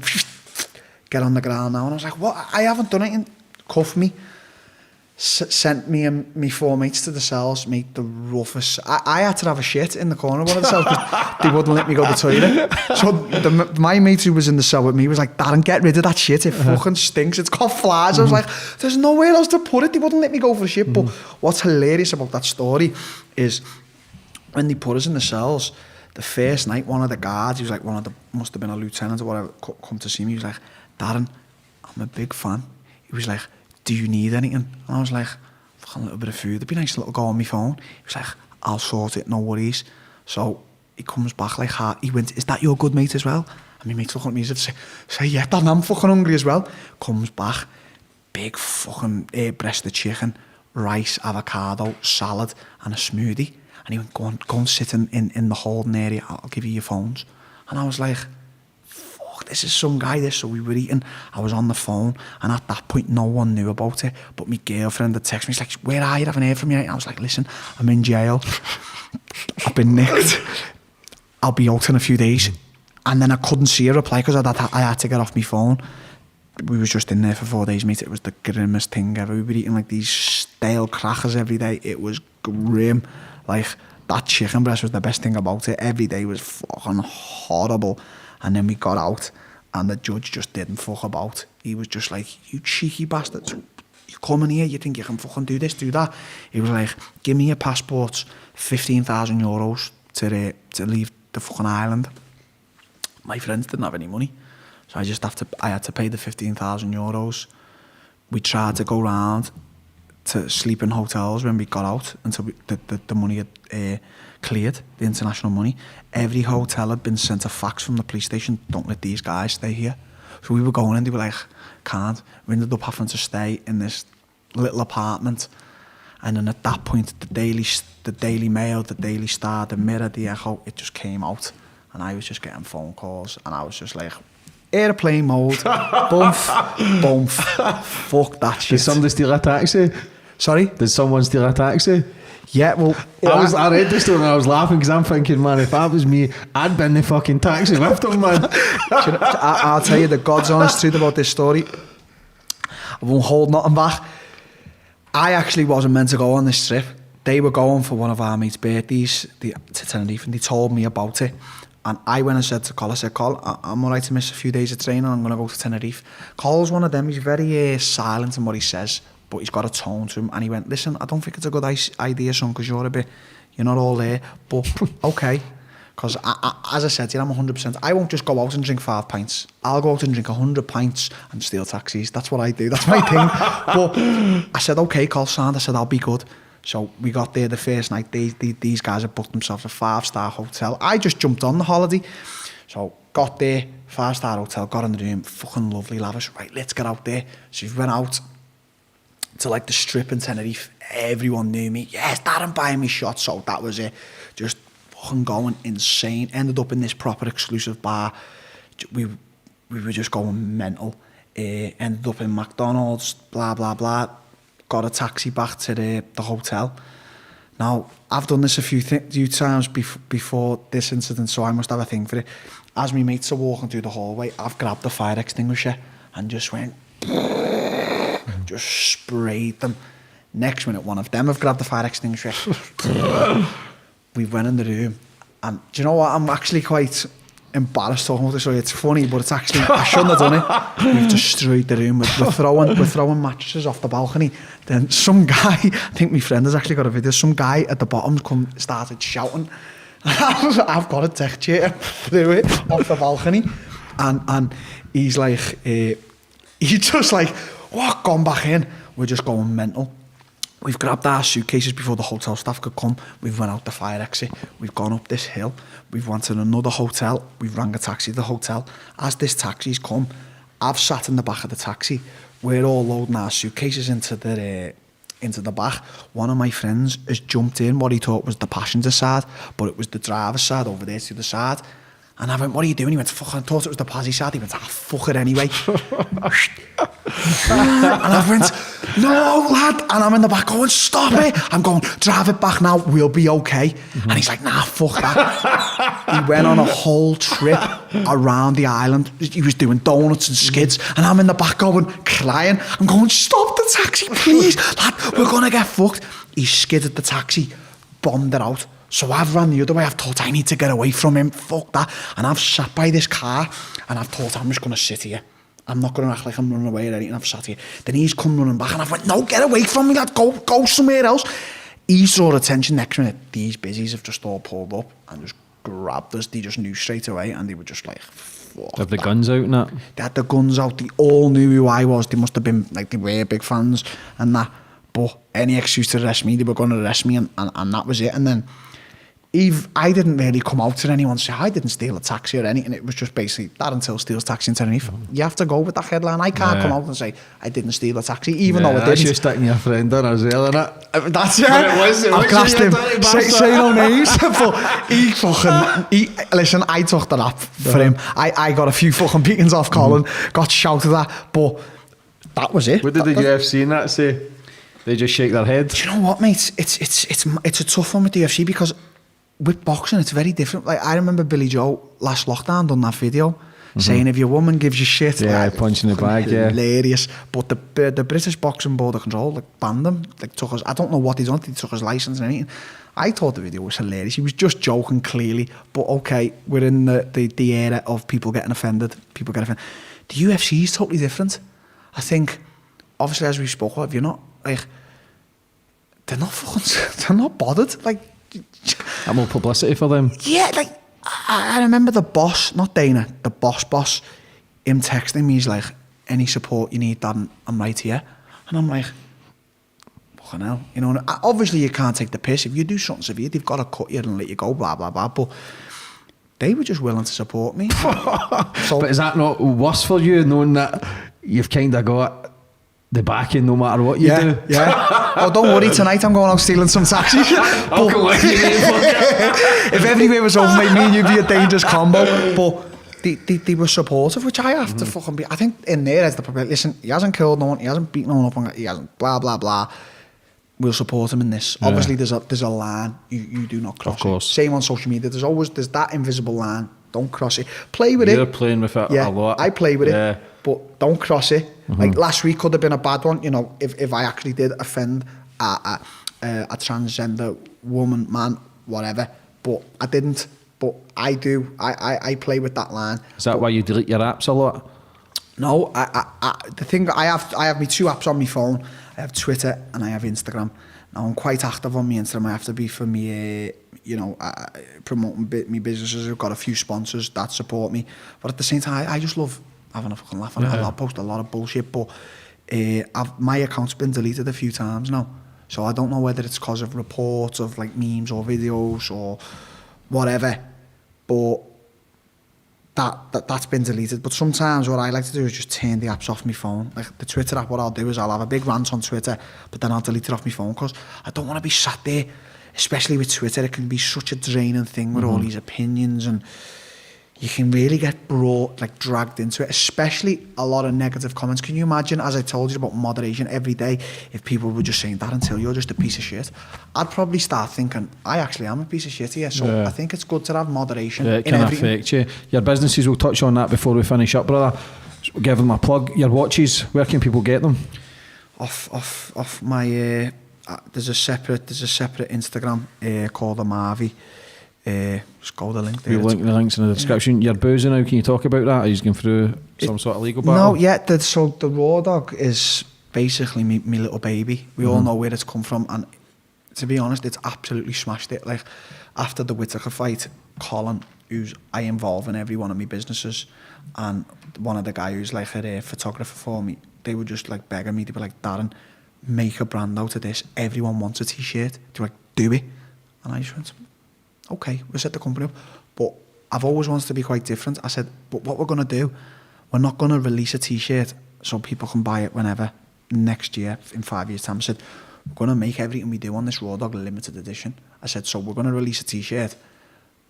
get on the ground now, and I was like, what? I haven't done anything. Cuffed me, sent me and me 4 mates to the cells, mate, the roughest. I had to have a shit in the corner of one of the cells because they wouldn't let me go to the toilet. So my mate who was in the cell with me was like, Darren, get rid of that shit, it fucking stinks, it's got flies. I was like, there's nowhere else to put it, they wouldn't let me go for shit. But what's hilarious about that story is when they put us in the cells, the first night, one of the guards, he was like must have been a lieutenant or whatever, come to see me, he was like, Darren, I'm a big fan. He was like, do you need anything? And I was like, I've got a little bit of food. It'd be nice to go on my phone. He was like, I'll sort it, no worries. So he comes back like, he went, is that your good mate as well? And my mate's looking at me as if to say, yeah, Dan, I'm fucking hungry as well. Comes back, big fucking breasted chicken, rice, avocado, salad, and a smoothie. And he went, go and sit in the holding area. I'll give you your phones. And I was like, fuck, this is some guy this. So we were eating. I was on the phone. And at that point, no one knew about it. But my girlfriend had texted me. She's like, where are you? I haven't heard from you. And I was like, listen, I'm in jail. I've been nicked. I'll be out in a few days. And then I couldn't see a reply because I had to get off my phone. We was just in there for 4 days, mate. It was the grimmest thing ever. We were eating like these stale crackers every day. It was grim. Like, that chicken breast was the best thing about it. Every day was fucking horrible. And then we got out and the judge just didn't fuck about. He was just like, you cheeky bastards. You come in here, you think you can fucking do this, do that. He was like, give me your passports, 15,000 euros to leave the fucking island. My friends didn't have any money. So I had to pay the 15,000 euros. We tried to go round to sleep in hotels when we got out until the money had cleared, the international money. Every hotel had been sent a fax from the police station, don't let these guys stay here. So we were going and they were like, can't. We ended up having to stay in this little apartment. And then at that point, the Daily Mail, the Daily Star, the Mirror, the Echo, it just came out. And I was just getting phone calls and I was just like, airplane mode, bump, fuck that shit. Did somebody steal a taxi? Sorry? Did someone steal a taxi? Yeah, well... I read this story and I was laughing because I'm thinking, man, if that was me, I'd been the fucking taxi with them, man. I'll tell you the God's honest truth about this story. I won't hold nothing back. I actually wasn't meant to go on this trip. They were going for one of our mates' birthdays to Tenerife and they told me about it. And I went and said to Col, I said, Col, I'm alright to miss a few days of training, I'm going to go to Tenerife. Col's one of them, he's very silent in what he says, but he's got a tone to him. And he went, listen, I don't think it's a good idea, son, because you're not all there, but okay. Because as I said, I'm 100%. I won't just go out and drink 5 pints. I'll go out and drink 100 pints and steal taxis. That's what I do, that's my thing. But I said, okay, Col, sound. I said, I'll be good. So we got there the first night. These guys had booked themselves a 5-star hotel. I just jumped on the holiday. So got there, 5-star hotel, got in the room, fucking lovely, lavish. Right, let's get out there. So we went out to like the strip in Tenerife. Everyone knew me. Yes, Darren buying me shots. So that was it. Just fucking going insane. Ended up in this proper exclusive bar. We were just going mental. Ended up in McDonald's, blah, blah, blah. Got a taxi back to the hotel. Now, I've done this a few times before this incident, so I must have a thing for it. As my mates are walking through the hallway, I've grabbed the fire extinguisher and just went, just sprayed them. Next minute, one of them have grabbed the fire extinguisher. We went in the room, and do you know what? I'm actually quite embarrassed talking about this. So it's funny, but it's actually, I shouldn't have done it. We've destroyed the room. We're throwing mattresses off the balcony. Then some guy, I think my friend has actually got a video, some guy at the bottom started shouting. I've got a text here, threw it off the balcony. And he's like, he's just like, what, gone back in? We're just going mental. We've grabbed our suitcases before the hotel staff could come. We've went out the fire exit. We've gone up this hill. We've went to another hotel. We've rang a taxi to the hotel. As this taxi's come, I've sat in the back of the taxi. We're all loading our suitcases into the back. One of my friends has jumped in what he thought was the passenger side, but it was the driver's side over there to the side. And I went, what are you doing? He went, fuck, I thought it was the Pazzi side. He went, fuck it anyway. And I went, no, lad. And I'm in the back going, stop it. I'm going, drive it back now. We'll be okay. Mm-hmm. And he's like, nah, fuck that. He went on a whole trip around the island. He was doing donuts and skids. And I'm in the back going, crying. I'm going, stop the taxi, please. Lad, we're going to get fucked. He skidded the taxi, bombed it out. So I've run the other way. I've thought I need to get away from him. Fuck that. And I've sat by this car and I've thought I'm just going to sit here. I'm not going to act like I'm running away or anything. I've sat here. Then he's come running back and I've went, no, get away from me, lad. Go somewhere else. He's drawn attention. Next minute, these busies have just all pulled up and just grabbed us. They just knew straight away, and they were just like, fuck Have the that. guns out and that? They had the guns out. They all knew who I was. They must have been, like, they were big fans and that. But any excuse to arrest me, they were going to arrest me, and that was it. And then I didn't really come out to anyone and say I didn't steal a taxi or anything. It was just basically Darren Till steals taxi in Tenerife. You have to go with that headline. I can't come out and say I didn't steal a taxi, even though I didn't. That's you sticking your friend on as well, innit? That's it. It I've grassed him. Say no names. But he listen, I took the rap for him. I got a few fucking beatings off Colin, got shouted at, but that was it. What did the UFC and that say? They just shake their head. Do you know what, mate? It's a tough one with the UFC because with boxing, it's very different. Like, I remember Billy Joe last lockdown done that video saying if your woman gives you shit, punching the bag, hilarious. But the British Boxing Board of Control banned him. Like, took us. I don't know what he's on. He took his license and everything. I thought the video was hilarious. He was just joking clearly. But okay, we're in the era of people getting offended. People get offended. The UFC is totally different. I think, obviously, as we spoke of, you're not like they're not bothered. Like. And more publicity for them. Yeah, like, I remember the boss, not Dana, the boss, him texting me, he's like, any support you need, Darren, I'm right here. And I'm like, fucking hell. You know, obviously you can't take the piss. If you do something severe, they've got to cut you and let you go, blah, blah, blah. But they were just willing to support me. But is that not worse for you, knowing that you've kind of got the backing no matter what you do? Yeah. Oh, don't worry, tonight I'm going out stealing some taxis. I'll collect you, if everywhere was open, mate, me and you'd be a dangerous combo. But they were supportive, which I have to fucking be. I think in there is the problem. Listen, he hasn't killed no one, he hasn't beaten no one up, he hasn't blah, blah, blah. We'll support him in this. Yeah. Obviously, there's a line you do not cross. Of course. Same on social media. There's that invisible line. Don't cross it. Play with it. You're playing with it a lot. I play with it, but don't cross it. Like last week could have been a bad one, you know, if I actually did offend a transgender woman, man, whatever. But I didn't. But I do. I play with that line. Is that why you delete your apps a lot? No, the thing I have my two apps on my phone. I have Twitter and I have Instagram. Now I'm quite active on my Instagram. I have to be for me, promoting my businesses. I've got a few sponsors that support me. But at the same time, I just love having a fucking laugh. I post a lot of bullshit, but my account's been deleted a few times now. So I don't know whether it's because of reports of like memes or videos or whatever. But that's been deleted. But sometimes what I like to do is just turn the apps off my phone. Like the Twitter app, what I'll do is I'll have a big rant on Twitter, but then I'll delete it off my phone because I don't want to be sat there, especially with Twitter. It can be such a draining thing with all these opinions, and you can really get dragged into it, especially a lot of negative comments. Can you imagine, as I told you about moderation every day, if people were just saying that until you're just a piece of shit? I'd probably start thinking, I actually am a piece of shit here. So I think it's good to have moderation. Yeah, it can affect you. Your businesses, we'll touch on that before we finish up, brother. Give them a plug. Your watches, where can people get them? Off my there's a separate Instagram called the Marvy. Just go the link there. We'll link the links in the description. You're boozing now, can you talk about that? Are you going through some sort of legal battle? No, so the Raw Dog is basically me little baby. We all know where it's come from, and to be honest, it's absolutely smashed it. Like, after the Whittaker fight, Colin, who's I involve in every one of my businesses, and one of the guys who's like a photographer for me, they were just like begging me to be like, Darren, make a brand out of this. Everyone wants a t-shirt. They're like, do it. And I just went, okay, we'll set the company up. But I've always wanted to be quite different. I said, but what we're going to do, we're not going to release a t-shirt so people can buy it whenever, next year, in 5 years' time. I said, we're going to make everything we do on this Raw Dog limited edition. I said, so we're going to release a t-shirt.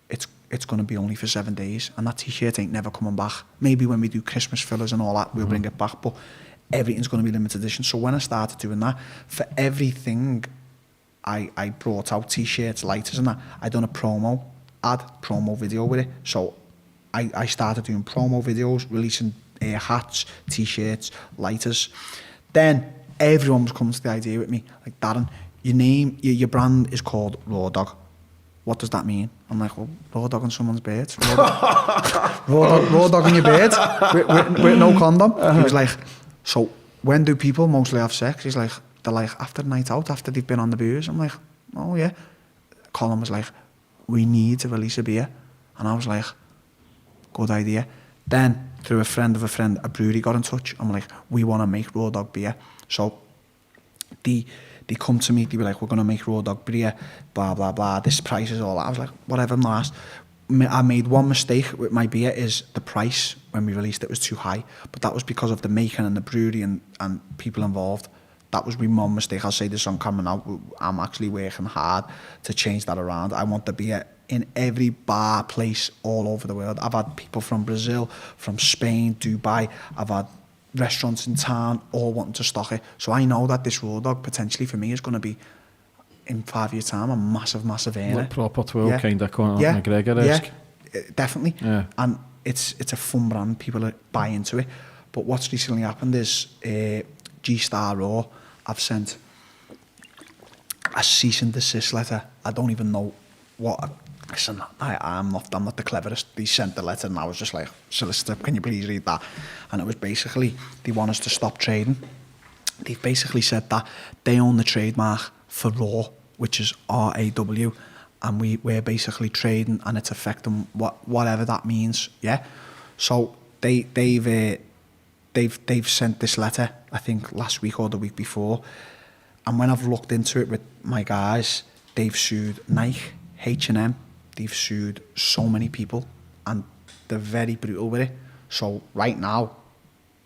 It's going to be only for 7 days. And that t-shirt ain't never coming back. Maybe when we do Christmas fillers and all that, we'll bring it back. But everything's going to be limited edition. So when I started doing that, for everything I brought out t-shirts, lighters and that, I done a promo video with it. So I started doing promo videos, releasing hats, t-shirts, lighters. Then everyone was coming to the idea with me, like, Darren, your brand is called Raw Dog. What does that mean? I'm like, well, raw dog on someone's bed. Raw dog on your bed with no condom. He was like, so when do people mostly have sex? He's like, they're like after the night out, after they've been on the booze. I'm like, oh yeah. Colin was like, we need to release a beer And I was like, good idea. Then, through a friend of a friend, a brewery got in touch. I'm like, we want to make raw dog beer. So they come to me, they be like, we're going to make raw dog beer, blah, blah, blah. This price is all that. I was like, whatever, I'm not asked. I made one mistake with my beer is the price when we released it was too high. But that was because of the making and the brewery and people involved. That was my one mistake. I'll say this on camera now. I'm actually working hard to change that around. I want the beer in every bar, place all over the world. I've had people from Brazil, from Spain, Dubai. I've had restaurants in town all wanting to stock it. So I know that this raw dog potentially for me is going to be, in 5 years' time, a massive earner. Like proper 12 kind of Conor McGregor-esque. Yeah, definitely. Yeah. And it's a fun brand. People buy into it. But what's recently happened is G-Star Raw, I've sent a cease and desist letter. I don't even know what. Listen, I'm not the cleverest. They sent the letter and I was just like, solicitor, can you please read that? And it was basically, they want us to stop trading. They've basically said that they own the trademark for Raw, which is RAW, and we're basically trading and it's affecting whatever that means, yeah? So they've sent this letter, I think last week or the week before, and when I've looked into it with my guys, they've sued Nike, H&M, they've sued so many people, and they're very brutal with it. So right now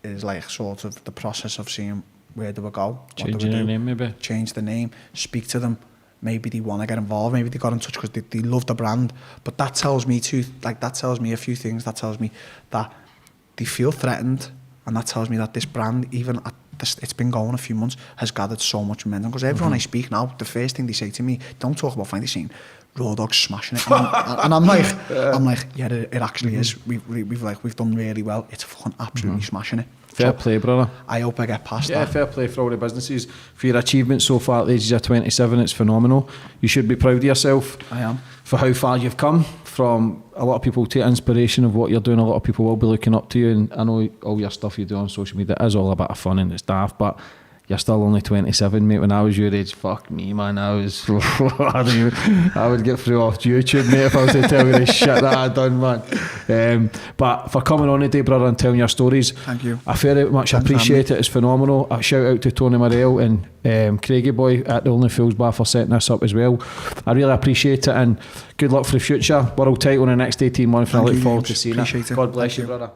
is like sort of the process of seeing where do we go, changing the name maybe, change the name, speak to them. Maybe they want to get involved, maybe they got in touch because they love the brand. But that tells me that tells me a few things. That tells me that they feel threatened, and that tells me that this brand, even at this, it's been going a few months, has gathered so much momentum. Because everyone I speak now, the first thing they say to me, don't talk about fighting scene, raw dog's smashing it. And I'm like, yeah, it actually is. We've done really well. It's fucking absolutely smashing it. Fair play, brother. I hope I get past that. Yeah, fair play for all the businesses. For your achievements so far at the ages of 27, it's phenomenal. You should be proud of yourself. I am. For how far you've come. From a lot of people take inspiration of what you're doing. A lot of people will be looking up to you. And I know all your stuff you do on social media is all a bit of fun and it's daft, but you're still only 27, mate. When I was your age, fuck me, man. I would get through off YouTube, mate, if I was to tell you the shit that I'd done, man. But for coming on today, brother, and telling your stories, thank you. I very much appreciate it. It's phenomenal. A shout out to Tony Morell and Craigie Boy at the Only Fools Bar for setting this up as well. I really appreciate it, and good luck for the future. World title in the next 18 months, and I look forward to seeing it. God bless you, brother.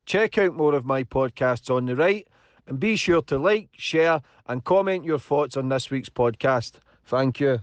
Check out more of my podcasts on the right, and be sure to like, share and comment your thoughts on this week's podcast. Thank you.